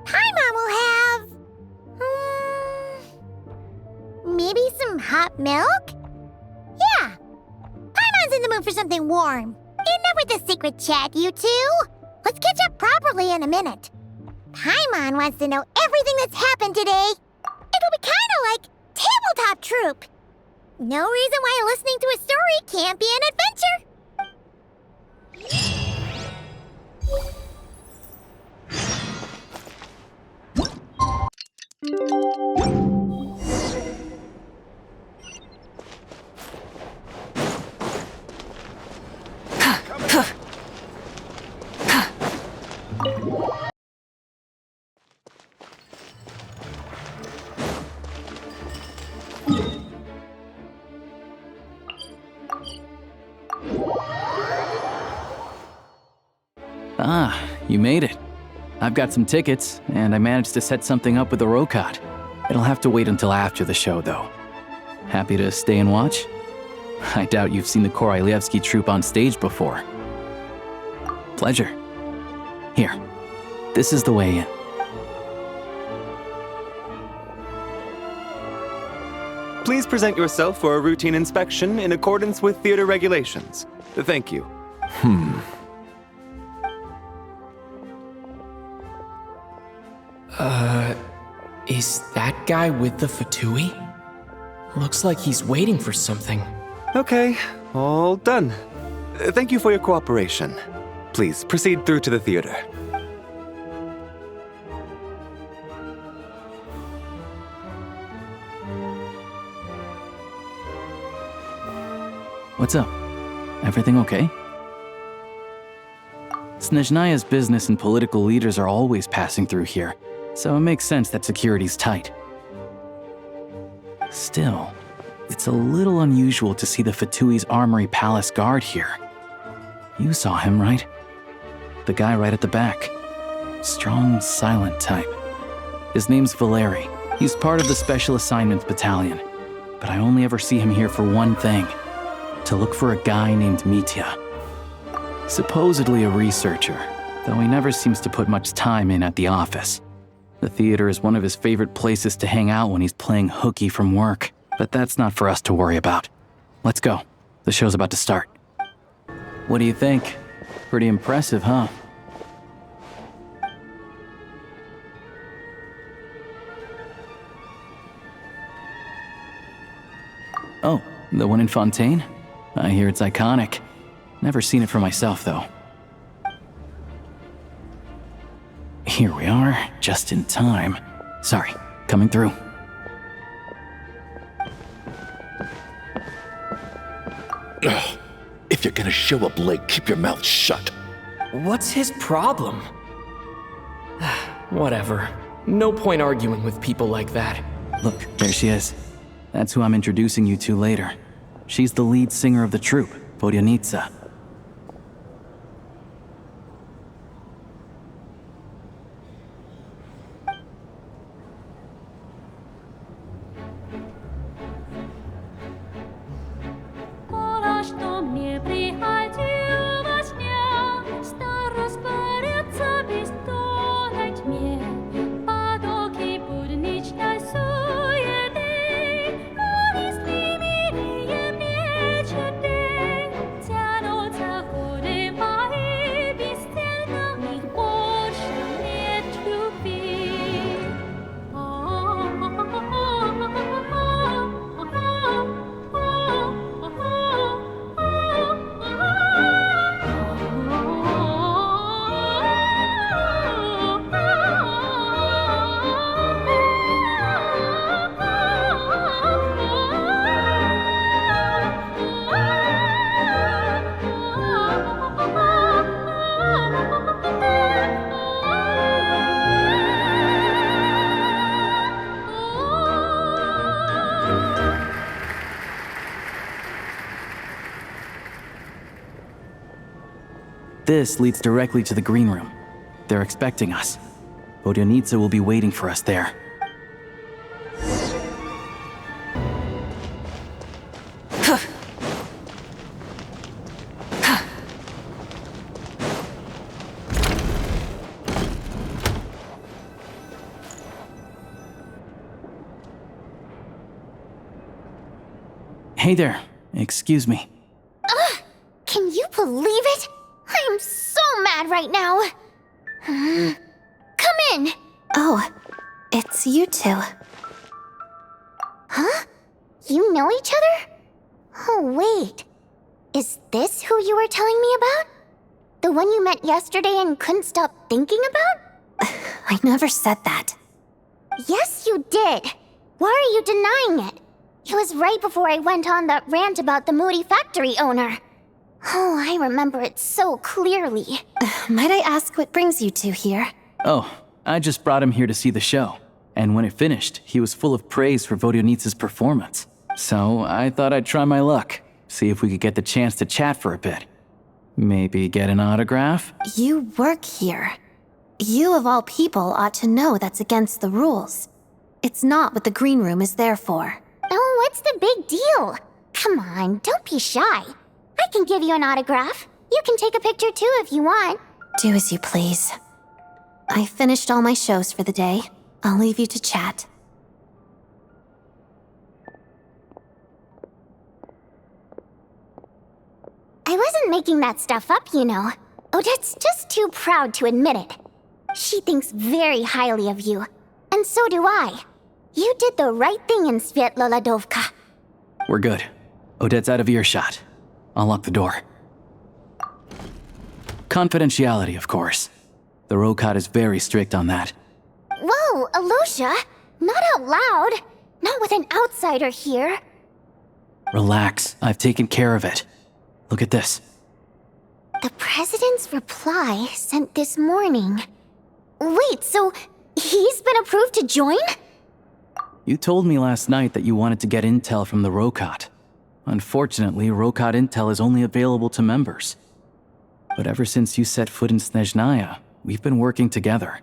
Paimon will have... maybe some hot milk? Yeah. Paimon's in the mood for something warm. Enough with the secret chat, you two. Let's catch up properly in a minute. Paimon wants to know everything that's happened today. It'll be kinda like tabletop troupe. No reason why listening to a story can't be an adventure. Ah, you made it. I've got some tickets, and I managed to set something up with the Rokot. It'll have to wait until after the show, though. Happy to stay and watch? I doubt you've seen the Korolyevsky troupe on stage before. Pleasure. Here, this is the way in. Please present yourself for a routine inspection in accordance with theater regulations. Thank you. Is that guy with the Fatui? Looks like he's waiting for something. Okay, all done. Thank you for your cooperation. Please proceed through to the theater. What's up? Everything okay? Snezhnaya's business and political leaders are always passing through here, so it makes sense that security's tight. Still, it's a little unusual to see the Fatui's Armory Palace guard here. You saw him, right? The guy right at the back. Strong, silent type. His name's Valeri. He's part of the Special Assignments Battalion, but I only ever see him here for one thing. To look for a guy named Mitya. Supposedly a researcher, though he never seems to put much time in at the office. The theater is one of his favorite places to hang out when he's playing hooky from work, but that's not for us to worry about. Let's go. The show's about to start. What do you think? Pretty impressive, huh? Oh, the one in Fontaine? I hear it's iconic. Never seen it for myself, though. Here we are, just in time. Sorry, coming through. Ugh. If you're gonna show up late, keep your mouth shut. What's his problem? Whatever. No point arguing with people like that. Look, there she is. That's who I'm introducing you to later. She's the lead singer of the troupe, Vodyanitsa. this leads directly to the green room. They're expecting us. Vodyanitsa will be waiting for us there. Hey there. Excuse me. Can you believe it? I am so mad right now. Come in. Oh, it's you two. Huh? You know each other? Oh, wait. Is this who you were telling me about? The one you met yesterday and couldn't stop thinking about? I never said that. Yes, you did. Why are you denying it? It was right before I went on that rant about the moody factory owner. Oh, I remember it so clearly. Might I ask what brings you two here? Oh, I just brought him here to see the show. And when it finished, he was full of praise for Vodyanitsa's performance. So I thought I'd try my luck, see if we could get the chance to chat for a bit. Maybe get an autograph? You work here. You of all people ought to know that's against the rules. It's not what the green room is there for. Oh, what's the big deal? Come on, don't be shy. I can give you an autograph. You can take a picture too if you want. Do as you please. I finished all my shows for the day. I'll leave you to chat. I wasn't making that stuff up, you know. Odette's just too proud to admit it. She thinks very highly of you, and so do I. You did the right thing in Svietloladovka. We're good. Odette's out of earshot. I'll lock the door. Confidentiality, of course. The Rokot is very strict on that. Whoa, Alosha! Not out loud! Not with an outsider here! Relax, I've taken care of it. Look at this. The President's reply sent this morning. Wait, so he's been approved to join? You told me last night that you wanted to get intel from the Rokot. Unfortunately, Rokot intel is only available to members. But ever since you set foot in Snezhnaya, we've been working together.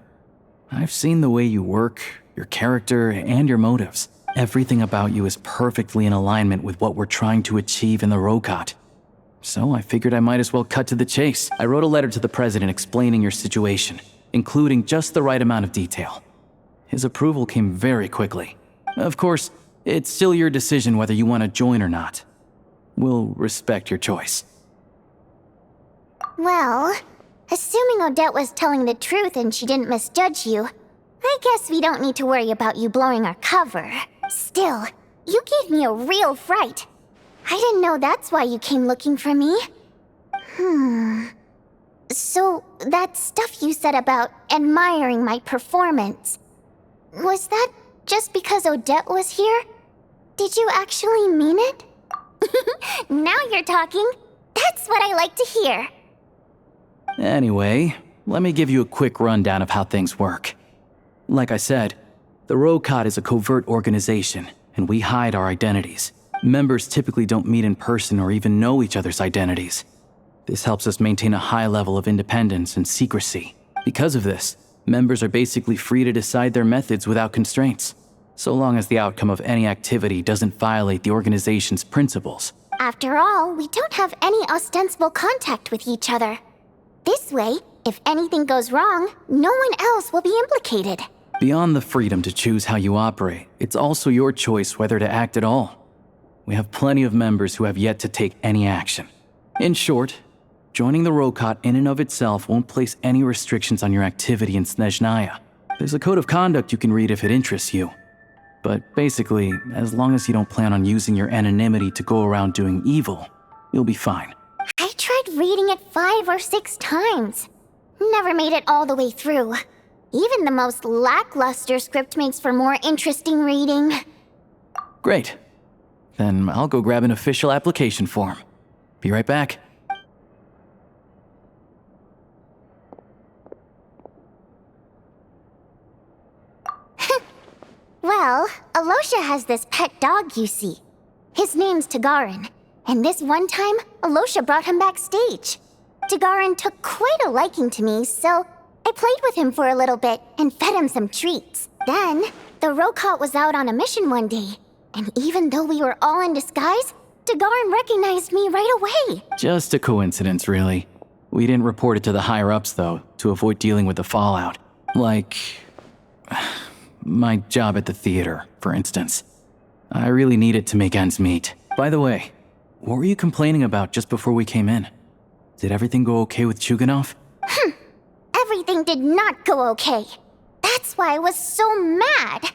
I've seen the way you work, your character, and your motives. Everything about you is perfectly in alignment with what we're trying to achieve in the Rokot. So I figured I might as well cut to the chase. I wrote a letter to the President explaining your situation, including just the right amount of detail. His approval came very quickly. Of course, it's still your decision whether you want to join or not. We'll respect your choice. Well, assuming Odette was telling the truth and she didn't misjudge you, I guess we don't need to worry about you blowing our cover. Still, you gave me a real fright. I didn't know that's why you came looking for me. So, that stuff you said about admiring my performance, was that just because Odette was here? Did you actually mean it? Now you're talking. That's what I like to hear. Anyway, let me give you a quick rundown of how things work. Like I said, the Rokot is a covert organization, and we hide our identities. Members typically don't meet in person or even know each other's identities. This helps us maintain a high level of independence and secrecy. Because of this, members are basically free to decide their methods without constraints, so long as the outcome of any activity doesn't violate the organization's principles. After all, we don't have any ostensible contact with each other. This way, if anything goes wrong, no one else will be implicated. Beyond the freedom to choose how you operate, it's also your choice whether to act at all. We have plenty of members who have yet to take any action. In short, joining the Rokot in and of itself won't place any restrictions on your activity in Snezhnaya. There's a code of conduct you can read if it interests you. But basically, as long as you don't plan on using your anonymity to go around doing evil, you'll be fine. I tried reading it 5 or 6 times. Never made it all the way through. Even the most lackluster script makes for more interesting reading. Great. Then I'll go grab an official application form. Be right back. Well, Alosha has this pet dog, you see. His name's Tagarin, and this one time, Alosha brought him backstage. Dagarin took quite a liking to me, so I played with him for a little bit and fed him some treats. Then, the Rokot was out on a mission one day, and even though we were all in disguise, Dagarin recognized me right away. Just a coincidence, really. We didn't report it to the higher-ups, though, to avoid dealing with the fallout. Like, my job at the theater, for instance. I really needed to make ends meet. By the way, what were you complaining about just before we came in? Did everything go okay with Chuganov? Everything did not go okay. That's why I was so mad.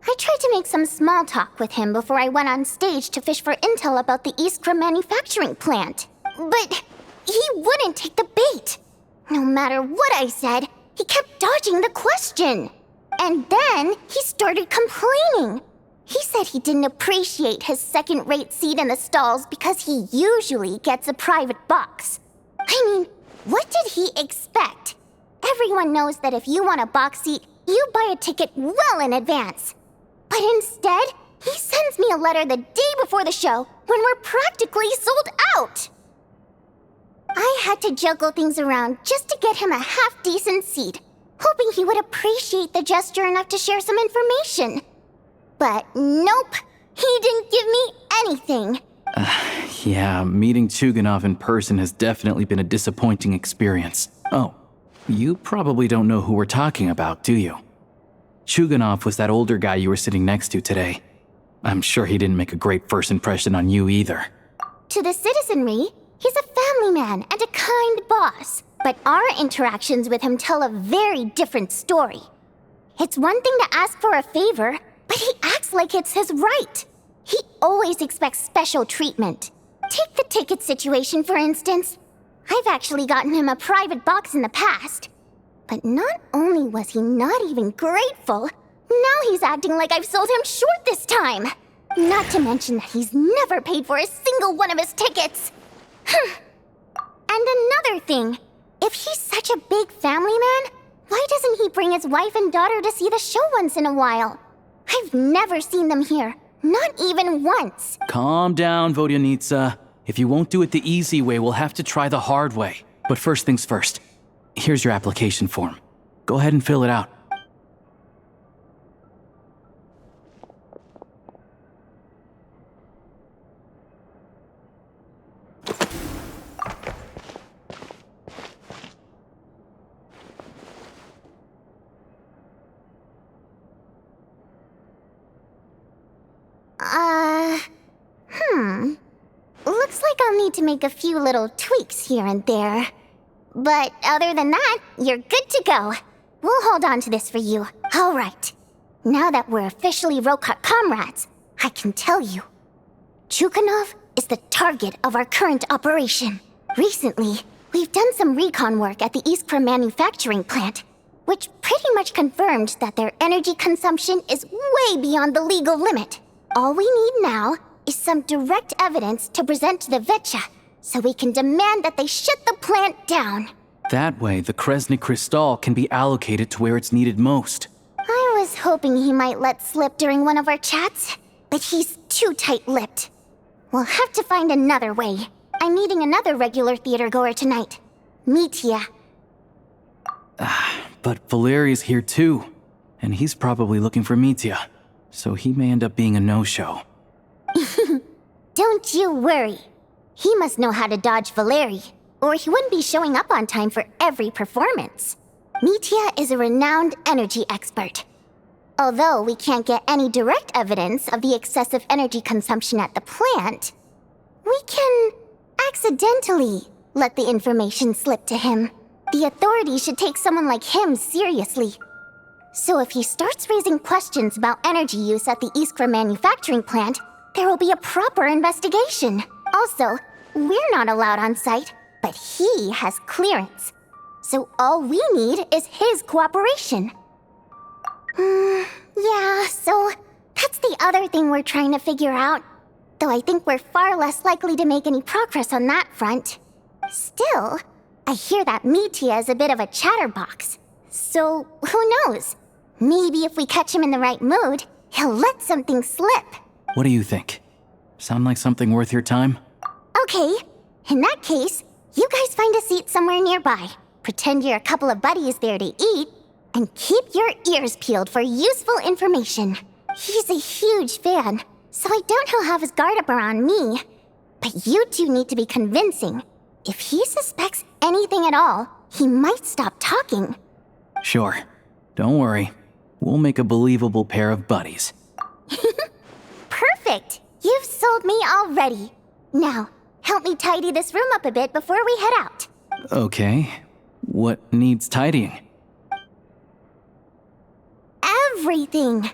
I tried to make some small talk with him before I went on stage to fish for intel about the Iskra manufacturing plant. But he wouldn't take the bait. No matter what I said, he kept dodging the question. And then he started complaining. He said he didn't appreciate his second-rate seat in the stalls because he usually gets a private box. I mean, what did he expect? Everyone knows that if you want a box seat, you buy a ticket well in advance. But instead, he sends me a letter the day before the show when we're practically sold out. I had to juggle things around just to get him a half-decent seat, hoping he would appreciate the gesture enough to share some information. But nope, he didn't give me anything. Yeah, meeting Chuganov in person has definitely been a disappointing experience. Oh, you probably don't know who we're talking about, do you? Chuganov was that older guy you were sitting next to today. I'm sure he didn't make a great first impression on you either. To the citizenry, he's a family man and a kind boss. But our interactions with him tell a very different story. It's one thing to ask for a favor, but he acts like it's his right. He always expects special treatment. Take the ticket situation, for instance. I've actually gotten him a private box in the past. But not only was he not even grateful, now he's acting like I've sold him short this time. Not to mention that he's never paid for a single one of his tickets. And another thing, if he's such a big family man, why doesn't he bring his wife and daughter to see the show once in a while? I've never seen them here, not even once. Calm down, Vodyanitsa. If you won't do it the easy way, we'll have to try the hard way. But first things first. Here's your application form. Go ahead and fill it out. Looks like I'll need to make a few little tweaks here and there. But other than that, you're good to go. We'll hold on to this for you. All right. Now that we're officially Rokot comrades, I can tell you. Chuganov is the target of our current operation. Recently, we've done some recon work at the Iskra manufacturing plant, which pretty much confirmed that their energy consumption is way beyond the legal limit. All we need now is some direct evidence to present to the Vetcha, so we can demand that they shut the plant down. That way, the Kresnik Crystal can be allocated to where it's needed most. I was hoping he might let slip during one of our chats, but he's too tight-lipped. We'll have to find another way. I'm meeting another regular theater-goer tonight, Mitya. But Valeri's here too, and he's probably looking for Mitya, so he may end up being a no-show. Don't you worry. He must know how to dodge Valeri, or he wouldn't be showing up on time for every performance. Mitya is a renowned energy expert. Although we can't get any direct evidence of the excessive energy consumption at the plant, we can accidentally let the information slip to him. The authorities should take someone like him seriously. So if he starts raising questions about energy use at the Iskra manufacturing plant, there will be a proper investigation. Also, we're not allowed on site, but he has clearance. So all we need is his cooperation. Yeah, so that's the other thing we're trying to figure out. Though I think we're far less likely to make any progress on that front. Still, I hear that Mitya is a bit of a chatterbox. So, who knows? Maybe if we catch him in the right mood, he'll let something slip. What do you think? Sound like something worth your time? Okay, in that case, You guys find a seat somewhere nearby, pretend you're a couple of buddies there to eat, and keep your ears peeled for useful information. He's a huge fan, so I doubt he'll have his guard up around me. But you two need to be convincing. If he suspects anything at all, he might stop talking. Sure. Don't worry. We'll make a believable pair of buddies. Perfect! You've sold me already. Now, help me tidy this room up a bit before we head out. Okay. What needs tidying? Everything!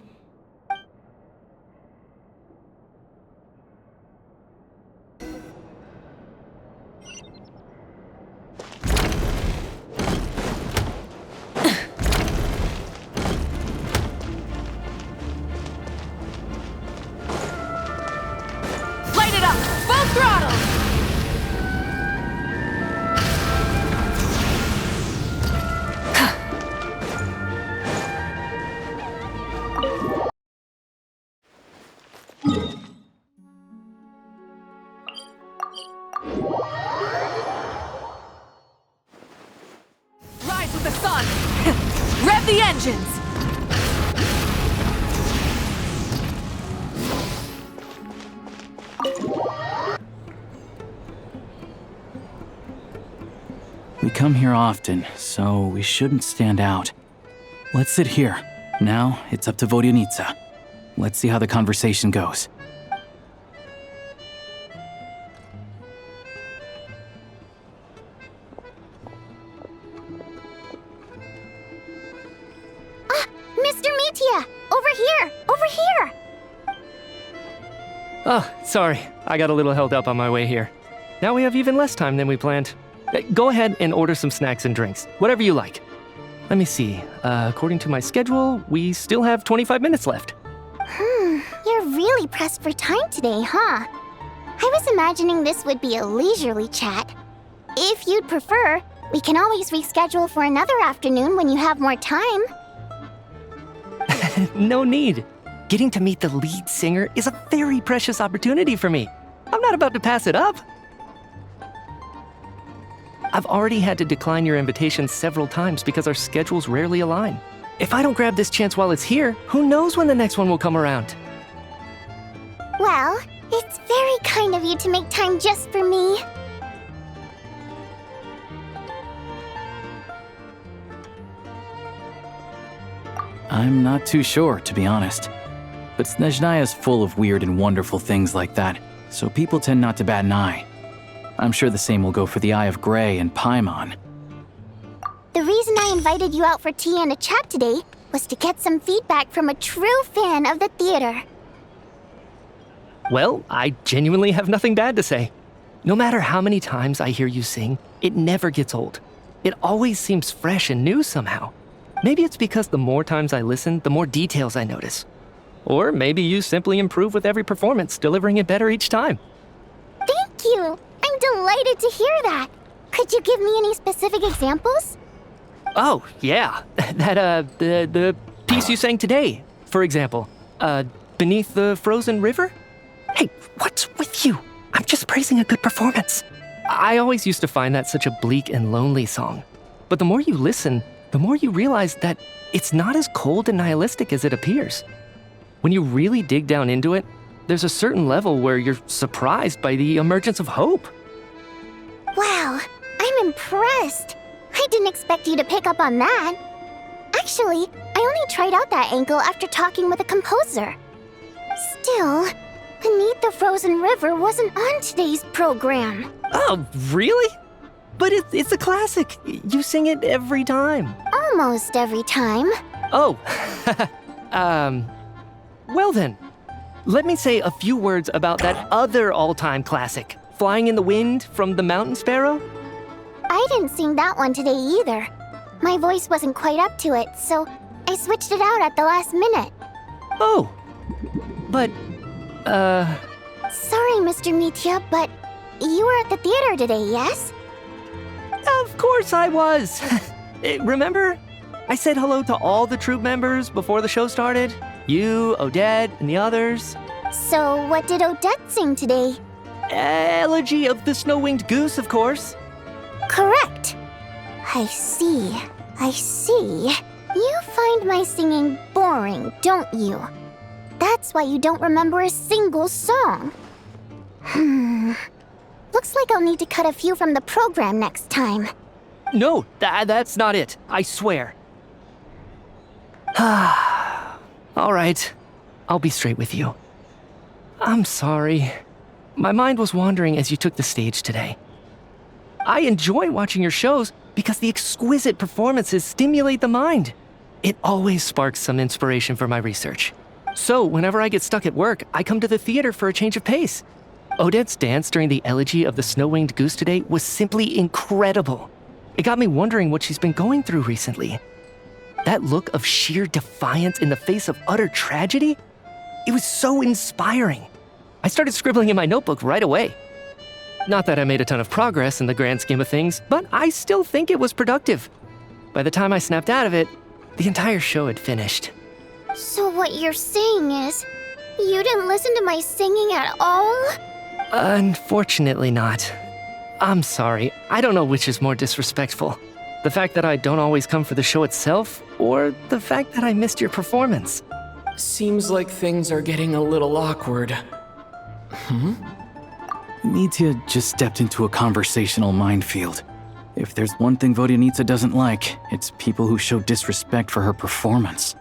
Light it up! Full throttle! Rise with the sun! Rev the engines! We come here often, so we shouldn't stand out. Let's sit here. Now, it's up to Vodyanica. Let's see how the conversation goes. Mr. Mitya! Over here! Over here! Oh, sorry. I got a little held up on my way here. Now we have even less time than we planned. Go ahead and order some snacks and drinks. Whatever you like. Let me see. According to my schedule, we still have 25 minutes left. You're really pressed for time today, huh? I was imagining this would be a leisurely chat. If you'd prefer, we can always reschedule for another afternoon when you have more time. No need. Getting to meet the lead singer is a very precious opportunity for me. I'm not about to pass it up. I've already had to decline your invitation several times because our schedules rarely align. If I don't grab this chance while it's here, who knows when the next one will come around? Well, it's very kind of you to make time just for me. I'm not too sure, to be honest. But Snezhnaya is full of weird and wonderful things like that, so people tend not to bat an eye. I'm sure the same will go for the Eye of Grey and Paimon. The reason I invited you out for tea and a chat today was to get some feedback from a true fan of the theater. Well, I genuinely have nothing bad to say. No matter how many times I hear you sing, it never gets old. It always seems fresh and new somehow. Maybe it's because the more times I listen, the more details I notice. Or maybe you simply improve with every performance, delivering it better each time. Thank you! I'm delighted to hear that. Could you give me any specific examples? Oh, yeah. The piece you sang today, for example. Beneath the Frozen River? Hey, what's with you? I'm just praising a good performance. I always used to find that such a bleak and lonely song. But the more you listen, the more you realize that it's not as cold and nihilistic as it appears. When you really dig down into it, there's a certain level where you're surprised by the emergence of hope. Wow, I'm impressed. I didn't expect you to pick up on that. Actually, I only tried out that angle after talking with a composer. Still, Beneath the Frozen River wasn't on today's program. Oh, really? But it's a classic. You sing it every time. Almost every time. Oh, well then. Let me say a few words about that other all-time classic, Flying in the Wind from the Mountain Sparrow. I didn't sing that one today either. My voice wasn't quite up to it, so I switched it out at the last minute. Oh, but, Sorry, Mr. Mitya, but you were at the theater today, yes? Of course I was. Remember? I said hello to all the troupe members before the show started. You, Odette, and the others. So what did Odette sing today? Elegy of the Snow-Winged Goose, of course. Correct. I see. You find my singing boring, don't you? That's why you don't remember a single song. Looks like I'll need to cut a few from the program next time. No, that's not it. I swear. All right. I'll be straight with you. I'm sorry. My mind was wandering as you took the stage today. I enjoy watching your shows because the exquisite performances stimulate the mind. It always sparks some inspiration for my research. So, whenever I get stuck at work, I come to the theater for a change of pace. Odette's dance during the elegy of the snow-winged goose today was simply incredible. It got me wondering what she's been going through recently. That look of sheer defiance in the face of utter tragedy? It was so inspiring. I started scribbling in my notebook right away. Not that I made a ton of progress in the grand scheme of things, but I still think it was productive. By the time I snapped out of it, the entire show had finished. So what you're saying is, you didn't listen to my singing at all? Unfortunately not. I'm sorry, I don't know which is more disrespectful. The fact that I don't always come for the show itself, or the fact that I missed your performance. Seems like things are getting a little awkward. Nitya just stepped into a conversational minefield. If there's one thing Vodyanitsa doesn't like, it's people who show disrespect for her performance.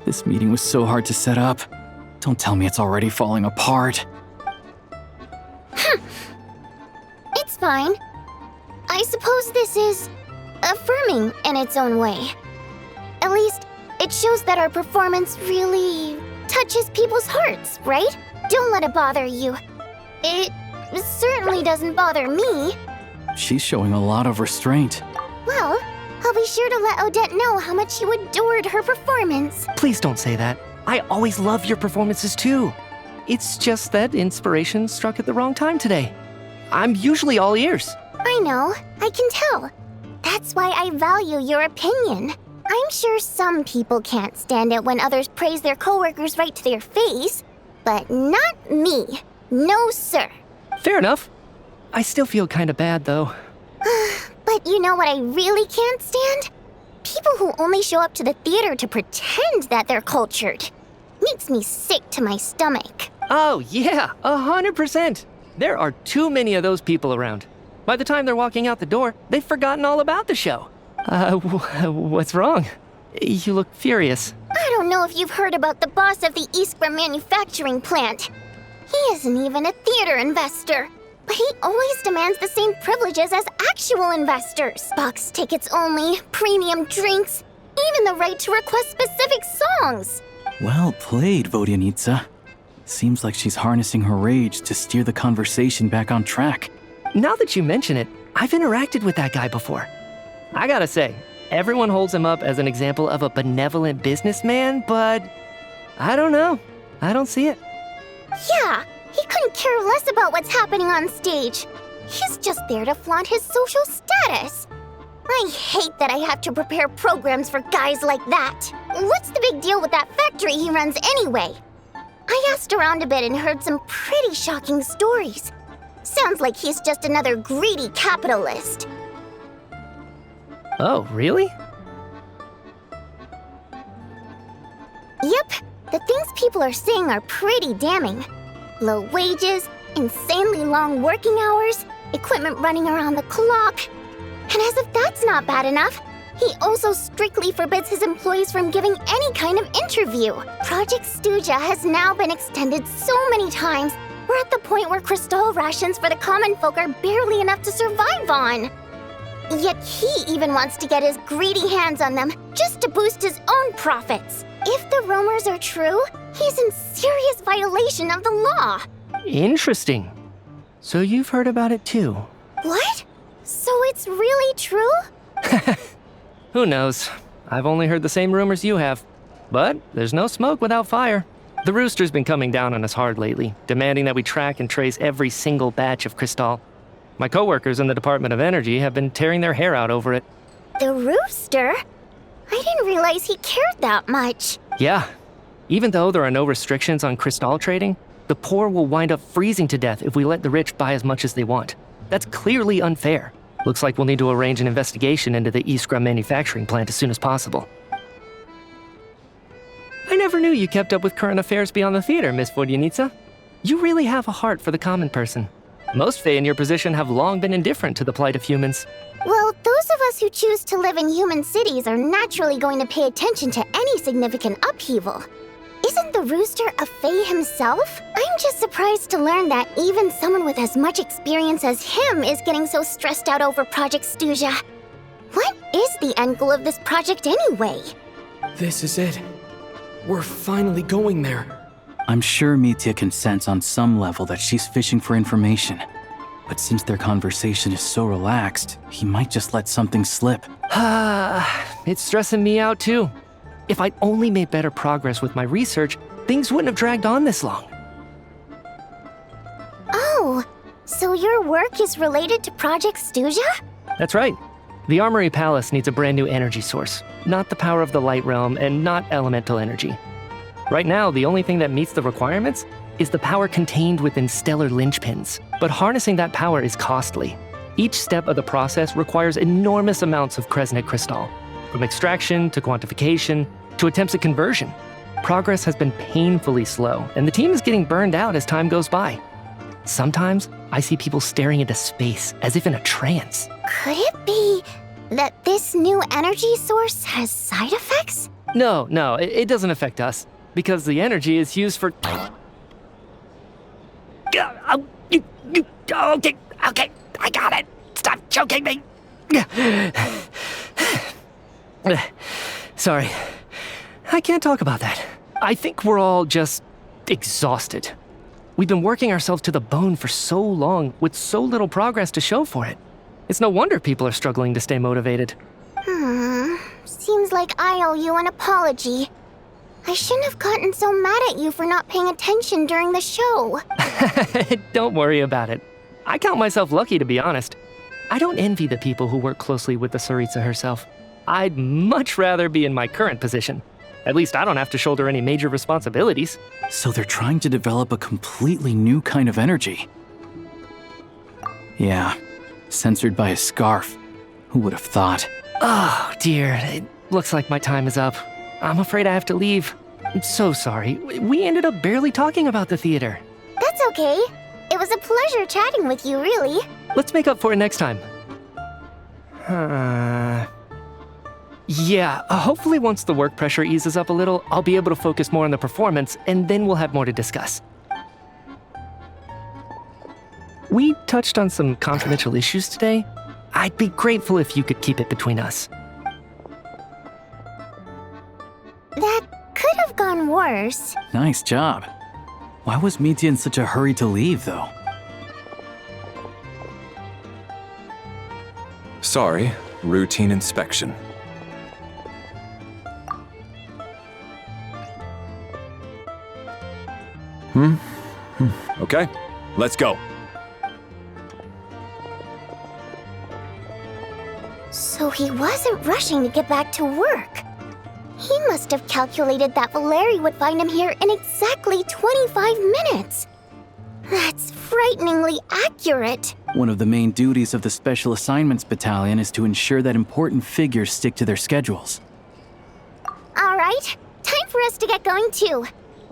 This meeting was so hard to set up. Don't tell me it's already falling apart. It's fine. I suppose this is affirming in its own way. At least, it shows that our performance really touches people's hearts, right? Don't let it bother you. It certainly doesn't bother me. She's showing a lot of restraint. Well, I'll be sure to let Odette know how much you adored her performance. Please don't say that. I always love your performances too. It's just that inspiration struck at the wrong time today. I'm usually all ears. I know, I can tell. That's why I value your opinion. I'm sure some people can't stand it when others praise their coworkers right to their face, but not me. No, sir. Fair enough. I still feel kinda bad though. But you know what I really can't stand? People who only show up to the theater to pretend that they're cultured. Makes me sick to my stomach. Oh yeah, 100%. There are too many of those people around. By the time they're walking out the door, they've forgotten all about the show. What's wrong? You look furious. I don't know if you've heard about the boss of the Iskra manufacturing plant. He isn't even a theater investor, but he always demands the same privileges as actual investors. Box tickets only, premium drinks, even the right to request specific songs. Well played, Vodyanitsa. Seems like she's harnessing her rage to steer the conversation back on track. Now that you mention it, I've interacted with that guy before. I gotta say, everyone holds him up as an example of a benevolent businessman, but I don't know. I don't see it. Yeah, he couldn't care less about what's happening on stage. He's just there to flaunt his social status. I hate that I have to prepare programs for guys like that. What's the big deal with that factory he runs anyway? I asked around a bit and heard some pretty shocking stories. Sounds like he's just another greedy capitalist. Oh, really? Yep, the things people are saying are pretty damning. Low wages, insanely long working hours, equipment running around the clock. And as if that's not bad enough, he also strictly forbids his employees from giving any kind of interview. Project Snezhnaya has now been extended so many times, we're at the point where crystal rations for the common folk are barely enough to survive on. Yet he even wants to get his greedy hands on them just to boost his own profits. If the rumors are true, he's in serious violation of the law. Interesting. So you've heard about it too? What? So it's really true? Who knows? I've only heard the same rumors you have. But there's no smoke without fire. The rooster's been coming down on us hard lately, demanding that we track and trace every single batch of crystal. My coworkers in the Department of Energy have been tearing their hair out over it. The rooster? I didn't realize he cared that much. Yeah. Even though there are no restrictions on crystal trading, the poor will wind up freezing to death if we let the rich buy as much as they want. That's clearly unfair. Looks like we'll need to arrange an investigation into the Iskra manufacturing plant as soon as possible. I never knew you kept up with current affairs beyond the theater, Miss Vodyanitsa. You really have a heart for the common person. Most Fae in your position have long been indifferent to the plight of humans. Well, those of us who choose to live in human cities are naturally going to pay attention to any significant upheaval. Isn't the rooster a Fae himself? I'm just surprised to learn that even someone with as much experience as him is getting so stressed out over Project Stuzha. What is the end goal of this project anyway? This is it. We're finally going there. I'm sure Mitya can sense on some level that she's fishing for information. But since their conversation is so relaxed, he might just let something slip. It's stressing me out too. If I'd only made better progress with my research, things wouldn't have dragged on this long. Oh, so your work is related to Project Stuzha? That's right. The Armory Palace needs a brand new energy source. Not the power of the Light Realm and not elemental energy. Right now, the only thing that meets the requirements is the power contained within stellar linchpins. But harnessing that power is costly. Each step of the process requires enormous amounts of Kresnik crystal. From extraction to quantification to attempts at conversion. Progress has been painfully slow, and the team is getting burned out as time goes by. Sometimes, I see people staring into space as if in a trance. Could it be that this new energy source has side effects? No, it doesn't affect us, because the energy is used for... Okay, I got it. Stop choking me. Sorry, I can't talk about that. I think we're all just exhausted. We've been working ourselves to the bone for so long with so little progress to show for it. It's no wonder people are struggling to stay motivated. Seems like I owe you an apology. I shouldn't have gotten so mad at you for not paying attention during the show. Don't worry about it. I count myself lucky, to be honest. I don't envy the people who work closely with the Tsaritsa herself. I'd much rather be in my current position. At least I don't have to shoulder any major responsibilities. So they're trying to develop a completely new kind of energy. Yeah, censored by a scarf. Who would have thought? Oh, dear. It looks like my time is up. I'm afraid I have to leave. I'm so sorry. We ended up barely talking about the theater. That's okay. It was a pleasure chatting with you, really. Let's make up for it next time. Yeah, hopefully once the work pressure eases up a little, I'll be able to focus more on the performance, and then we'll have more to discuss. We touched on some confidential issues today. I'd be grateful if you could keep it between us. That could have gone worse. Nice job. Why was Mitya in such a hurry to leave, though? Sorry, routine inspection. Okay, let's go. So he wasn't rushing to get back to work. He must have calculated that Valeri would find him here in exactly 25 minutes. That's frighteningly accurate. One of the main duties of the Special Assignments Battalion is to ensure that important figures stick to their schedules. All right, time for us to get going too.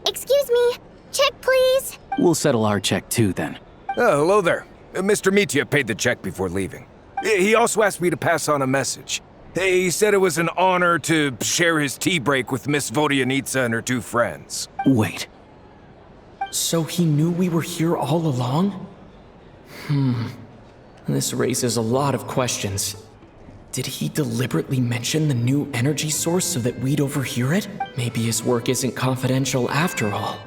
Excuse me, check please. We'll settle our check too, then. Oh, hello there. Mr. Mitya paid the check before leaving. He also asked me to pass on a message. He said it was an honor to share his tea break with Miss Vodyanitsa and her two friends. Wait. So he knew we were here all along? This raises a lot of questions. Did he deliberately mention the new energy source so that we'd overhear it? Maybe his work isn't confidential after all.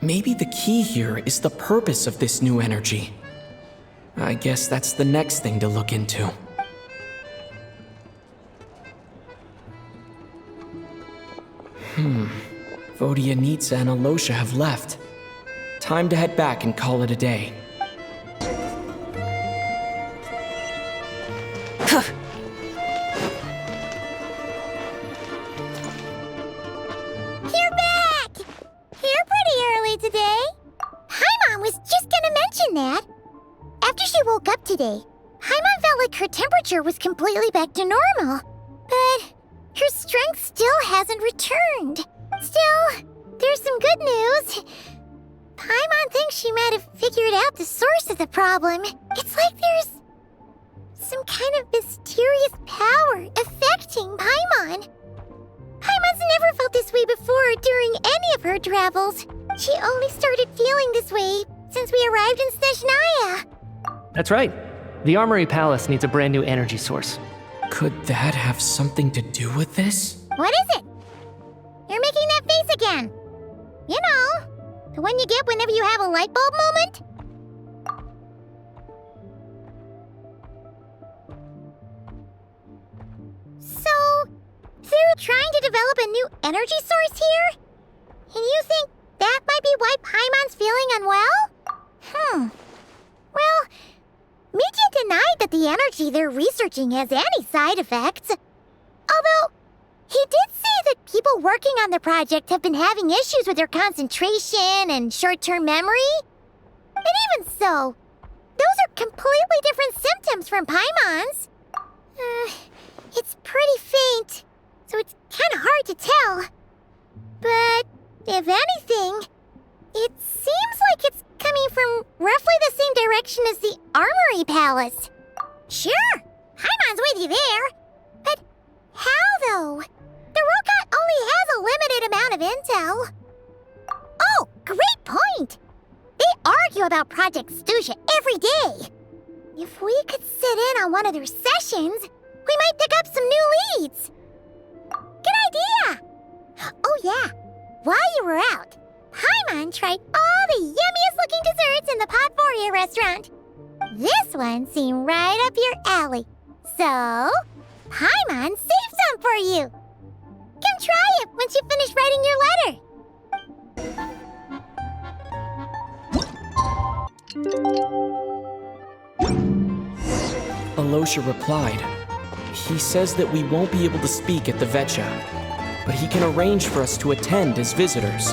Maybe the key here is the purpose of this new energy. I guess that's the next thing to look into. Vodyanitsa and Alosha have left. Time to head back and call it a day. You're back! Here pretty early today. Paimon was just gonna mention that. After she woke today. Paimon felt like her temperature was completely back to normal, but her strength still hasn't returned. Still, there's some good news. Paimon thinks she might have figured out the source of the problem. It's like there's some kind of mysterious power affecting Paimon. Paimon's never felt this way before during any of her travels. She only started feeling this way since we arrived in Snezhnaya. That's right. The Armory Palace needs a brand new energy source. Could that have something to do with this? What is it? You're making that face again. You know, the one you get whenever you have a light bulb moment? So, they're trying to develop a new energy source here? And you think that might be why Paimon's feeling unwell? Well, Mitya denied that the energy they're researching has any side effects. Although, he did say that people working on the project have been having issues with their concentration and short-term memory. And even so, those are completely different symptoms from Paimon's. It's pretty faint, so it's kind of hard to tell. But, if anything, it seems like it's coming from roughly the same direction as the Armory Palace. Sure, Paimon's with you there. But how, though? The robot only has a limited amount of intel. Oh, great point! They argue about Project Snezhnaya every day. If we could sit in on one of their sessions, we might pick up some new leads. Good idea! Oh yeah, while you were out, Paimon tried all the yummiest looking desserts in the Potvoria restaurant. This one seemed right up your alley. So, Paimon saved some for you. Come try it once you finish writing your letter. Alosha replied. He says that we won't be able to speak at the Vetcha, but he can arrange for us to attend as visitors.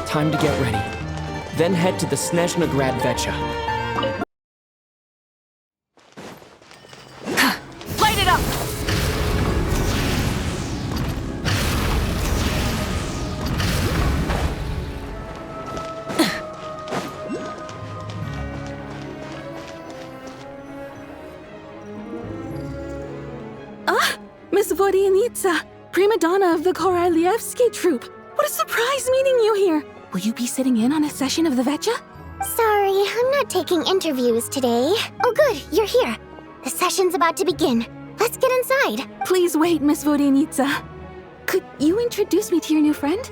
Time to get ready. Then head to the Snezhnaya Vetcha. Light it up! Miss Vodyanitsa, prima donna of the Korolievsky troupe. What a surprise meeting you here. Will you be sitting in on a session of the Vetcha? Sorry, I'm not taking interviews today. Oh good, you're here. The session's about to begin. Let's get inside. Please wait, Miss Vodyanitsa. Could you introduce me to your new friend?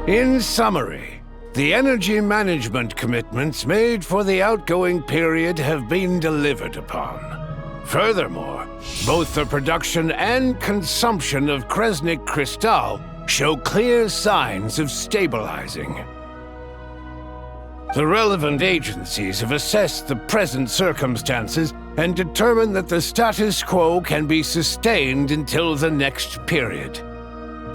In summary, the energy management commitments made for the outgoing period have been delivered upon. Furthermore, both the production and consumption of Kresnik Crystal show clear signs of stabilizing. The relevant agencies have assessed the present circumstances and determined that the status quo can be sustained until the next period.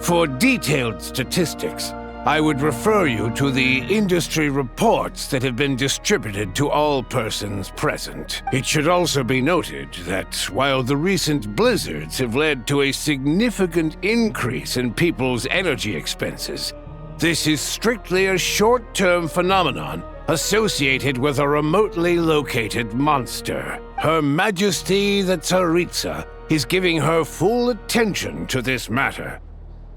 For detailed statistics, I would refer you to the industry reports that have been distributed to all persons present. It should also be noted that while the recent blizzards have led to a significant increase in people's energy expenses, this is strictly a short-term phenomenon associated with a remotely located monster. Her Majesty the Tsaritsa is giving her full attention to this matter.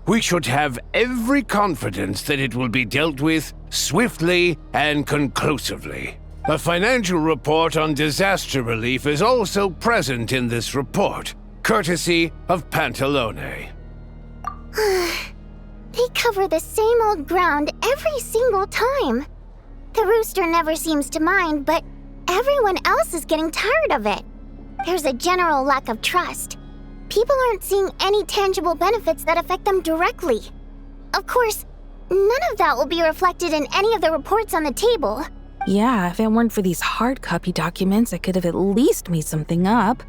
We should have every confidence that it will be dealt with swiftly and conclusively. A financial report on disaster relief is also present in this report, courtesy of Pantalone. They cover the same old ground every single time. The rooster never seems to mind, but everyone else is getting tired of it. There's a general lack of trust. People aren't seeing any tangible benefits that affect them directly. Of course, None of that will be reflected in any of the reports on the table. Yeah, if it weren't for these hard copy documents, I could have at least made something up.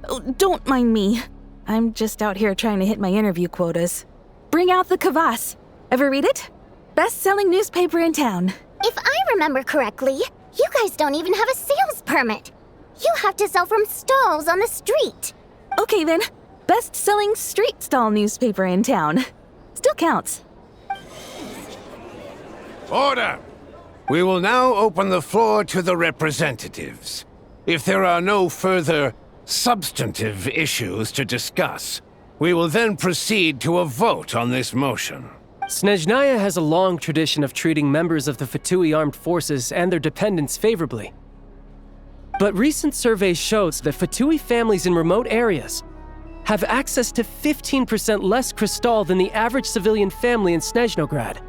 Oh, don't mind me. I'm just out here trying to hit my interview quotas. Bring out the kvass. Ever read it? Best-selling newspaper in town. If I remember correctly, you guys don't even have a sales permit. You have to sell from stalls on the street. Okay then, best-selling street stall newspaper in town. Still counts. Order! We will now open the floor to the representatives. If there are no further substantive issues to discuss, we will then proceed to a vote on this motion. Snezhnaya has a long tradition of treating members of the Fatui armed forces and their dependents favorably. But recent surveys shows that Fatui families in remote areas have access to 15% less crystal than the average civilian family in Snezhnograd.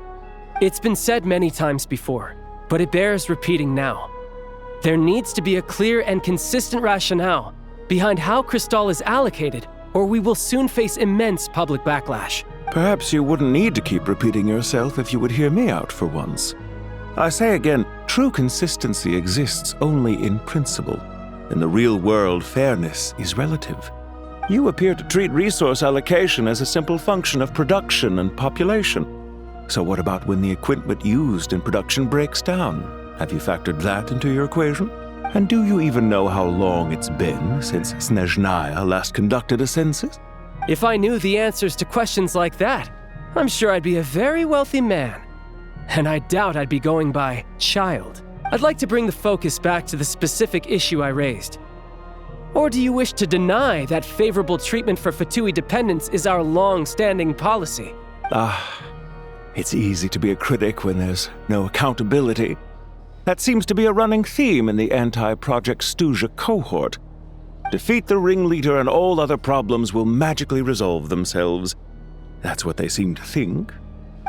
It's been said many times before, but it bears repeating now. There needs to be a clear and consistent rationale behind how crystal is allocated, or we will soon face immense public backlash. Perhaps you wouldn't need to keep repeating yourself if you would hear me out for once. I say again, true consistency exists only in principle. In the real world, fairness is relative. You appear to treat resource allocation as a simple function of production and population. So what about when the equipment used in production breaks down? Have you factored that into your equation? And do you even know how long it's been since Snezhnaya last conducted a census? If I knew the answers to questions like that, I'm sure I'd be a very wealthy man. And I doubt I'd be going by child. I'd like to bring the focus back to the specific issue I raised. Or do you wish to deny that favorable treatment for Fatui dependents is our long-standing policy? It's easy to be a critic when there's no accountability. That seems to be a running theme in the anti-Project Stuzha cohort. Defeat the ringleader and all other problems will magically resolve themselves. That's what they seem to think.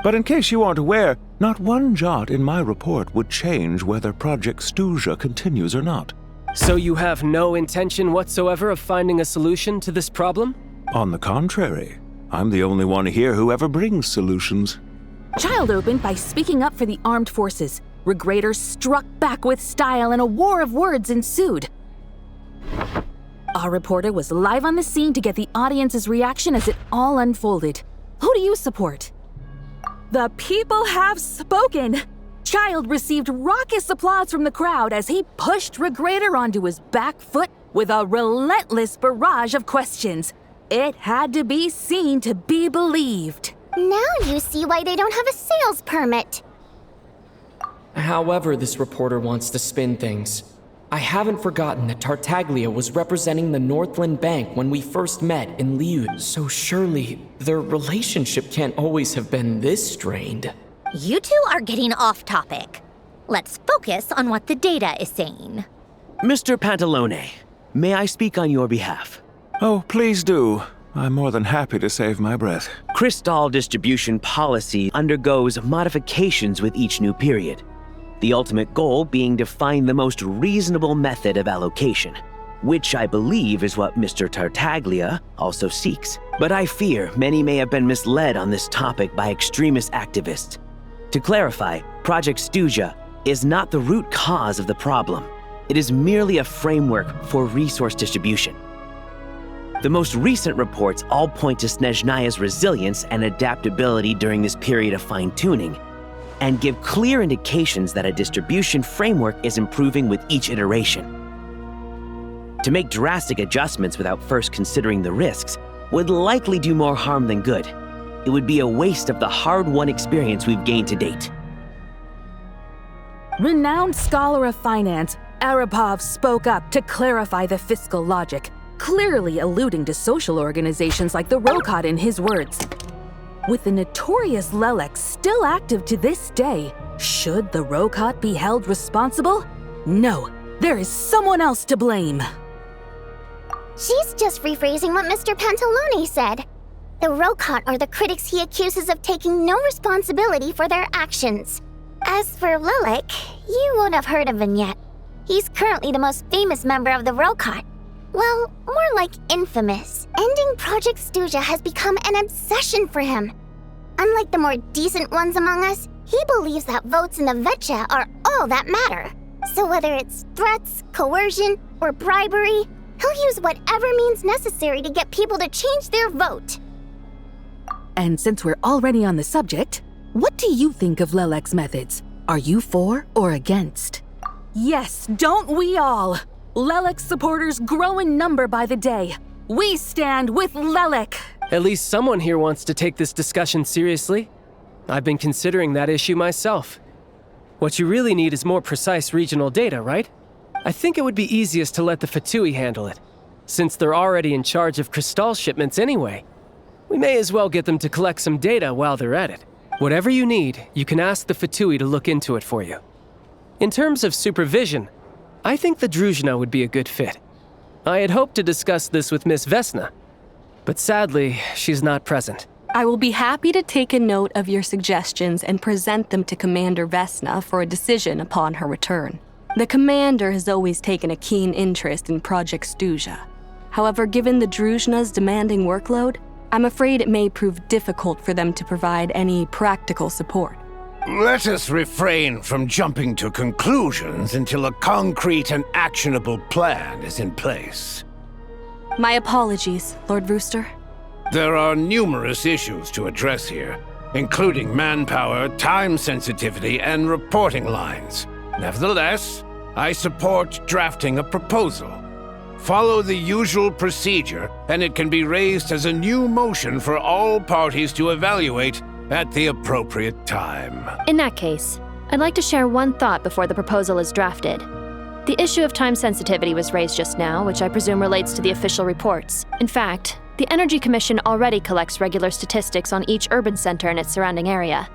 But in case you aren't aware, not one jot in my report would change whether Project Stuzha continues or not. So you have no intention whatsoever of finding a solution to this problem? On the contrary, I'm the only one here who ever brings solutions. Child opened by speaking up for the armed forces. Regrator struck back with style and a war of words ensued. Our reporter was live on the scene to get the audience's reaction as it all unfolded. Who do you support? The people have spoken! Child received raucous applause from the crowd as he pushed Regrator onto his back foot with a relentless barrage of questions. It had to be seen to be believed. Now you see why they don't have a sales permit. However this reporter wants to spin things, I haven't forgotten that Tartaglia was representing the Northland Bank when we first met in Liu. So surely their relationship can't always have been this strained. You two are getting off topic. Let's focus on what the data is saying. Mr. Pantalone, may I speak on your behalf? Oh, please do. I'm more than happy to save my breath. Crystal distribution policy undergoes modifications with each new period. The ultimate goal being to find the most reasonable method of allocation, which I believe is what Mr. Tartaglia also seeks. But I fear many may have been misled on this topic by extremist activists. To clarify, Project Stuzha is not the root cause of the problem. It is merely a framework for resource distribution. The most recent reports all point to Snezhnaya's resilience and adaptability during this period of fine-tuning, and give clear indications that a distribution framework is improving with each iteration. To make drastic adjustments without first considering the risks would likely do more harm than good. It would be a waste of the hard-won experience we've gained to date. Renowned scholar of finance, Arapov spoke up to clarify the fiscal logic, clearly alluding to social organizations like the Rokot in his words. With the notorious Lelex still active to this day, should the Rokot be held responsible? No, there is someone else to blame. She's just rephrasing what Mr. Pantalone said. The Rokot are the critics he accuses of taking no responsibility for their actions. As for Lilik, you won't have heard of him yet. He's currently the most famous member of the Rokot. Well, more like infamous. Ending Project Stuzha has become an obsession for him. Unlike the more decent ones among us, he believes that votes in the Vetcha are all that matter. So whether it's threats, coercion, or bribery, he'll use whatever means necessary to get people to change their vote. And since we're already on the subject, what do you think of Lelek's methods? Are you for or against? Yes, don't we all? Lelek's supporters grow in number by the day. We stand with Lelek! At least someone here wants to take this discussion seriously. I've been considering that issue myself. What you really need is more precise regional data, right? I think it would be easiest to let the Fatui handle it, since they're already in charge of Crystal shipments anyway. We may as well get them to collect some data while they're at it. Whatever you need, you can ask the Fatui to look into it for you. In terms of supervision, I think the Druzhna would be a good fit. I had hoped to discuss this with Miss Vesna, but sadly, she's not present. I will be happy to take a note of your suggestions and present them to Commander Vesna for a decision upon her return. The Commander has always taken a keen interest in Project Stuzha. However, given the Druzhna's demanding workload, I'm afraid it may prove difficult for them to provide any practical support. Let us refrain from jumping to conclusions until a concrete and actionable plan is in place. My apologies, Lord Rooster. There are numerous issues to address here, including manpower, time sensitivity, and reporting lines. Nevertheless, I support drafting a proposal. Follow the usual procedure, and it can be raised as a new motion for all parties to evaluate at the appropriate time. In that case, I'd like to share one thought before the proposal is drafted. The issue of time sensitivity was raised just now, which I presume relates to the official reports. In fact, the Energy Commission already collects regular statistics on each urban center and its surrounding area.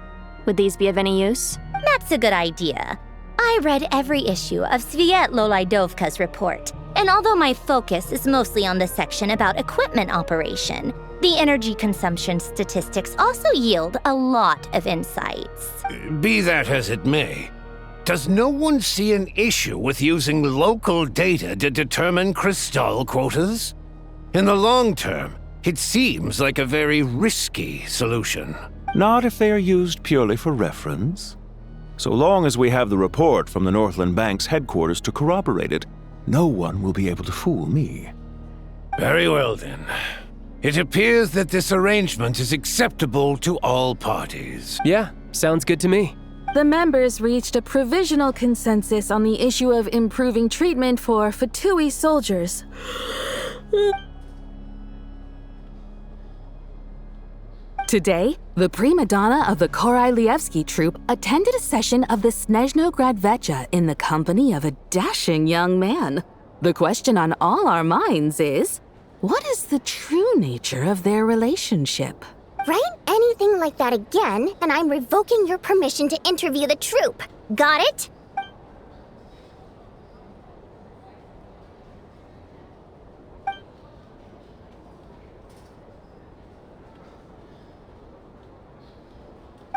Would these be of any use? That's a good idea. I read every issue of Svietloslaidovka's report, and although my focus is mostly on the section about equipment operation, the energy consumption statistics also yield a lot of insights. Be that as it may, does no one see an issue with using local data to determine Crystal quotas? In the long term, it seems like a very risky solution. Not if they are used purely for reference. So long as we have the report from the Northland Bank's headquarters to corroborate it, no one will be able to fool me. Very well then. It appears that this arrangement is acceptable to all parties. Yeah, sounds good to me. The members reached a provisional consensus on the issue of improving treatment for Fatui soldiers. Today, the prima donna of the Korailievsky troupe attended a session of the Snezhnograd Vetcha in the company of a dashing young man. The question on all our minds is, what is the true nature of their relationship? Write anything like that again, and I'm revoking your permission to interview the troupe. Got it?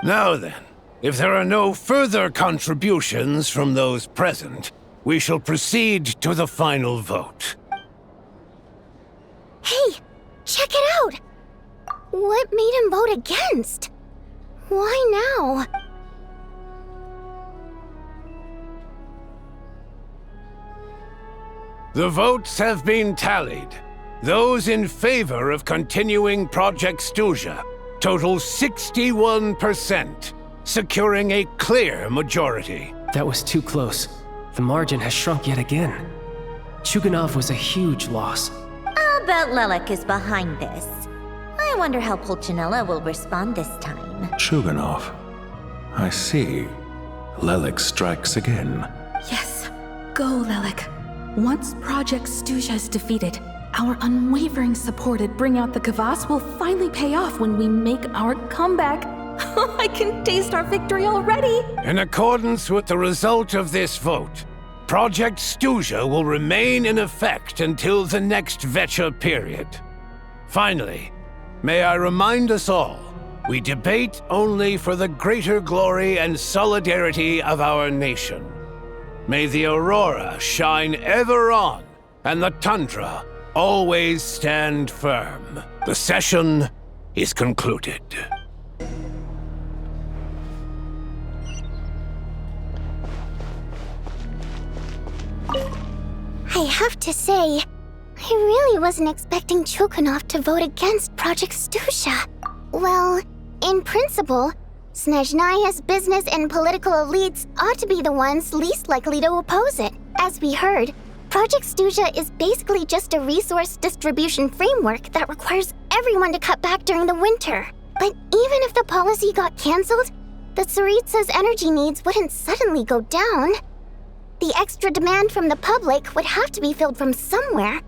Now then, if there are no further contributions from those present, we shall proceed to the final vote. Hey, check it out! What made him vote against? Why now? The votes have been tallied. Those in favor of continuing Project Stuzha total 61%, securing a clear majority. That was too close. The margin has shrunk yet again. Chuganov was a huge loss. I'll bet Lelek is behind this. I wonder how Pulcinella will respond this time. Chuganov. I see. Lelek strikes again. Yes, go Lelek. Once Project Stuzha is defeated, our unwavering support at Bring Out the Kvass will finally pay off when we make our comeback. I can taste our victory already! In accordance with the result of this vote, Project Stuzha will remain in effect until the next Vetcha period. Finally, may I remind us all, we debate only for the greater glory and solidarity of our nation. May the aurora shine ever on, and the tundra always stand firm. The session is concluded. I have to say, I really wasn't expecting Chulkanov to vote against Project Stuzha. Well, in principle, Snezhnaya's business and political elites ought to be the ones least likely to oppose it. As we heard, Project Stuzha is basically just a resource distribution framework that requires everyone to cut back during the winter. But even if the policy got cancelled, the Tsaritsa's energy needs wouldn't suddenly go down. The extra demand from the public would have to be filled from somewhere.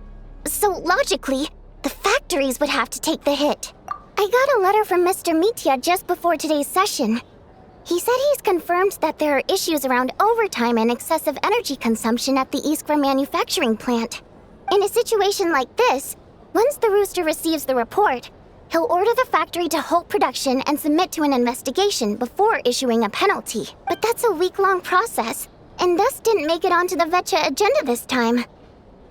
So logically, the factories would have to take the hit. I got a letter from Mr. Mitya just before today's session. He said he's confirmed that there are issues around overtime and excessive energy consumption at the Iskra manufacturing plant. In a situation like this, once the Rooster receives the report, he'll order the factory to halt production and submit to an investigation before issuing a penalty. But that's a week-long process, and thus didn't make it onto the Vetcha agenda this time.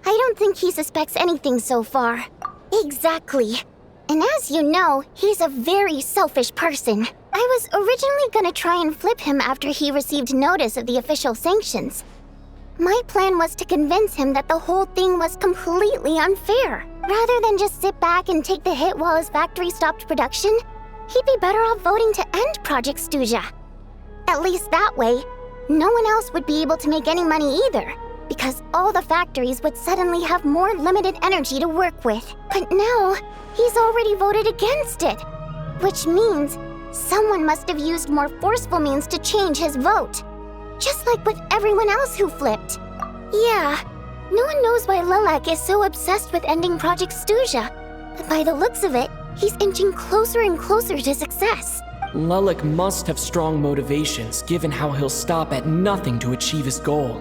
I don't think he suspects anything so far. Exactly. And as you know, he's a very selfish person. I was originally gonna try and flip him after he received notice of the official sanctions. My plan was to convince him that the whole thing was completely unfair. Rather than just sit back and take the hit while his factory stopped production, he'd be better off voting to end Project Stuzha. At least that way, no one else would be able to make any money either, because all the factories would suddenly have more limited energy to work with. But now, he's already voted against it, which means someone must have used more forceful means to change his vote. Just like with everyone else who flipped. Yeah, no one knows why Lilac is so obsessed with ending Project Stuzha, but by the looks of it, he's inching closer and closer to success. Lelik must have strong motivations, given how he'll stop at nothing to achieve his goal.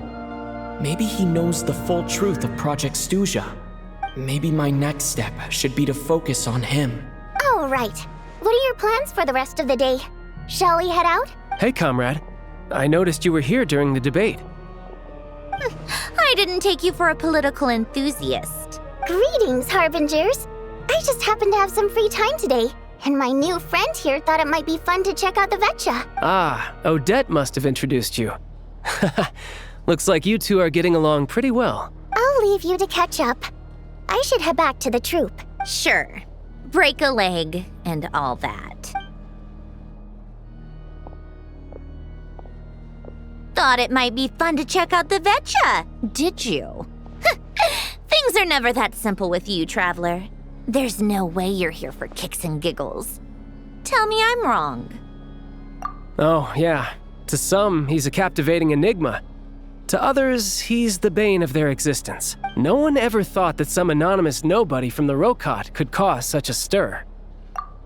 Maybe he knows the full truth of Project Stuzha. Maybe my next step should be to focus on him. All right. What are your plans for the rest of the day? Shall we head out? Hey, comrade. I noticed you were here during the debate. I didn't take you for a political enthusiast. Greetings, Harbingers. I just happened to have some free time today, and my new friend here thought it might be fun to check out the Vetcha. Ah, Odette must have introduced you. Looks like you two are getting along pretty well. I'll leave you to catch up. I should head back to the troop. Sure. Break a leg and all that. Thought it might be fun to check out the Vetcha, did you? Things are never that simple with you, Traveler. There's no way you're here for kicks and giggles. Tell me I'm wrong. Oh, yeah. To some, he's a captivating enigma. To others, he's the bane of their existence. No one ever thought that some anonymous nobody from the Rokot could cause such a stir.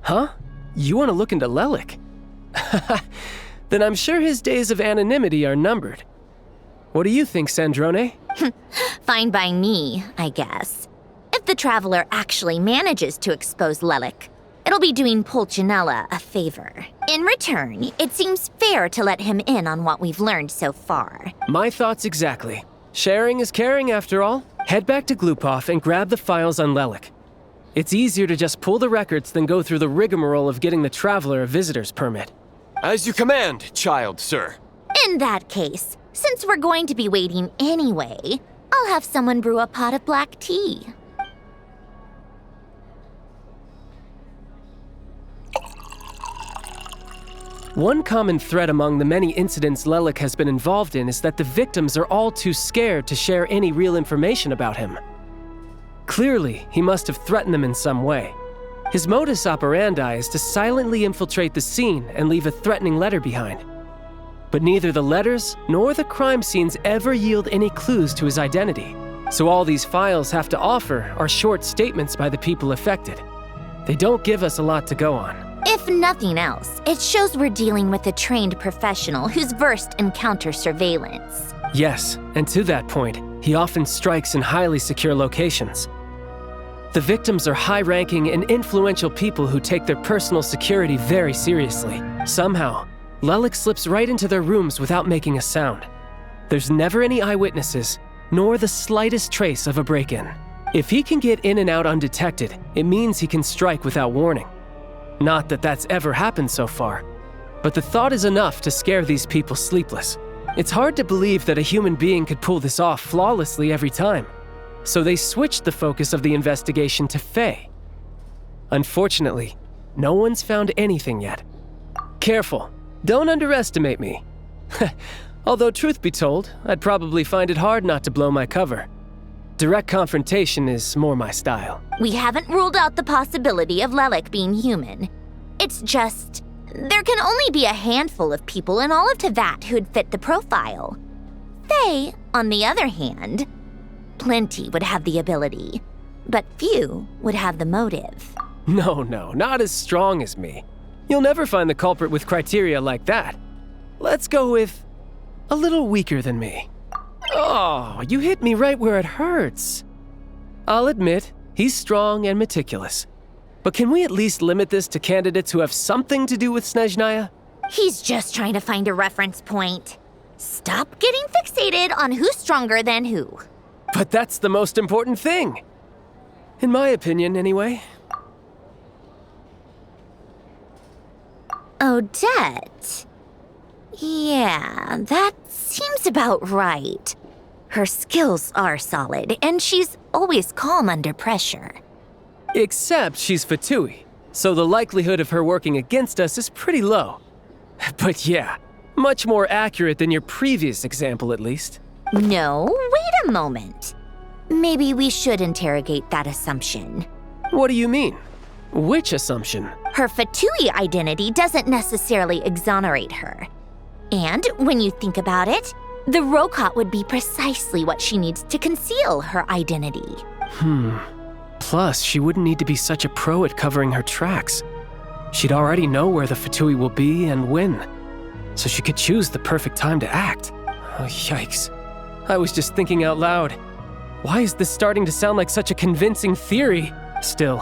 Huh? You want to look into Lelik? Then I'm sure his days of anonymity are numbered. What do you think, Sandrone? Fine by me, I guess. If the Traveler actually manages to expose Lelik, it'll be doing Pulcinella a favor. In return, it seems fair to let him in on what we've learned so far. My thoughts exactly. Sharing is caring, after all. Head back to Glupov and grab the files on Lelik. It's easier to just pull the records than go through the rigmarole of getting the Traveler a visitor's permit. As you command, child, sir. In that case, since we're going to be waiting anyway, I'll have someone brew a pot of black tea. One common thread among the many incidents Lelik has been involved in is that the victims are all too scared to share any real information about him. Clearly, he must have threatened them in some way. His modus operandi is to silently infiltrate the scene and leave a threatening letter behind. But neither the letters nor the crime scenes ever yield any clues to his identity. So all these files have to offer are short statements by the people affected. They don't give us a lot to go on. If nothing else, it shows we're dealing with a trained professional who's versed in counter-surveillance. Yes, and to that point, he often strikes in highly secure locations. The victims are high-ranking and influential people who take their personal security very seriously. Somehow, Lelik slips right into their rooms without making a sound. There's never any eyewitnesses, nor the slightest trace of a break-in. If he can get in and out undetected, it means he can strike without warning. Not that that's ever happened so far, but the thought is enough to scare these people sleepless. It's hard to believe that a human being could pull this off flawlessly every time. so they switched the focus of the investigation to Faye. Unfortunately, no one's found anything yet. Careful, don't underestimate me. Although truth be told, I'd probably find it hard not to blow my cover. Direct confrontation is more my style. We haven't ruled out the possibility of Lelik being human. It's just, there can only be a handful of people in all of Teyvat who'd fit the profile. Faye, on the other hand, plenty would have the ability, but few would have the motive. No, not as strong as me. You'll never find the culprit with criteria like that. Let's go with a little weaker than me. Oh, you hit me right where it hurts. I'll admit, he's strong and meticulous. But can we at least limit this to candidates who have something to do with Snezhnaya? He's just trying to find a reference point. Stop getting fixated on who's stronger than who. But that's the most important thing. In my opinion, anyway. Odette. Yeah, that seems about right. Her skills are solid, and she's always calm under pressure. Except she's Fatui, so the likelihood of her working against us is pretty low. But yeah, much more accurate than your previous example, at least. No, wait a moment. Maybe we should interrogate that assumption. What do you mean? Which assumption? Her Fatui identity doesn't necessarily exonerate her. And when you think about it, the Rokot would be precisely what she needs to conceal her identity. Plus, she wouldn't need to be such a pro at covering her tracks. She'd already know where the Fatui will be and when, so she could choose the perfect time to act. Oh, yikes. I was just thinking out loud. Why is this starting to sound like such a convincing theory? Still,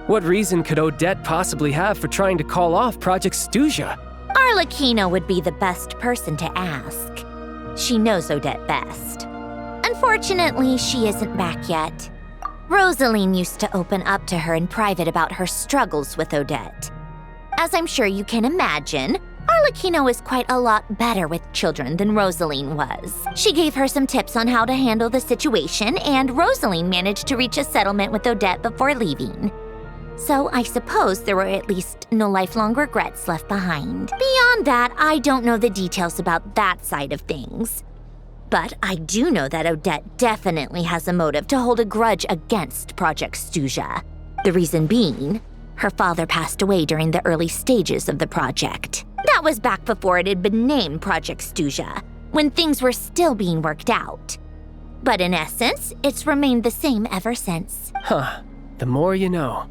what reason could Odette possibly have for trying to call off Project Stuzha? Arlecchino would be the best person to ask. She knows Odette best. Unfortunately, she isn't back yet. Rosaline used to open up to her in private about her struggles with Odette. As I'm sure you can imagine, Arlecchino is quite a lot better with children than Rosaline was. She gave her some tips on how to handle the situation, and Rosaline managed to reach a settlement with Odette before leaving. So I suppose there were at least no lifelong regrets left behind. Beyond that, I don't know the details about that side of things. But I do know that Odette definitely has a motive to hold a grudge against Project Stuzha. The reason being, her father passed away during the early stages of the project. That was back before it had been named Project Stuzha, when things were still being worked out. But in essence, it's remained the same ever since. The more you know.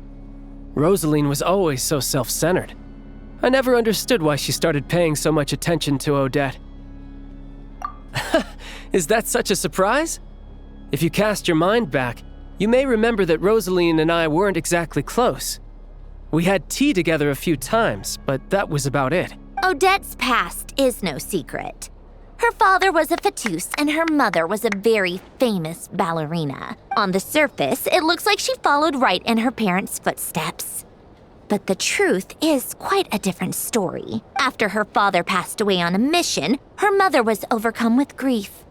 Rosaline was always so self-centered. I never understood why she started paying so much attention to Odette. Is that such a surprise? If you cast your mind back, you may remember that Rosaline and I weren't exactly close. We had tea together a few times, but that was about it. Odette's past is no secret. Her father was a Fatus and her mother was a very famous ballerina. On the surface, it looks like she followed right in her parents' footsteps. But the truth is quite a different story. After her father passed away on a mission, her mother was overcome with grief.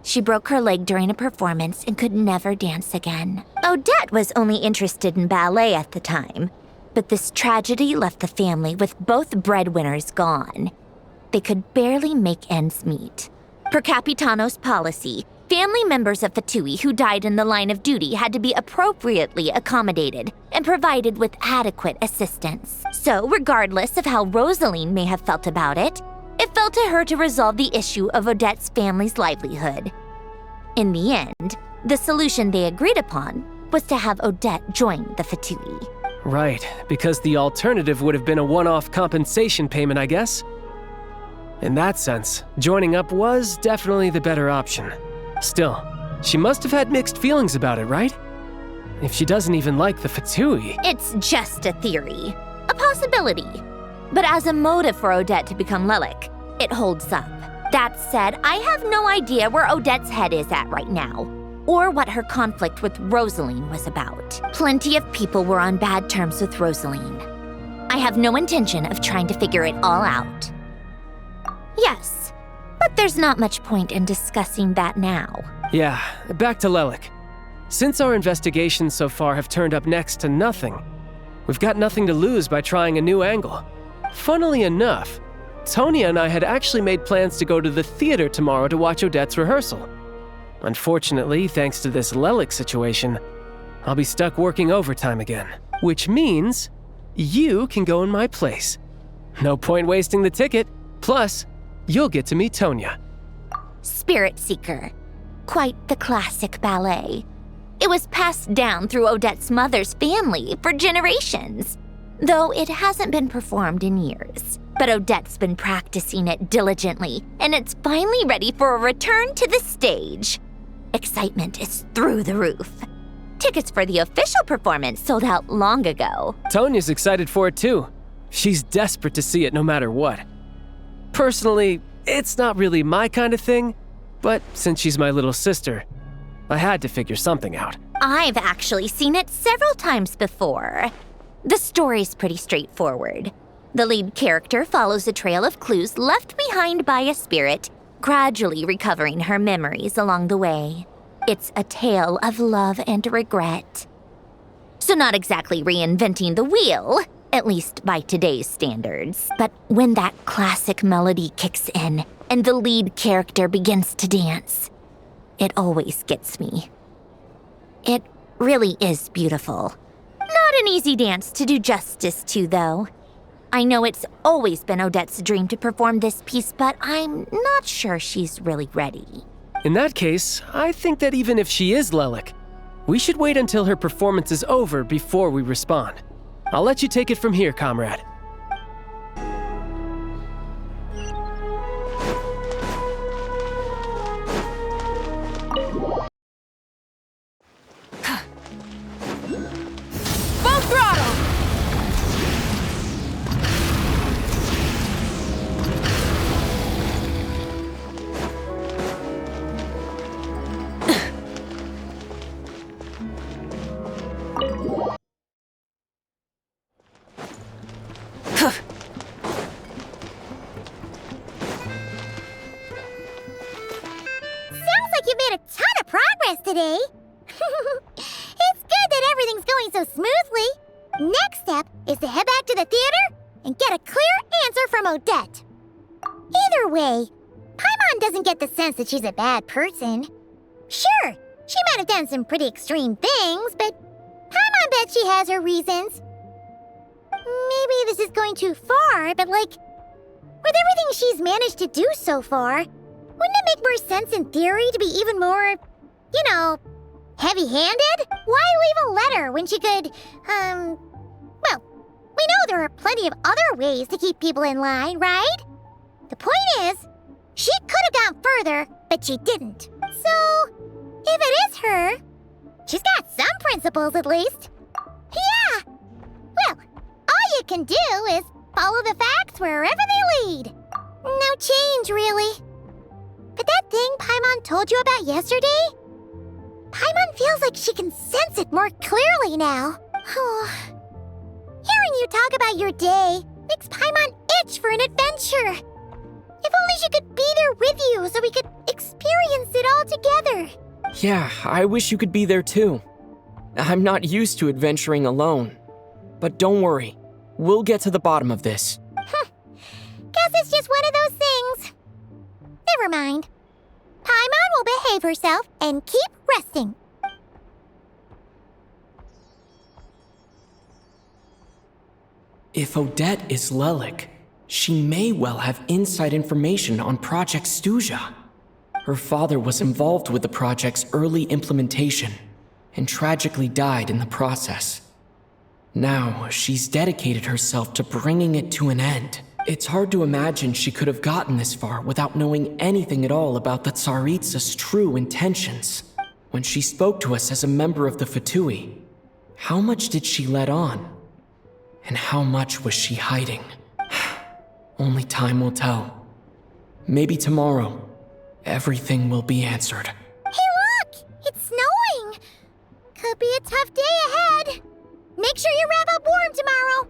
She broke her leg during a performance and could never dance again. Odette was only interested in ballet at the time, but this tragedy left the family with both breadwinners gone. They could barely make ends meet. Per Capitano's policy, family members of Fatui who died in the line of duty had to be appropriately accommodated and provided with adequate assistance. So, regardless of how Rosaline may have felt about it, it fell to her to resolve the issue of Odette's family's livelihood. In the end, the solution they agreed upon was to have Odette join the Fatui. Right, because the alternative would have been a one-off compensation payment, I guess. In that sense, joining up was definitely the better option. Still, she must have had mixed feelings about it, right? If she doesn't even like the Fatui. It's just a theory, a possibility. But as a motive for Odette to become Lelik, it holds up. That said, I have no idea where Odette's head is at right now, or what her conflict with Rosaline was about. Plenty of people were on bad terms with Rosaline. I have no intention of trying to figure it all out. Yes, but there's not much point in discussing that now. Yeah, back to Lelik. Since our investigations so far have turned up next to nothing, we've got nothing to lose by trying a new angle. Funnily enough, Tonya and I had actually made plans to go to the theater tomorrow to watch Odette's rehearsal. Unfortunately, thanks to this Lelik situation, I'll be stuck working overtime again. Which means you can go in my place. No point wasting the ticket, plus you'll get to meet Tonya. Spirit Seeker. Quite the classic ballet. It was passed down through Odette's mother's family for generations, though it hasn't been performed in years. But Odette's been practicing it diligently, and it's finally ready for a return to the stage. Excitement is through the roof. Tickets for the official performance sold out long ago. Tonya's excited for it too. She's desperate to see it no matter what. Personally, it's not really my kind of thing, but since she's my little sister, I had to figure something out. I've actually seen it several times before. The story's pretty straightforward. The lead character follows a trail of clues left behind by a spirit, gradually recovering her memories along the way. It's a tale of love and regret. So not exactly reinventing the wheel, at least by today's standards. But when that classic melody kicks in and the lead character begins to dance, it always gets me. It really is beautiful. Not an easy dance to do justice to, though. I know it's always been Odette's dream to perform this piece, but I'm not sure she's really ready. In that case, I think that even if she is Lelik, we should wait until her performance is over before we respond. I'll let you take it from here, comrade. Full throttle! Sounds like you made a ton of progress today. It's good that everything's going so smoothly. Next step is to head back to the theater and get a clear answer from Odette. Either way, Paimon doesn't get the sense that she's a bad person. Sure, she might have done some pretty extreme things, but Paimon bet she has her reasons. Maybe this is going too far, but with everything she's managed to do so far, wouldn't it make more sense in theory to be even more, heavy-handed? Why leave a letter when she could, we know there are plenty of other ways to keep people in line, right? The point is, she could have gone further, but she didn't. So, if it is her, she's got some principles at least. Yeah! Well, all you can do is follow the facts wherever they lead. No change, really. But that thing Paimon told you about yesterday? Paimon feels like she can sense it more clearly now. Hearing you talk about your day makes Paimon itch for an adventure. If only she could be there with you so we could experience it all together. Yeah, I wish you could be there too. I'm not used to adventuring alone. But don't worry, we'll get to the bottom of this. Guess it's just one of those things. Never mind. Paimon will behave herself and keep resting. If Odette is Lelik, she may well have inside information on Project Stuzha. Her father was involved with the project's early implementation and tragically died in the process. Now, she's dedicated herself to bringing it to an end. It's hard to imagine she could have gotten this far without knowing anything at all about the Tsaritsa's true intentions. When she spoke to us as a member of the Fatui, how much did she let on? And how much was she hiding? Only time will tell. Maybe tomorrow, everything will be answered. Hey look! It's snowing! Could be a tough day ahead. Make sure you wrap up warm tomorrow.